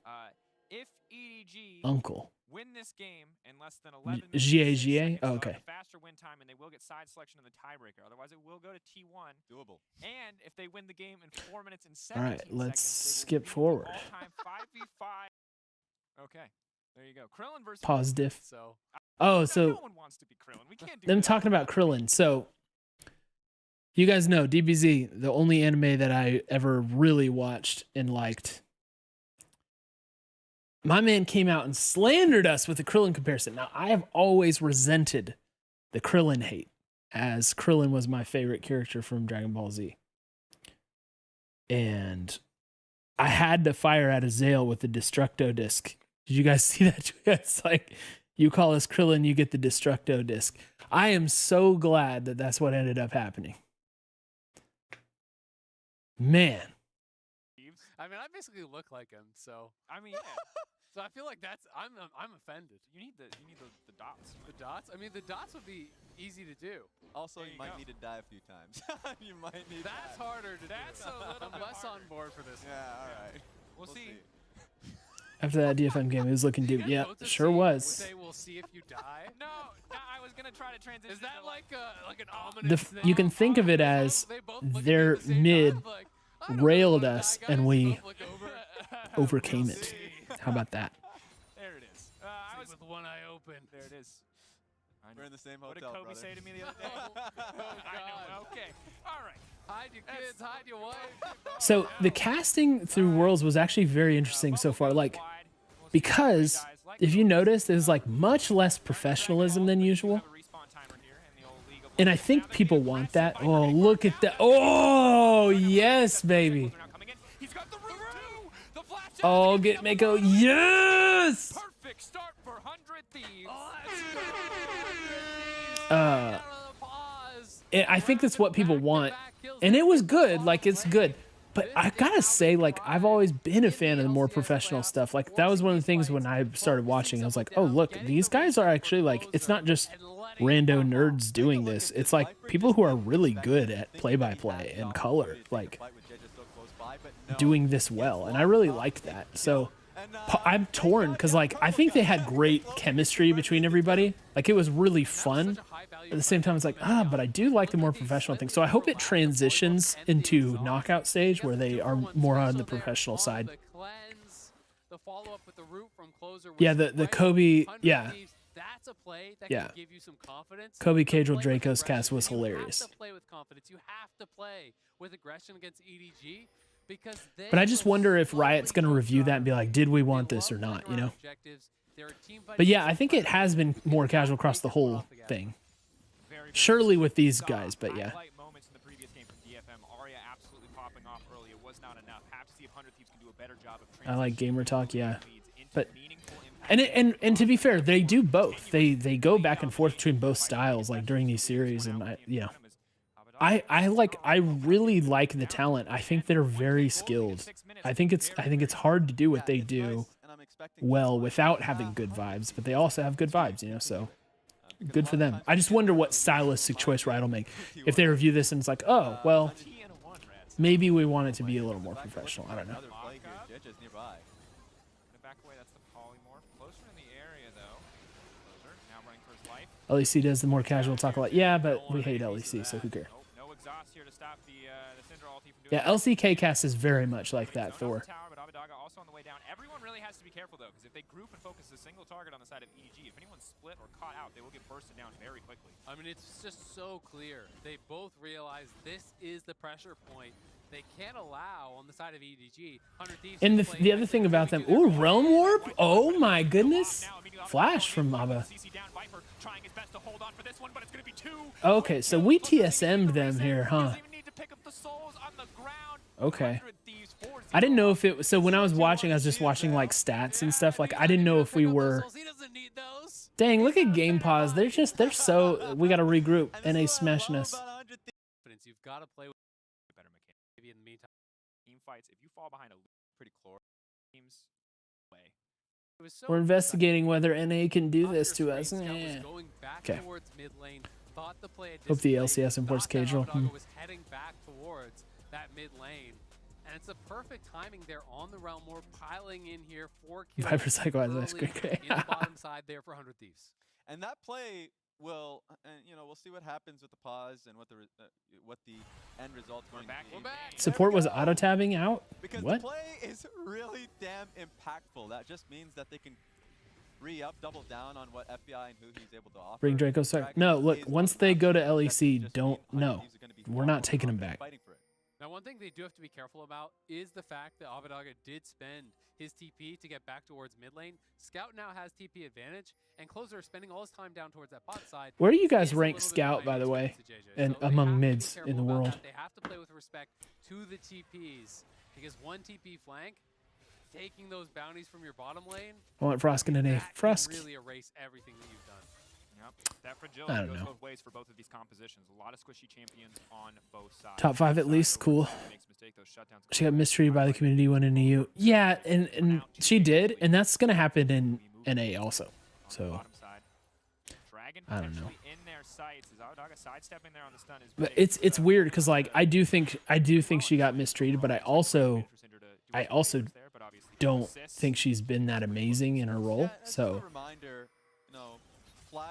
if EDG uncle. win this game in less than 11 minutes, Jie and 6 Jie? seconds, Oh, they'll okay. have a faster win time, and they will get side selection in the tiebreaker. Otherwise, it will go to T1. Doable. And if they win the game in 4 minutes and All 17 right, seconds, let's they will skip lead the forward. all-time 5v5. Okay, there you go. Krillin versus Pause diff. So Oh, no so one wants to be Krillin. We can't do them that. talking about Krillin. So you guys know DBZ, the only anime that I ever really watched and liked. My man came out and slandered us with the Krillin comparison. Now, I have always resented the Krillin hate, as Krillin was my favorite character from Dragon Ball Z. and I had to fire at a Zale with the Destructo disc. Did you guys see that? It's like, you call us Krillin, you get the Destructo disc. I am so glad that that's what ended up happening. Man. I mean, I basically look like him, so I mean, yeah. so I feel like I'm offended. You need the dots. The dots? I mean, the dots would be easy to do. Also, There you you might go. need to die a few times. You might need That's that. harder to That's do. a little I'm bit less harder. on board for this. Yeah, all right. We'll see. After that DFM game, it was looking You dude. guys Yeah, vote to sure see- was. Say we'll see if you die. No, I was gonna try to transition. Is that to like an ominous thing? You can think of it as They both look at me at their the same mid time, like, I don't railed really wanna us, die, and guys. we Both look over. overcame We'll it. see. How about that? There it is. I See was. with one eye open. There it is. I We're know. in the same What did hotel, Kobe brother. say to me the other day? Oh, I know. God. Okay. All right. Hide your kids, hide your wife. So the casting through Worlds was actually very interesting so far. Like, because if you notice, there's like much less professionalism than usual. And I think people want that. Oh, look at that. Oh, yes, baby. Oh, get Mako. Yes. Perfect start for 100 Thieves. I think that's what people want. And it was good. Like, it's good. But I gotta say, like, I've always been a fan of the more professional stuff. Like, that was one of the things when I started watching. I was like, oh, look, these guys are actually, like, it's not just rando nerds doing this. It's like people who are really good at play-by-play and color, like, doing this well. And I really liked that. So I'm torn because, like, I think they had great chemistry between everybody. Like, it was really fun. At the same time, it's like, but I do like the more professional thing. So I hope it transitions into knockout stage where they are more on the professional side. Yeah, the Kobe, yeah. That's a play that Yeah. can give you some confidence. Kobe You have to Cadrell play with Draco's aggression, cast was and hilarious. You have to play with confidence. You have to play with aggression against EDG because they But I just will wonder if slowly Riot's going to review that and be like, did we want They this or love not, running you know? around objectives. They're a team fighting But yeah, I game think it plan. has been more casual across the whole thing. Surely with these guys, but yeah. Highlight moments in the previous game from DFM. Arya absolutely popping off early. It was not enough. Have to see if 100 Thieves can do a better job of I like gamer talk, yeah. leads into But meaningful impact. and to be fair, they do both. They go back and forth between both styles, like during these series, and I really like the talent. I think they're very skilled. I think it's hard to do what they do well without having good vibes, but they also have good vibes, you know, so good for them. I just wonder what stylistic choice Riot will make. If they review this and it's like, oh, well, maybe we want it to be a little more professional. I don't know. Another play here. Judges nearby. Gonna back away. That's the polymorph. Closer in the area though. Closer now running for his life. LEC does the more casual talk a lot. Yeah, but we hate LEC, so who cares? No exhaust here to stop the Syndra ulti from doing Yeah, LCK cast is very much like that, Thor. Tower, but Abadaga also on the way down. Everyone really has to be careful though, because if they group and focus a single target on the side of EDG, if anyone's split or caught out, they will get bursted down very quickly. I mean, it's just so clear. They both realize this is the pressure point. They can't allow on the side of EDG 100 Thieves. And to play the other nice thing and about them, really do ooh, their Realm work. Warp? Oh my goodness. Flash from Maba. CC down, Viper trying his best to hold on for this one, but it's going to be two. Okay, so we TSM'd them here, huh? Doesn't even need to pick up the souls on the ground. Okay. 100 Thieves, 4-0. I didn't know if it was, so when I was watching, I was just watching like stats and stuff. Like, I didn't know if we were, He doesn't need those. dang, look at game pause. They're so, we got to regroup. NA smashing us. You've got to play with Better mechanic. maybe in the meantime. Team fights. If you fall behind a pretty close teams, way. It was so We're investigating whether NA can do this to us. Scout was Eh. going back Okay. towards mid lane, thought the play had Hope the displayed, LCS imports thought that Cadrell. Abadaga was heading back towards that mid lane. And it's the perfect timing there on the Realm War, piling in here 4 kills. Viper Psycho has this early great. in the bottom side there for 100 Thieves. And that play will, and you know, we'll see what happens with the pause and what the end result's going to be. We're back. Support was auto tabbing out? Because What? the play is really damn impactful. That just means that they can re-up, double down on what FBI and who he's able to offer. Bring Draco Star. No, look, once they go to LEC, don't, no. We're not taking them back. Fighting for it. Now one thing they do have to be careful about is the fact that Abadaga did spend his TP to get back towards mid lane. Scout now has TP advantage, and Closer spending all his time down towards that bot side. Where do you guys is a rank little bit Scout, behind by the way, experience to JJ. and So they among have to be mids in careful the about world? that. They have to play with respect to the TPs, because one TP flank, taking those bounties from your bottom lane, I want Frost and an A. that can Frost. really erase everything that you've done. Yep. That I fragility don't goes know. both ways for both of these compositions. A lot of squishy champions on both sides. Top 5 at least, cool. She got mistreated by the community when in EU. Yeah, and she did, and that's gonna happen in NA also. So I don't know. But it's weird because like I do think she got mistreated, but I also don't think she's been that amazing in her role. So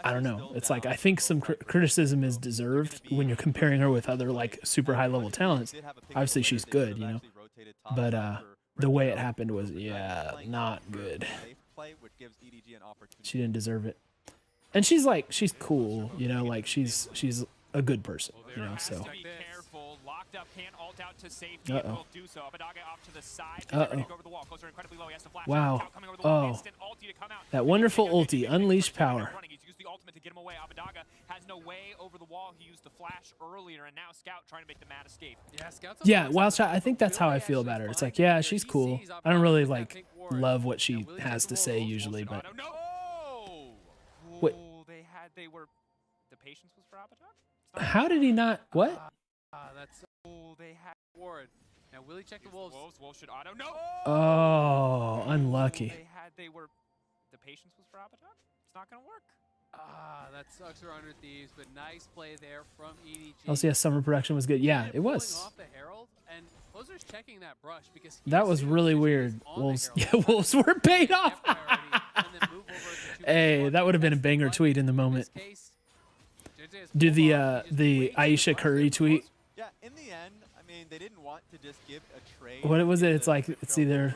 I don't know. It's like I think some criticism is deserved when you're comparing her with other like super high level talents. Obviously she's good, you know, but the way it happened was not good. She didn't deserve it. And she's cool, you know, like she's a good person, you know. So. Locked up, can't ult out to safety. Will do so. Abadaga off to the side. Over the wall. Closer incredibly low. He has to flash. Wow. Oh. That wonderful ulti, unleash power. He's used the ultimate to get him away. Abadaga has no way over the wall. He used the flash earlier, and now Scout trying to make the mad escape. Yeah, Wild Shot, I think that's how I feel about her. It's like, yeah, she's cool. I don't really like love what she has to say usually, but what? They were. The patience was for Abadaga. How did he not? What? That's they had ward. Now will he check the wolves? Wolves should auto. No. Oh, unlucky. They were. The patience was for Abadaga. It's not gonna work. That sucks for Under Thieves, but nice play there from EDG. LCS summer production was good. Yeah, it was. Off the Herald, and Closer's checking that brush because that was really weird. Wolves, Wolves were paid off. Hey, that would have been a banger tweet in the moment. Do the Aisha Curry tweet. Yeah, in the end, I mean, they didn't want to just give a trade. What was it? It's like it's either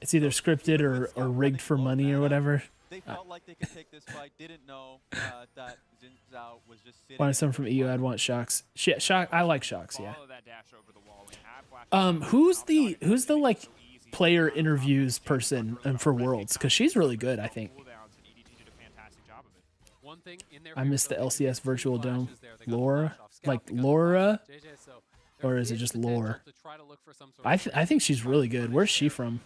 scripted or rigged for money or whatever. They felt like they could take this fight. Didn't know that Jin Zhao was just sitting. Wanted someone from EU. I'd want Shocks. Shit, Shock. I like Shocks. Yeah. Who's the like player interviews person for Worlds? Because she's really good, I think. I missed the LCS Virtual Dome. Laura? Like Laura? Or is it just Lore? I think she's really good. Where's she from?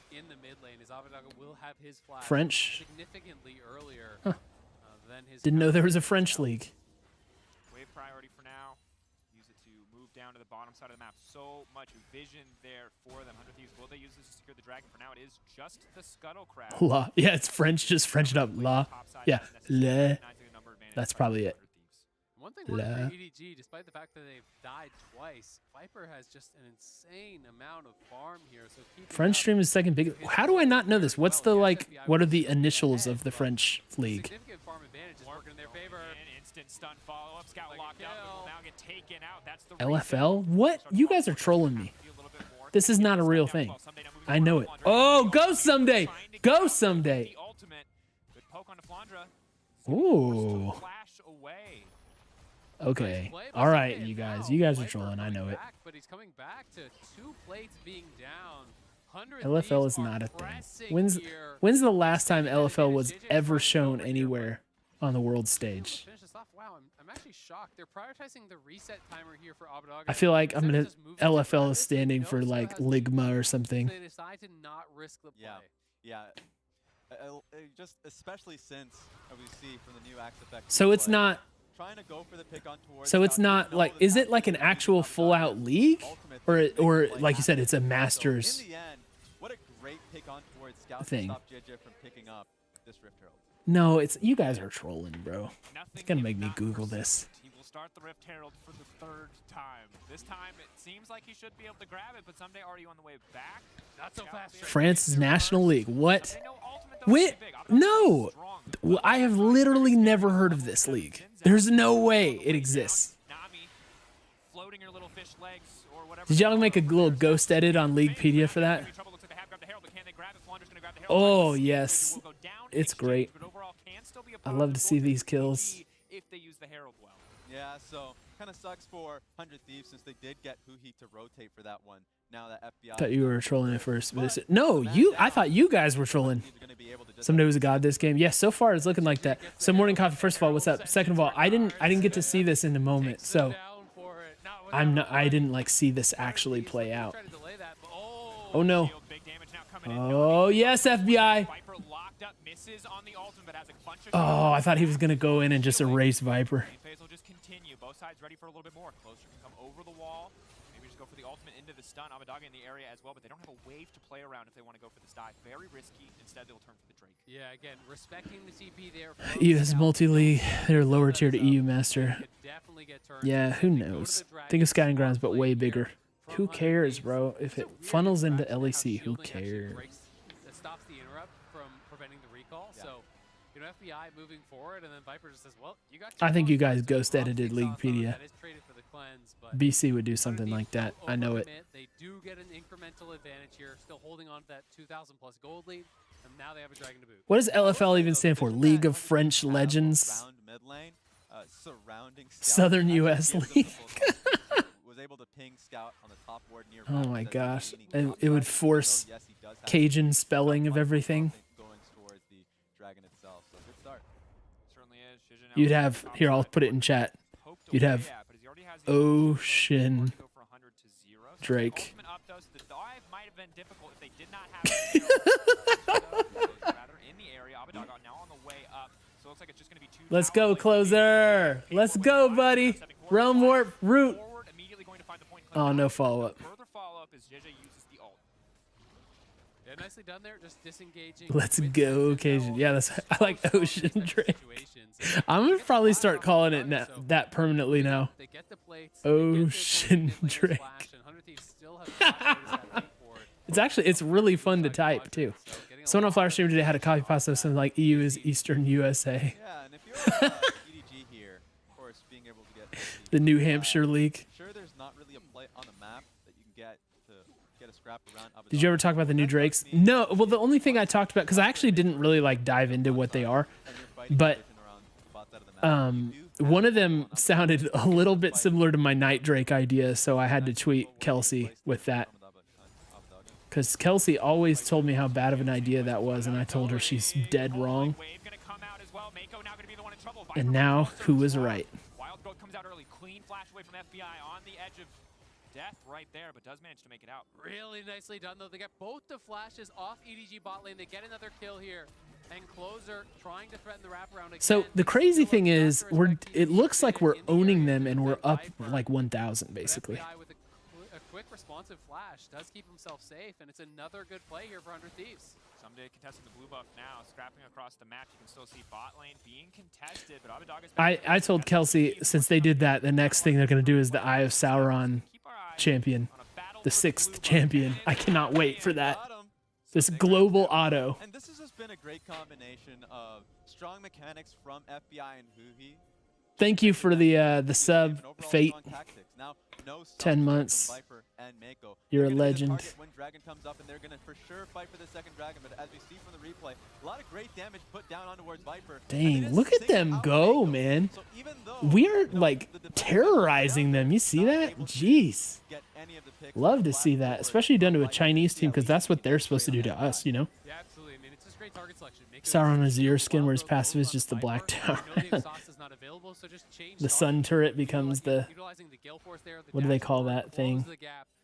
French? Huh. Didn't know there was a French league. Wave priority for now. Use it to move down to the bottom side of the map. So much vision there for them. 100 Thieves, will they use this to secure the dragon? For now, it is just the Scuttlecraft. La. Yeah, it's French, just Frenched up. La. Yeah. Le. That's probably it. One thing for EDG, despite the fact that they've died twice, Viper has just an insane amount of farm here. So French stream is second big. How do I not know this? What's the like? What are the initials of the French league? Significant farm advantage is working in their favor. Instant stun follow up. Scout locked up. Will now get taken out. That's the LFL? What? You guys are trolling me. This is not a real thing. I know it. Oh, go someday. Go someday. Ooh. Okay. All right, you guys. You guys are trolling. I know it. But he's coming back to 2 plates being down. LFL is not a thing. When's the last time LFL was ever shown anywhere on the world stage? Wow, I'm actually shocked. They're prioritizing the reset timer here for Abadaga. I feel like I'm gonna LFL is standing for like Ligma or something. They decide to not risk the play. Yeah. Just especially since we see from the new Axe Effect. So it's not. Trying to go for the pick on towards so it's not like, is it like an actual full-out league, or like you said, it's a Masters in the end, what a great pick on towards Scout thing. To stop JJ from picking up this Rift Herald. No, it's you guys are trolling, bro. It's gonna make me Google this. He will start the Rift Herald for the 3rd time. This time it seems like he should be able to grab it, but someday already on the way back. Not so fast. France's National League. What? Wait, no. I have literally never heard of this league. There's no way it exists. Did y'all make a little ghost edit on Leaguepedia for that? Oh, yes. It's great. I love to see these kills. Yeah, so kind of sucks for 100 Thieves since they did get Huhi to rotate for that one. Now that FBI. Thought you were trolling at first, but no, you. I thought you guys were trolling. Someday was a god this game. Yes, so far it's looking like that. So morning coffee. First of all, what's up? Second of all, I didn't get to see this in the moment, so I didn't like see this actually play out. Oh no. Oh yes, FBI. Oh, I thought he was gonna go in and just erase Viper. Will just continue. Both sides ready for a little bit more. Closer can come over the wall. Maybe just go for the ultimate into the stun. Abadaga in the area as well, but they don't have a wave to play around if they want to go for this dive. Very risky. Instead, they'll turn for the Drake. Yeah, again, respecting the TP there. US multi-league, they're lower tier to EU master. Yeah, who knows? Think of Scouting Grounds, but way bigger. Who cares, bro? If it funnels into LEC, who cares? That stops the interrupt from preventing the recall. So, you know, FBI moving forward, and then Viper just says, "Well, you got." I think you guys ghost edited Leaguepedia. BC would do something like that. I know it. They do get an incremental advantage here, still holding on to that 2,000+ gold lead, and now they have a dragon to boot. What does LFL even stand for? League of French Legends. Southern US League. Oh my gosh. It would force Cajun spelling of everything. You'd have, here, I'll put it in chat. You'd have Ocean Drake. Let's go, closer. Let's go, buddy. Realm Warp, root. Oh, no follow-up. Yeah, nicely done there, just disengaging. Let's go, occasion. Yeah, that's, I like Ocean Drake. I'm gonna probably start calling it that permanently now. Ocean Drake. It's really fun to type too. Someone on Flower Stream today had a copy pasta of something like EU is Eastern USA. Yeah, and if you're EDG here, of course, being able to get the New Hampshire League. Sure, there's not really a play on the map that you can get to get a scrap around. Did you ever talk about the new Drakes? No. Well, the only thing I talked about, because I actually didn't really like dive into what they are, but one of them sounded a little bit similar to my Night Drake idea, so I had to tweet Kelsey with that. Because Kelsey always told me how bad of an idea that was, and I told her she's dead wrong. And now, who was right? Wild Growth comes out early, clean flash away from FBI on the edge of death right there, but does manage to make it out. Really nicely done, though. They get both the flashes off EDG bot lane. They get another kill here. And Closer trying to threaten the wraparound again. So the crazy thing is, it looks like we're owning them, and we're up like 1,000 basically. A quick responsive flash does keep himself safe, and it's another good play here for 100 Thieves. Someday contesting the blue buff now, scrapping across the map. You can still see bot lane being contested, but Abadaga's I told Kelsey, since they did that, the next thing they're going to do is the Eye of Sauron champion, the 6th champion. I cannot wait for that. This global auto. And this has just been a great combination of strong mechanics from FBI and Huhi. Thank you for the sub, Fate. 10 months. You're a legend. When Dragon comes up, and they're gonna for sure fight for the second Dragon. But as we see from the replay, a lot of great damage put down on towards Viper. Dang, look at them go, man. We're like terrorizing them. You see that? Jeez. Love to see that, especially done to a Chinese team, because that's what they're supposed to do to us, you know? Yeah, absolutely. I mean, it's just great target selection. Sauron Azir skin, where his passive is just the black tower. The sun turret becomes the, what do they call that thing?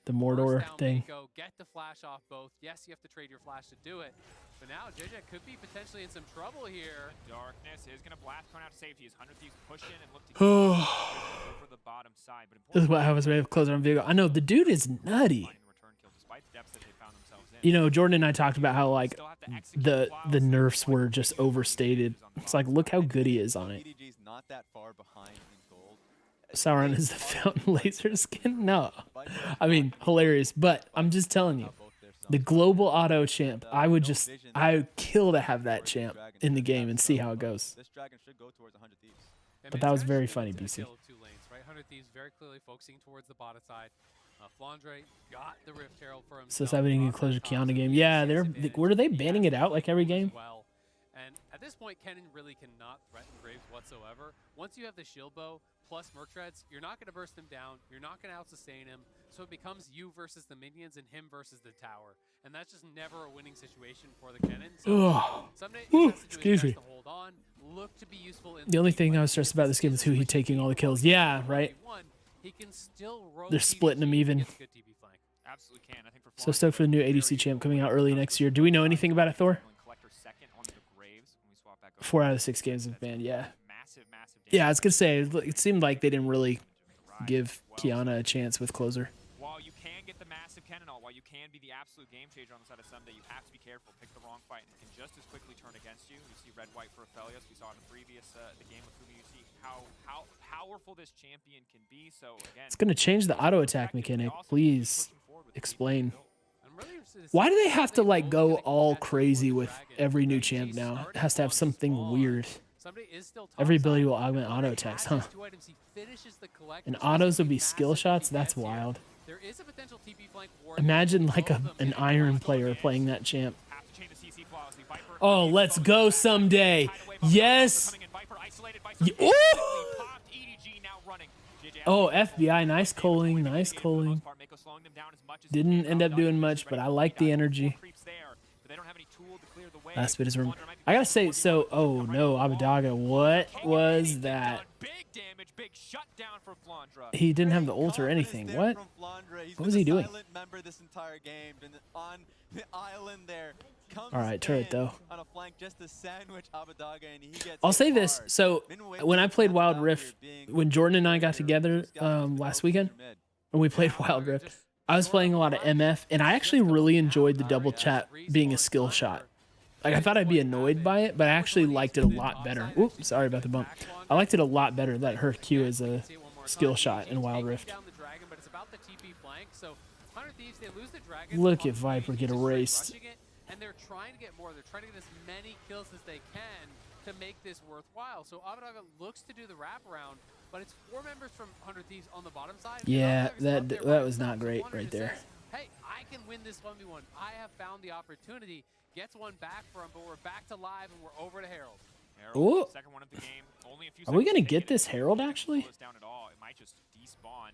The Mordor thing. Get the flash off both. Yes, you have to trade your flash to do it. But now JJ could be potentially in some trouble here. Darkness is going to blast Cone out to safety as 100 Thieves push in and look to get over the bottom side. This is what happens when we have closer on Vigo. I know, the dude is nutty. You know, Jordan and I talked about how like the nerfs were just overstated. It's like, look how good he is on it. Sauron is the fountain laser skin? No. I mean, hilarious, but I'm just telling you, the global auto champ, I would kill to have that champ in the game and see how it goes. But that was very funny, BC. 100 Thieves very clearly focusing towards the bottom side. Flandre got the Rift Herald for himself. So it's happening in closer Kiana game. Yeah, where are they banning it out like every game? Well. And at this point, Kennen really cannot threaten Graves whatsoever. Once you have the shield bow plus Merc Treads, you're not going to burst him down. You're not going to out-sustain him. So it becomes you versus the minions and him versus the tower. And that's just never a winning situation for the Kennen. So someday excuse me. to hold on, look to be useful in The only thing I was stressed about this game is who he taking all the kills. Yeah, right. He can still They're splitting him even. Absolutely can. I think for So stoked for the new ADC champ coming out early next year. Do we know anything about it, Thor? 4 out of 6 games have banned, yeah. Yeah, I was going to say, it seemed like they didn't really give Kiana a chance with Closer. While you can get the massive Cannonball, while you can be the absolute game changer on the side of Someday, you have to be careful. Pick the wrong fight and it can just as quickly turn against you. You see red-white for Aphelios. We saw in the previous the game with Kumi. You see how powerful this champion can be. So again, It's going to change the auto attack mechanic. Please explain. Why do they have to like go all crazy with every new champ now? It has to have something weird. Every ability will augment auto attacks, huh? And autos will be skill shots? That's wild. Imagine like an Iron player playing that champ. Oh, let's go Someday. Yes. Ooh! Oh, FBI, nice calling, nice calling. Didn't end up doing much, but I like the energy. Last bit is room. I gotta say, so, oh no, Abadaga, what was that? He didn't have the ult or anything. What? What was he doing? All right, turret though. I'll say this. So when I played Wild Rift, when Jordan and I got together last weekend, and we played Wild Rift, I was playing a lot of MF, and I actually really enjoyed the double chat being a skill shot. Like, I thought I'd be annoyed by it, but I actually liked it a lot better. Oops, sorry about the bump. I liked it a lot better that her Q is a skill shot in Wild Rift. Look at Viper get erased. And they're trying to get more. They're trying to get as many kills as they can to make this worthwhile. So Abadaga looks to do the wraparound, but it's 4 members from 100 Thieves on the bottom side. Yeah, that was not great right there. Hey, I can win this 1v1. I have found the opportunity. Gets one back for him, but we're back to live and we're over to Herald. Ooh. Second one of the game. Only a few Are we seconds gonna to get it. this Herald actually? It might just despawn.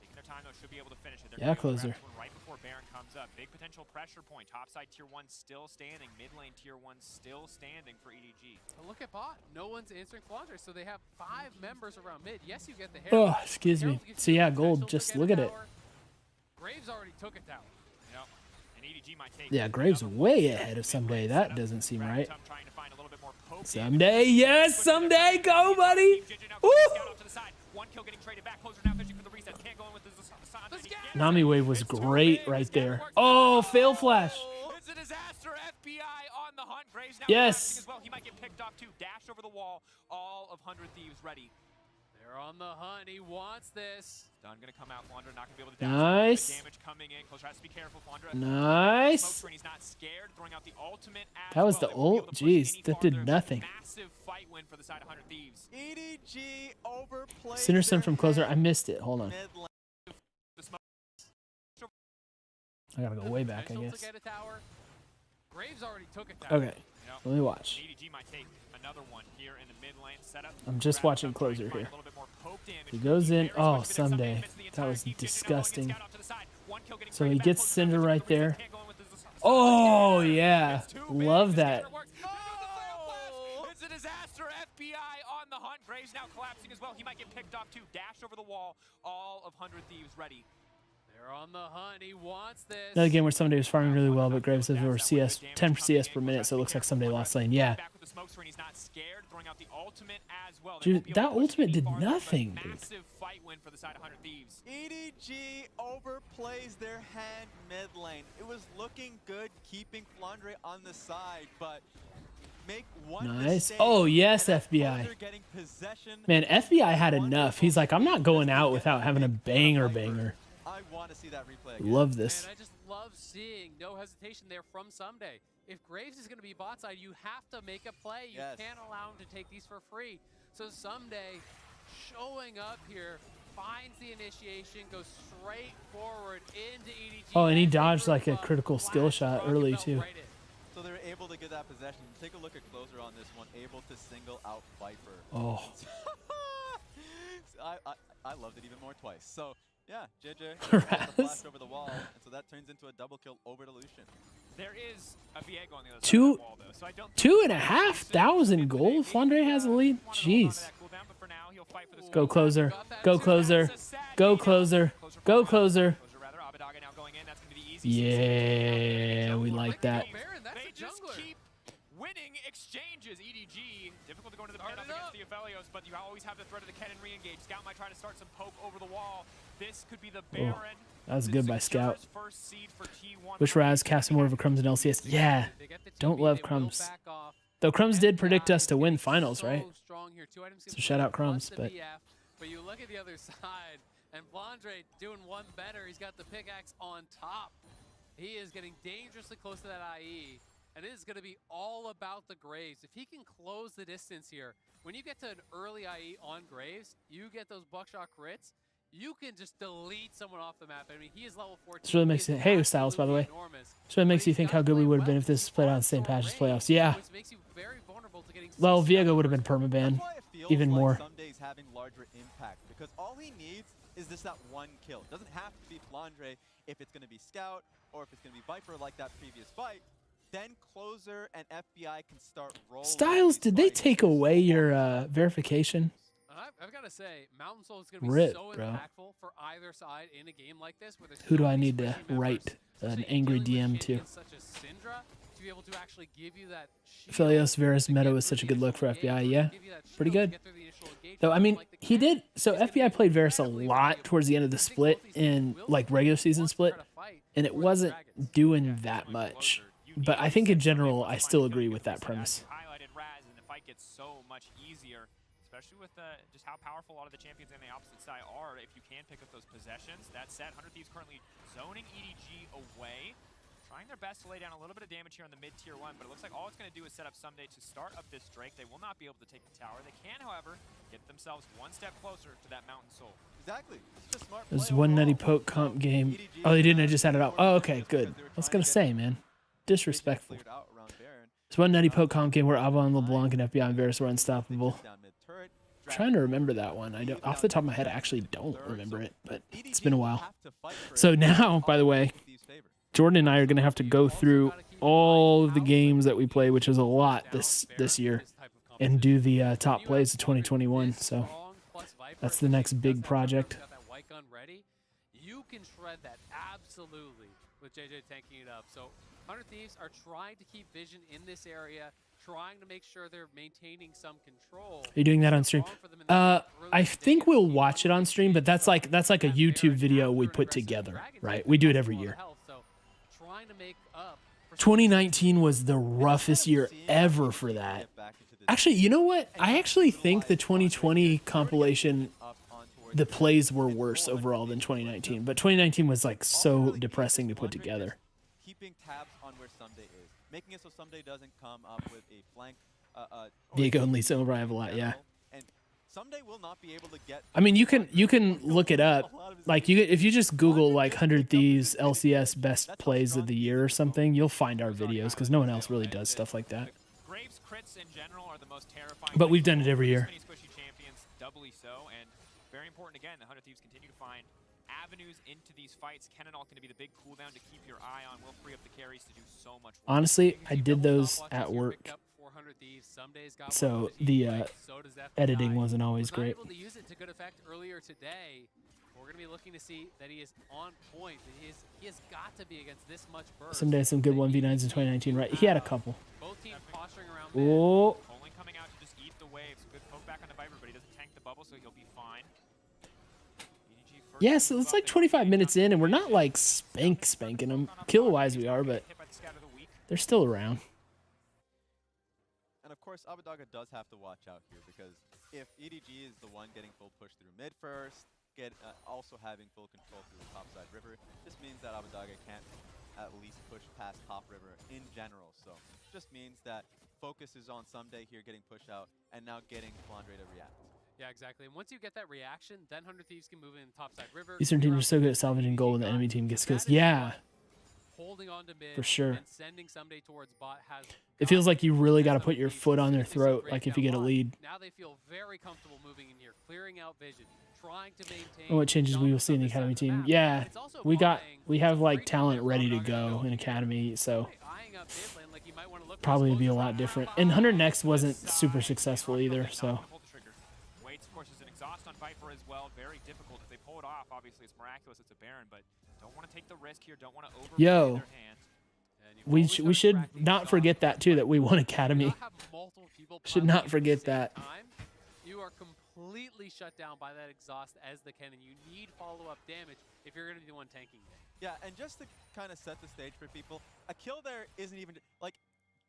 Taking their time though, should be able to finish it. Yeah, closer. Right before Baron comes up. Big potential pressure point. Topside tier 1 still standing. Mid lane tier 1 still standing for EDG. But look at bot. No one's answering Flandre, so they have 5 members around mid. Yes, you get the Herald. Oh, excuse me. So yeah, gold. Just look at it. Graves already took it down. Yep. And EDG might take Yeah, Graves way ahead of Someday. That doesn't seem right. Someday, yes, Someday, go, buddy. Woo! Nami wave was great right there. Oh, fail flash. It's a disaster. FBI on the hunt. Graves now yes. As well. He might get picked off too. Dash over the wall. All of 100 Thieves ready. They're on the hunt. He wants this. Stun gonna come out. Flandre not gonna be able to dash. Nice. Damage coming in. Closer has to be careful. Flandre. Nice. He's not scared. Throwing out the ultimate. That was the ult. Jeez, that did nothing. Massive fight win for the side of 100 Thieves. EDG overplayed. Sinnerson from closer. I missed it. Hold on. I gotta go way back, I guess. Graves already took it. Okay, let me watch. I'm just watching closer here. He goes in. Oh, Someday. That was disgusting. So he gets Cinder right there. Oh, yeah. Love that. It's a disaster. FBI on the hunt. Graves now collapsing as well. He might get picked off too. Dash over the wall. All of 100 Thieves ready. They're on the hunt. He wants this. Another game where Someday was farming really well, but Graves has over CS, 10 CS per minute, so it looks like Someday lost lane. Yeah. Dude, that ultimate did nothing, dude. Massive fight win for the side of 100 Thieves. EDG overplays their hand mid lane. It was looking good keeping Flandre on the side, but make one nice. Oh, yes, FBI. Man, FBI had enough. He's like, I'm not going out without having a banger. I want to see that replay again. Love this. And I just love seeing no hesitation there from Someday. If Graves is going to be bot side, you have to make a play. You can't allow him to take these for free. So Someday showing up here, finds the initiation, goes straight forward into EDG. Oh, and he dodged like a critical skill shot early too. So they're able to get that possession. Take a look at Closer on this one, able to single out Viper. Oh. I loved it even more twice. So yeah, JJ the flash over the wall, and so that turns into a double kill over to Lucian. There is a Viego on the other side Two- of the wall, though, so I don't think 2,500 gold. Flandre has a lead. Jeez. Go Closer. Go Closer. Go Closer. Go Closer. Yeah, we like that. Baron, that's They a just jungler. keep winning exchanges. EDG, difficult to go into the pit up against the Aphelios, but you always have the threat of the cannon re-engage. Scout might try to start some poke over the wall. This could be the Baron. That was good by Scout. First seed for T1. Wish Raz cast more of a Crumbs in LCS. Yeah. They get the Don't TP, love they will Crumbs. back off. Though Crumbs did predict FBI us to is win getting finals, so right? strong here. 2 items So complete, shout out plus Crumbs, the but BF. But you look at the other side, and Flandre doing one better. He's got the pickaxe on top. He is getting dangerously close to that IE, and it is going to be all about the Graves. If he can close the distance here, when you get to an early IE on Graves, you get those buckshot crits, you can just delete someone off the map. I mean, he is level 14. this really makes He it. is Hey, Styles, by the way. absolutely enormous. This really But makes you he's think gotta how good we play would have been well if this was played on the same patch as playoffs. Yeah. Which makes you very vulnerable to getting Well, CC Viego would have been numbers. permaban. That's why it feels even like more. Sunday's having larger impact, because all he needs is just that one kill. It doesn't have to be Flandre if it's going to be Scout or if it's going to be Viper like that previous fight. Then Closer and FBI can start rolling. Styles, these did they fights. take away your verification? I've got to say, Mountain Soul is going to be Rip, so bro. impactful for either side in a game like this. Where there's Who do so I many need to squishy members, write an especially angry dealing DM with to? champions such as Syndra, to be able to actually give you that shield Philios Varus to meta get was through such a the good look for initial FBI. engagement, Yeah, give you that pretty shield to good. get through the initial engagement, Though I mean, like the he cannon did. So is gonna FBI be played Varus a incredibly lot valuable. towards the end of the I think split both these teams in will like see regular who season wants to split, try to fight and it for the wasn't Dragons. doing that much. But I think in general, I still agree with that premise. Highlighted Raz, and the fight gets so much easier, especially with just how powerful a lot of the champions on the opposite side are. If you can pick up those possessions, that said, 100 Thieves currently zoning EDG away, trying their best to lay down a little bit of damage here on the mid-tier 1, but it looks like all it's going to do is set up Someday to start up this Drake. They will not be able to take the tower. They can, however, get themselves one step closer to that Mountain Soul. Exactly. It's just smart There's play one nutty overall. poke comp So game. EDG Oh, they didn't. I has just had it out. scored Oh, because okay, they good. were I was trying gonna to say, get man, vision disrespectful. cleared out around Baron. There's one nutty poke comp game where Avon and LeBlanc and FBI and Varus were They unstoppable. just down mid-turret, I'm trying to remember that one. I don't, off the top of my head, I actually don't remember it, but it's been a while. So now, by the way, Jordan and I are gonna have to go through all of the games that we play, which is a lot this year, and do the top plays of 2021. So that's the next big project. You can shred that absolutely with JJ tanking it up. So 100 Thieves are trying to keep vision in this area, trying to make sure they're maintaining some control. Are you doing that on stream? I think we'll watch it on stream, but that's like a YouTube video we put together, right? We do it every year. 2019 was the roughest year ever for that. Actually, you know what? I actually think the 2020 compilation, the plays were worse overall than 2019, but 2019 was like so depressing to put together. Keeping tabs on where Someday is, making it so Someday doesn't come up with a flank. Diego and Lisa over, I have a lot, yeah. And Someday will not be able to get. I mean, you can look it up. Like if you just Google like 100 Thieves LCS best plays of the year or something, you'll find our videos because no one else really does stuff like that. Graves crits in general are the most terrifying. But we've done it every year. Many squishy champions, doubly so, and very important again. The 100 Thieves continue to find avenues into these fights. Kenanol going to be the big cooldown to keep your eye on. Will free up the carries to do so much work. Honestly, I did those at work, so the editing wasn't always great. Able to use it to good effect earlier today. We're going to be looking to see that he is on point. That he has got to be against this much burst. Someday some good 1v9s in 2019, right? He had a couple. Both teams posturing around. Oh, Only coming out to just eat the waves. Good poke back on the Viper, but he doesn't tank the bubble, so he'll be fine. EDG first yeah, so it's like 25 minutes in, and we're not like spanking them. Kill-wise we are, but hit by the scout of the week. they're still around. And of course, Abbedagga does have to watch out here, because if EDG is the one getting full push through mid first, also having full control through the top side river, this means that Abbedagga can't at least push past top river in general. So just means that focus is on Someday here getting push out, and now getting Flandre to react. Yeah, exactly. And once you get that reaction, then 100 Thieves can move in topside river. Eastern teams are so good at salvaging gold when the enemy team gets kills. Yeah. holding on to mid For sure. and sending Someday towards bot has It feels like you really got to some put your thieves foot on their specifically so throat, great like if down you get a bot. lead. Now they feel very comfortable moving in here, clearing out vision, trying to maintain. And what changes we will see in the dominance on academy this side of team? map. Yeah, And it's also we buying have some like free time talent there ready to from go Doggo. in academy, so Eyeing up mid lane, like you might want to look for probably those be a closers lot right different. now. And 100 Next wasn't super successful either, so Waits forces an exhaust on Viper as well. Very difficult. If they pull it off, obviously it's miraculous. It's a Baron, but don't want to take the risk here. Don't want to overplay Yo. their hand. And you've we always we gotta should crack the not exhaust forget that too, that we won Do academy. not have multiple people Should piling not in at the forget same that. time. You are completely shut down by that exhaust as the cannon. You need follow-up damage if you're going to be the one tanking it. Yeah, and just to kind of set the stage for people, a kill there isn't even, like,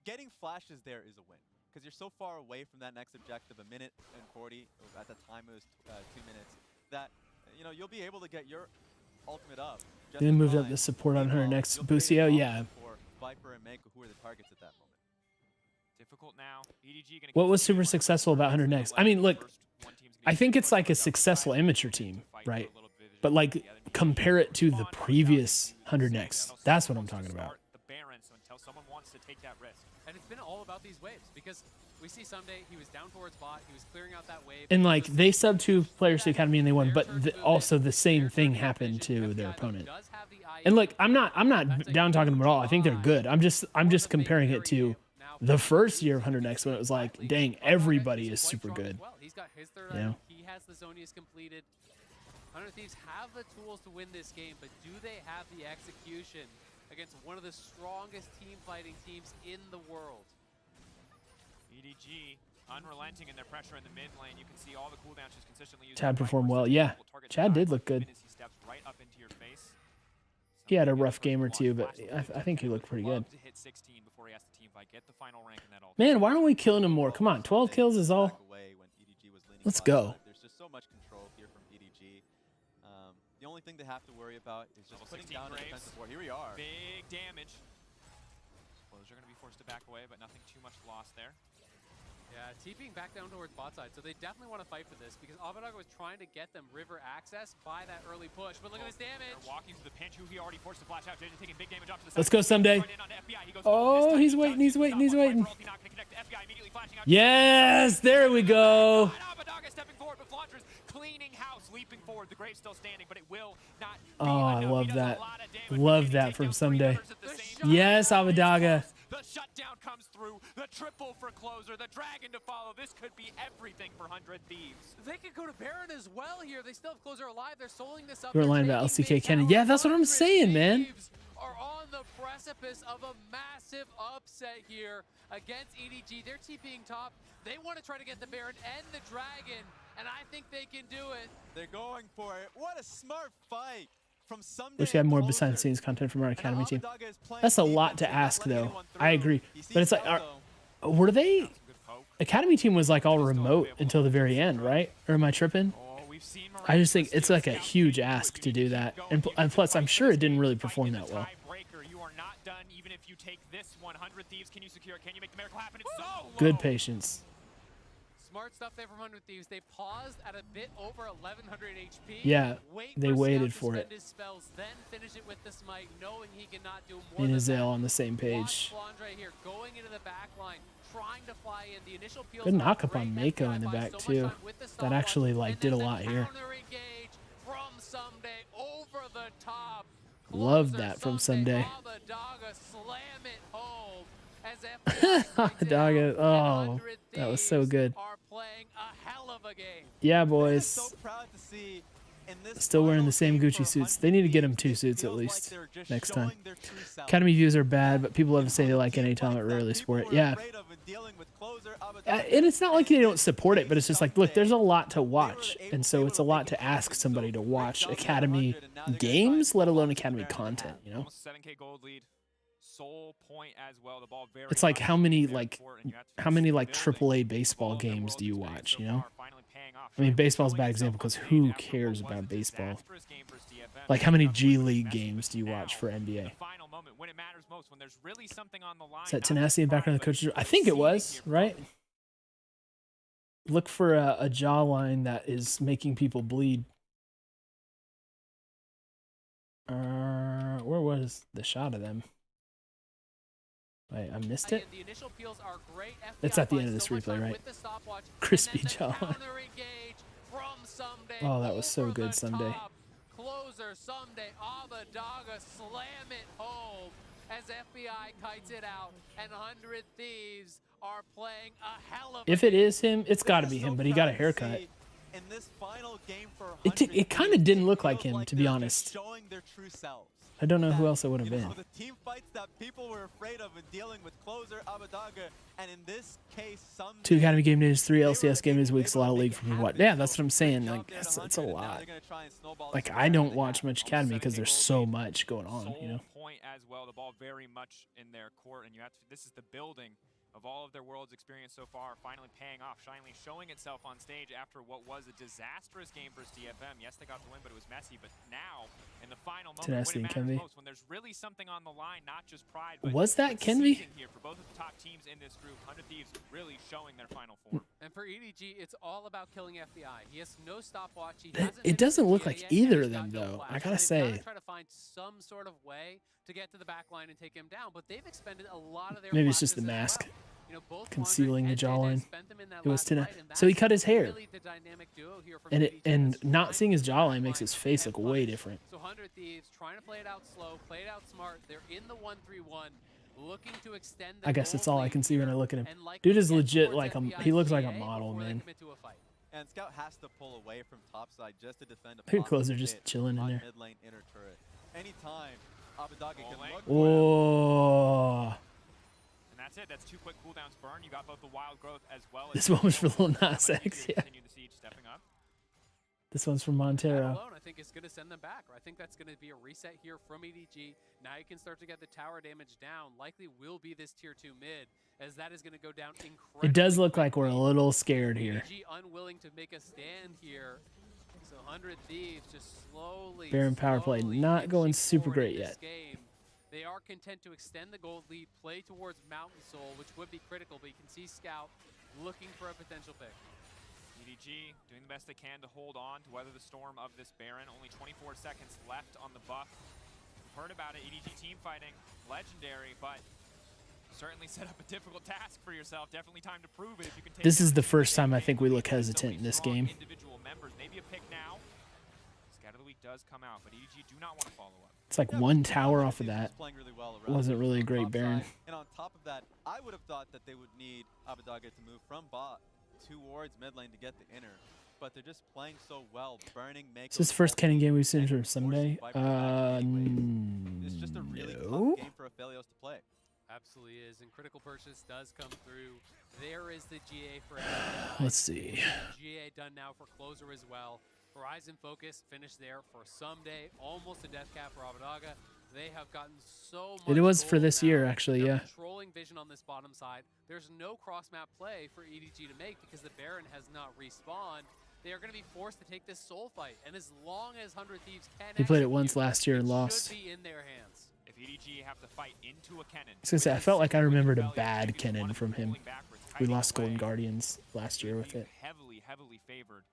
getting flashes there is a win. Because you're so far away from that next objective, 1 minute and 40, at the time it was 2 minutes, that, you know, you'll be able to get your ultimate up. just They in moved up time. the support on her Meanwhile, next. you'll create Busio, an yeah. option for Viper and Manko, who are the targets at that moment. Difficult now. EDG gonna What was continue super to successful about 100 Next? I mean, look, I think it's like a successful amateur team, right? But like, compare it to the previous 100 Next. That's what I'm talking about. The Baron, so until someone wants to take that risk. And it's been all about these waves because we see Someday, he was down towards bot, he was clearing out that wave. And like, they subbed 2 players to academy and they won, but also the same thing happened to their opponent. And like, I'm not down talking them at all. I think they're good. I'm just comparing it to the first year of 100 Next when it was like, dang, everybody is super good. He's got his third Yeah. item. He has the Zonius completed. 100 Thieves have the tools to win this game, but do they have the execution against one of the strongest team fighting teams in the world? EDG unrelenting in their pressure in the mid lane. You can see all the cooldowns just consistently using Chad the performed Viper, well. so Yeah, multiple targets Chad did died. look good. As he steps right up into your face. He had a Something rough gets game or first two, launch, but flash I think he looked pretty good. Love to hit 16 before he has to team fight. Get the final rank in that ultimate. Man, why aren't we killing him more? Come on, 12 kills is all. Let's go. There's just so much control here from EDG. The only thing they have to worry about is just Level putting 16 down a Graves. defensive ward. Here we are. Big damage. Well, they're going to be forced to back away, but nothing too much lost there. Yeah, TPing back down towards bot side, so they definitely want to fight for this because Avadaga was trying to get them river access by that early push. But look at this damage. They're walking through the pinch, who he already forced to flash out. JJ taking big damage off to the Let's side. go Someday. Right in on FBI. He goes Oh, this he's time. waiting, he's waiting, he's Stop on waiting. Viper ulti, not gonna connect. FBI immediately flashing out. Yes, there we go. Avadaga stepping forward, but Flandra's cleaning house, leaping forward. The Grave's still standing, but it will not be Oh, I enough. He love does a that. lot of damage, Love but can he that take from down 3 Someday. others at the same time? Yes, Avadaga. The shutdown comes through. The triple for closer. The dragon to follow. This could be everything for 100 Thieves. They could go to Baron as well here. They still have closer alive. They're soling this up. You were They're lying about taking LCK mid Cannon. tower. Yeah, that's what I'm 100 saying, man. Thieves are on the precipice of a massive upset here against EDG. They're TPing top. They want to try to get the Baron and the dragon, and I think they can do it. They're going for it. What a smart fight from Someday. Wish we had more and behind the Closer. scenes content from our And academy team. Avadaga is playing That's a lot to defense, not ask, letting though. anyone I through. agree. He sees But it's like, Bell, though. were they? Good poke. Academy team was like all remote until the very end, right? Or am I tripping? Oh, we've seen I just think miraculous it's like a scout huge team. ask You to need do keep that. going. And You and can plus, fight I'm for sure this it didn't game. really Fight perform is that a well. tiebreaker. You are not done even if you take this 100 Thieves. Can you secure it? Can you make the miracle happen? It's so Good low. patience. Smart stuff there from 100 Thieves. They paused at a bit over 1100 HP. Yeah, Wait they for waited Scout to for spend it. his spells, then finish it with the smite, knowing he cannot do more Me and than Azale that. on the same Watch page. Flandre here going into the back line, trying to fly in. The initial peels Good are knock up great. on Mako FBI in the buys back, so much too. time with the That stopwatch, actually like and did a then lot the here. counter-engage from Someday over the top. Love Closer, that from Someday. Someday. Avadaga slam it home as FBI strikes Avadaga, out, and oh, 100 that was so Thieves good. are playing a hell of a game. Yeah, We're just boys. so proud to see in this Still wearing final the same game Gucci for suits. 100 They need to get them Thieves, 2 it suits at feels like least they're just next time. showing their true self. Academy views are bad, but people love to say they On like team NA fights talent that rarely people support it. were Yeah. afraid of in dealing with Closer, And it's not like they don't support it, but it's just like, look, there's a Someday, lot to they were watch. able- And so able it's to a lot make it to ask happen. somebody So to great watch job at Academy 100, and now they're gonna games, try let and alone pull off Academy the Baron in content, half. you know? Almost 7K gold lead. Soul point as well. The ball very It's like much how many there like for it, and you have to how many keep like building. AAA baseball All of their games world do you experience watch, so you know? far finally paying off. I mean, Triumph baseball's a showing bad itself example because unscathed who after what cares was about a baseball? disastrous game versus DFM. Like how many Up G with League Messi, games do you but watch now, for the NBA? final moment when it matters most, when there's really something on the line. Is that not tenacity in just the background of the pride, coaches? but I think it receiving was, here. right? Look for a jawline that is making people bleed. where was the shot of them? I missed it. The initial peels are great. It's FBI at the end of buys this so much replay, time right? with the stopwatch, Crispy and then the jaw. counter-engage from Someday Oh, that was so over good, the Someday. top. Closer Someday, Abadaga slam it home as FBI kites it out, and 100 Thieves are playing a hell of a If it game. is him, it's got to be him, but he got a haircut. In this final game for It kind of didn't look like him, to be honest. Showing their true selves. I don't know who else it would have You know, been. the team fights that people were afraid of in dealing with closer Abadaga, and in this case, some 2 Academy Game Days, 3 LCS Game Days weeks, a lot of league from what? Yeah, that's what I'm saying. Like, that's a lot. Like, I don't watch much Academy because there's so much going on, you know? Point as well, the ball very much in their court, and you have to, this is the building of all of their world's experience so far, finally paying off, finally showing itself on stage after what was a disastrous game versus DFM. Yes, they got the win, but it was messy. But now, in the final moment, Tenacity when it and matters Kenvi. most, when there's really something on the line, not just pride, but Was that but Kenvi? season here for both of the top teams in this group. 100 Thieves really showing their final form. And for EDG, it's all about killing FBI. He has no stopwatch. He It hasn't doesn't look finished like yet, and either he's of got them, no though. flash. I So gotta they've say. gotta try to find some sort of way to get to the back line and take him down, but they've expended a lot of their Maybe it's just the flashes as mask well. You know, both concealing the Quandary and JJ jawline. spent them in that It was last Tina. fight, and So he that's cut his hair. really the dynamic duo here from And EDG that's not trying seeing to his get to the jawline back makes his line face and look way punish. different. So 100 Thieves trying to play it out slow, play it out smart. They're in the 1-3-1, looking to extend the I guess that's goal all I lead can see when I here look at him. and likely Dude is get legit towards like FBI's he looks like a GA model, before they man. commit to a fight. And Scout has to pull away from topside just to defend a Here, Closer possible just hit chilling in on there. mid lane inner turret. Anytime Abadaga can Ball look Oh, And that's it. That's 2 quick cooldowns burn. You got both the wild growth as well as this one was for Lil Nas 100 Thieves X. Yeah, continue the siege, stepping up. this one's from That Montero. alone, I think, is going to send them back. I think that's going to be a reset here from EDG. Now you can start to get the tower damage down. Likely will be this tier 2 mid, as that is going to go down incredibly It does look like we're a quickly. little scared here. EDG unwilling to make a stand here. So 100 Thieves just slowly, Baron power play, slowly not going inching super forward great in this yet. Game. They are content to extend the gold lead, play towards Mountain Soul, which would be critical, but you can see Scout looking for a potential pick. EDG doing the best they can to hold on to weather the storm of this Baron. Only 24 seconds left on the buff. Heard about it, EDG team fighting, legendary, but certainly set up a difficult task for yourself. Definitely time to prove it if you can take This is down the first time I JJ. think we look So hesitant in many this strong game. Individual members, maybe a pick now. Scout of the week does come out, but EDG do not want to follow up. It's like Yeah, one but tower 100 off of Thieves that. was playing really well around Wasn't the really a on great top Baron. side. And on top of that, I would have thought that they would need Abadaga to move from bot towards mid lane to get the inner. But they're just playing so well, burning, making. Is this the first Kenny game we've seen from Someday? It's just a really No. tough game for Aphelios to play. Absolutely is, and Critical Purchase does come through. There is the GA for everyone. Let's see. GA done now for Closer as well. Horizon Focus finished there for Someday, almost a death cap for Abadaga. They have gotten so much. It was for gold this now. year, actually, They're yeah. controlling vision on this bottom side. There's no cross-map play for EDG to make because the Baron has not respawned. They are going to be forced to take this soul fight, and as long as 100 Thieves can He played it execute, once last year and it lost. should be in their hands. If EDG have to fight into a Kennen. I was gonna say, I felt like I remembered a bad Kennen from him. We lost Golden Guardians Guardians last year with it. Heavily, heavily favored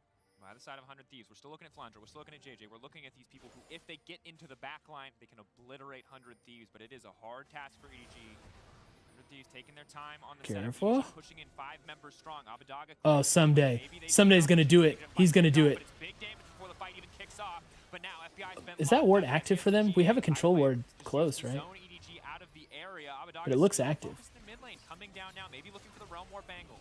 by the side of 100 Thieves. We're still looking at Flandre. We're still looking at JJ. We're looking at these people who, if they get into the back line, they can obliterate 100 Thieves, but it is a hard task for EDG. 100 Thieves taking their time on the Careful. setup. EDG pushing in 5 members strong. Abadaga. Oh, Someday. Maybe they Someday's can gonna do it. He's gonna do it. But it's big damage before the fight even kicks off. But now FBI's been Is that locked ward up active against for them? We have a GA. control By the way, ward just close, use the right? zone EDG out of the area. But it looks still active. focused in mid lane, coming down now, maybe looking for the Realm War Bangle.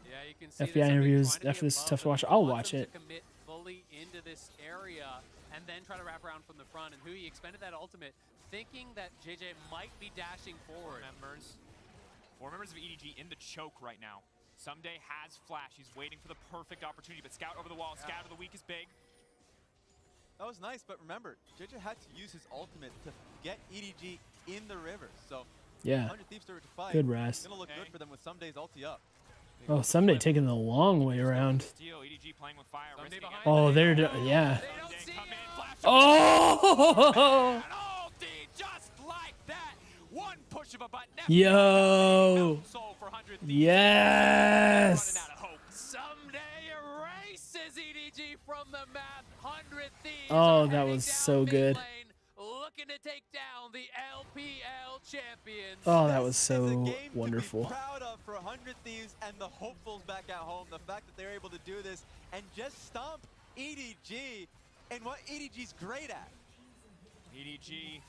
Yeah, you can see FBI interviews after this is tough to watch. I'll watch it. To commit fully into this area and then try to wrap around from the front. And Hui expended that ultimate, thinking that JJ might be dashing forward. Four members of EDG in the choke right now. Someday has flash. He's waiting for the perfect opportunity, but Scout over the wall. Scout of the week is big. That was nice, but remember, JJ had to use his ultimate to get EDG in the river. So Yeah. 100 Thieves start to fight. Good Raz. Gonna look good for them with Someday's ulti up. Oh, Someday taking the long way around. Steal, EDG playing with fire. Someday risking behind it. Oh, them. they're yeah. They don't see Come in, him. flash. Oh! And ulti just like that. One push of a button. Yo. Soul for 100 Thieves. Yes. Running out of hope. Someday erases EDG from the map. 100 Thieves Oh, are that heading was down so mid good. lane, looking looking to take down the LPL champions. Oh, that was This is a so game wonderful. to be proud of for 100 Thieves and the hopefuls back at home. The fact that they're able to do this and just stomp EDG and what EDG's great at. EDG,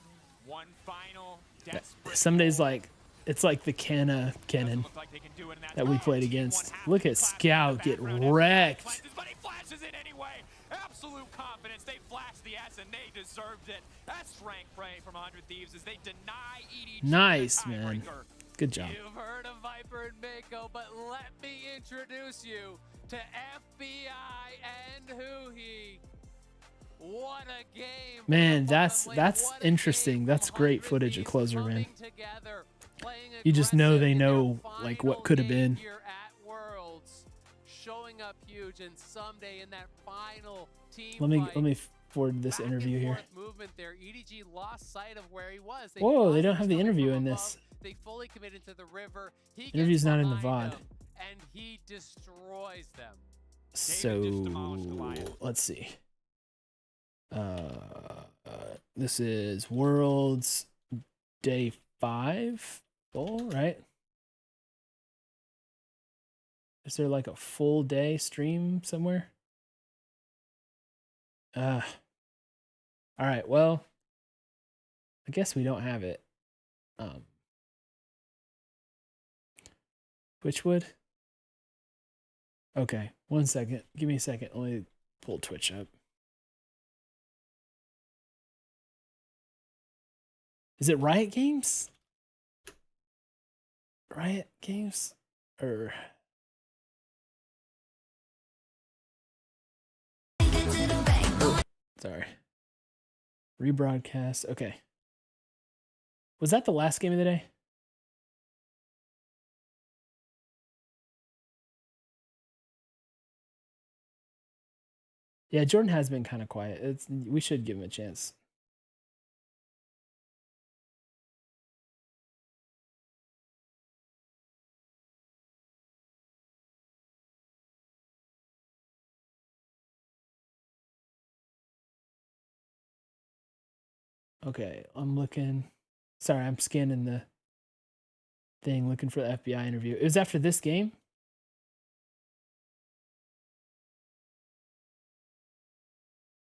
one final desperate. Some days, like, it's like the cannon Look like they can do it in that we played against. Look at Scout get wrecked. But he flashes it anyway. Absolute confidence. They flashed the S and they deserved it. That's rank play from 100 Thieves as they deny EDG. Nice, man. Good job. You've heard of Viper and Mako, but let me introduce you to FBI and Huhi. What a game. Man, that's interesting. That's great footage of Closer, man. You just know they know like what could have been. Showing up huge, and someday in that final team Let me forward this interview here. Movement there. EDG lost sight of where he was. Whoa, they don't have the interview in this. They fully committed to the river. He Interview's gets not in the behind VOD. them, and he destroys them. So let's see. This is Worlds Day 5 full, right? Is there like a full day stream somewhere? All right, well, I guess we don't have it. Twitchwood? Okay, 1 second. Give me a second. Let me pull Twitch up. Is it Riot Games? Riot Games? Or... Sorry. Rebroadcast. Okay. Was that the last game of the day? Yeah, Jordan has been kind of quiet. We should give him a chance. Okay, I'm looking. Sorry, I'm scanning the thing, looking for the FBI interview. It was after this game?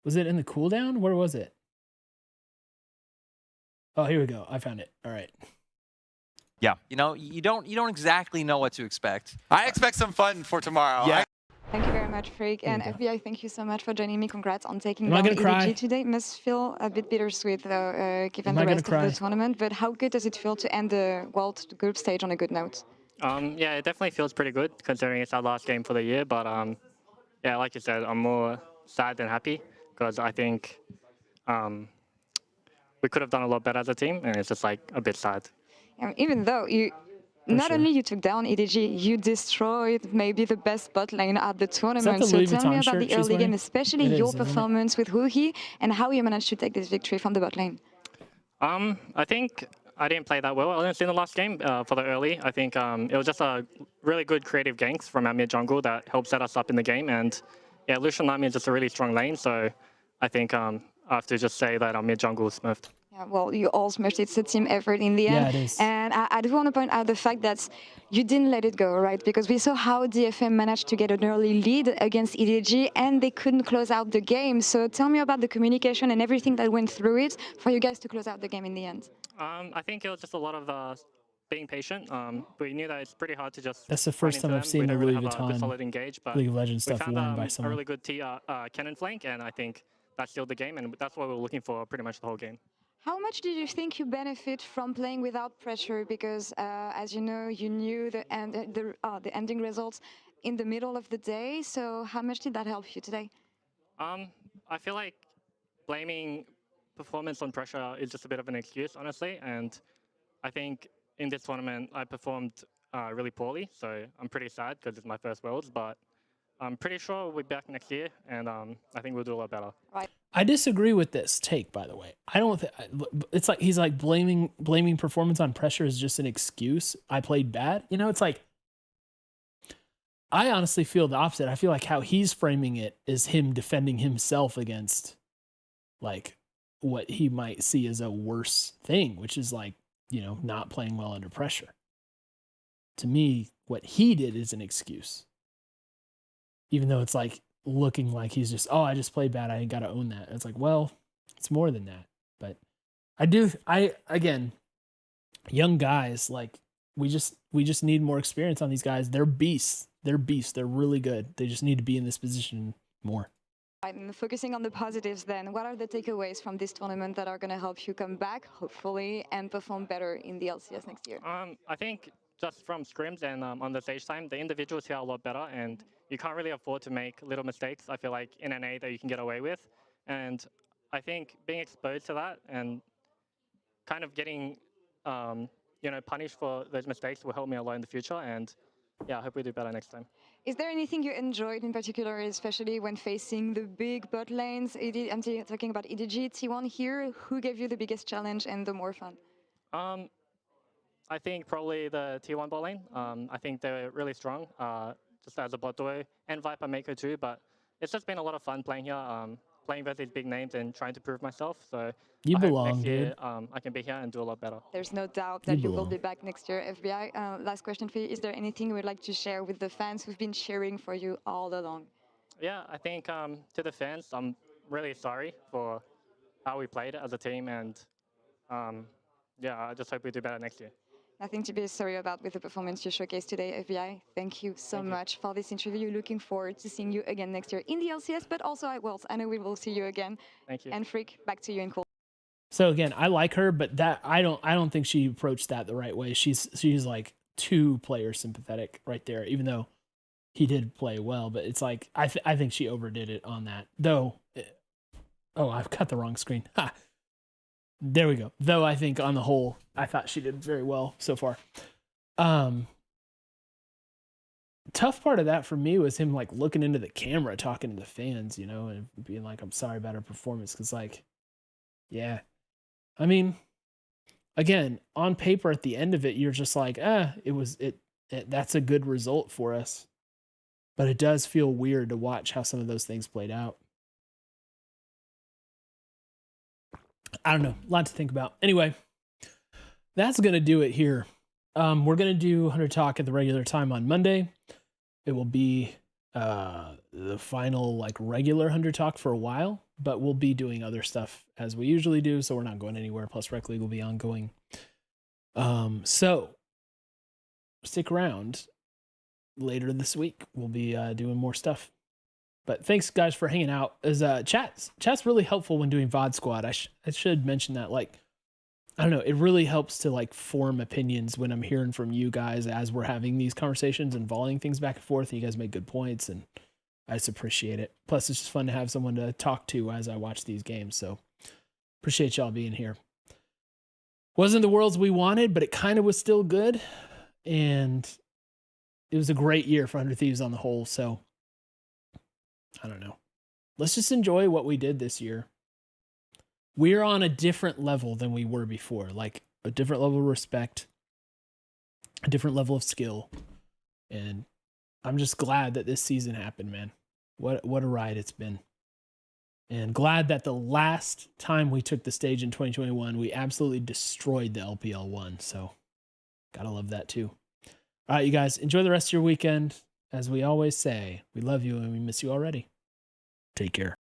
Was it in the cooldown? Where was it? Oh, here we go. I found it. All right. Yeah. You know, you don't exactly know what to expect. I expect some fun for tomorrow. Yeah. Thank you very much, Freak. And There FBI, thank you so much for joining me. Congrats on taking Am I down gonna cry? EDG today. Must feel a bit bittersweet, though, given Am I the gonna rest cry? of the tournament. But how good does it feel to end the World Group stage on a good note? Yeah, it definitely feels pretty good considering it's our last game for the year. But yeah, like you said, I'm more sad than happy because I think we could have done a lot better as a team, and it's just like a bit sad. Even though you, not sure. only you took down EDG, you destroyed maybe the best bot lane at the tournament. the So Louis tell me Vuitton about shirt the she's early wearing? game, especially It your is, isn't it? performance with Huhi and how you managed to take this victory from the bot lane. I think I didn't play that well, honestly, in the last game for the early. I think it was just a really good creative ganks from our mid jungle that helped set us up in the game. And yeah, Lucian Nightmare is just a really strong lane. So I think I have to just say that our mid jungle is smurfed. Yeah, well, you all smashed it. It's a team effort in the Yeah, end. it is. And I do want to point out the fact that you didn't let it go, right? Because we saw how DFM managed to get an early lead against EDG and they couldn't close out the game. So tell me about the communication and everything that went through it for you guys to close out the game in the end. I think it was just a lot of being patient. We knew that it's pretty hard to just. That's the first run time into I've them. seen We the don't really Louis have a Vuitton solid engage, but League of Legends we stuff found worn by a someone. really good cannon flank, and I think that's still the game, and that's what we were looking for pretty much the whole game. How much did you think you benefit from playing without pressure? Because as you know, you knew the ending results in the middle of the day. So how much did that help you today? I feel like blaming performance on pressure is just a bit of an excuse, honestly. And I think in this tournament, I performed really poorly. So I'm pretty sad because it's my first Worlds, but I'm pretty sure we'll be back next year. And I think we'll do a lot better. Right. I disagree with this take, by the way. I don't think it's like he's like blaming performance on pressure is just an excuse. I played bad. You know, it's like I honestly feel the opposite. I feel like how he's framing it is him defending himself against like what he might see as a worse thing, which is like, you know, not playing well under pressure. To me, what he did is an excuse. Even though it's like looking like he's just, oh, I just played bad, I got to own that. It's like, well, it's more than that. But again, young guys, like we just need more experience on these guys. They're beasts. They're really good. They just need to be in this position more. And focusing on the positives then, what are the takeaways from this tournament that are going to help you come back, hopefully, and perform better in the LCS next year? I think just from scrims and on the stage time, the individuals here are a lot better, and you can't really afford to make little mistakes, I feel like, in NA that you can get away with. And I think being exposed to that and kind of getting punished for those mistakes will help me a lot in the future. And yeah, I hope we do better next time. Is there anything you enjoyed in particular, especially when facing the big bot lanes? I'm talking about EDG, T1 here. Who gave you the biggest challenge and the more fun? I think probably the T1 bot lane. I think they're really strong, just as a bot duo, and Viper Mako too. But it's just been a lot of fun playing here, playing with these big names and trying to prove myself. So you I belong, hope next year, dude. I can be here and do a lot better. There's no doubt that you will be back next year, FBI. Last question for you. Is there anything you would like to share with the fans who've been cheering for you all along? Yeah, I think to the fans, I'm really sorry for how we played as a team. And yeah, I just hope we do better next year. Nothing to be sorry about with the performance you showcased today, FBI. Thank you so much for this interview. Looking forward to seeing you again next year in the LCS, but also at Worlds. I know we will see you again. Thank you. And Freak, back to you in cool. So again, I like her, but that I don't think she approached that the right way. She's like too player sympathetic right there, even though he did play well. But it's like I think she overdid it on that. Though, oh, I've got the wrong screen. Ha. There we go. Though I think on the whole, I thought she did very well so far. Tough part of that for me was him like looking into the camera, talking to the fans, you know, and being like, I'm sorry about her performance. Cause like, yeah, I mean, again, on paper at the end of it, you're just like, that's a good result for us. But it does feel weird to watch how some of those things played out. I don't know. A lot to think about. Anyway, that's going to do it here. We're going to do 100 Talk at the regular time on Monday. It will be the final like regular 100 Talk for a while, but we'll be doing other stuff as we usually do, so we're not going anywhere. Plus Rec League will be ongoing. So stick around. Later this week, we'll be doing more stuff. But thanks, guys, for hanging out. As chat's really helpful when doing VOD Squad. I should mention that. Like, I don't know, it really helps to like form opinions when I'm hearing from you guys as we're having these conversations and volleying things back and forth. And you guys make good points, and I just appreciate it. Plus, it's just fun to have someone to talk to as I watch these games. So appreciate y'all being here. Wasn't the Worlds we wanted, but it kind of was still good, and it was a great year for 100 Thieves on the whole. So I don't know. Let's just enjoy what we did this year. We're on a different level than we were before, like a different level of respect, a different level of skill. And I'm just glad that this season happened, man. What a ride it's been. And glad that the last time we took the stage in 2021, we absolutely destroyed the LPL 1. So gotta love that too. All right, you guys, enjoy the rest of your weekend. As we always say, we love you and we miss you already. Take care.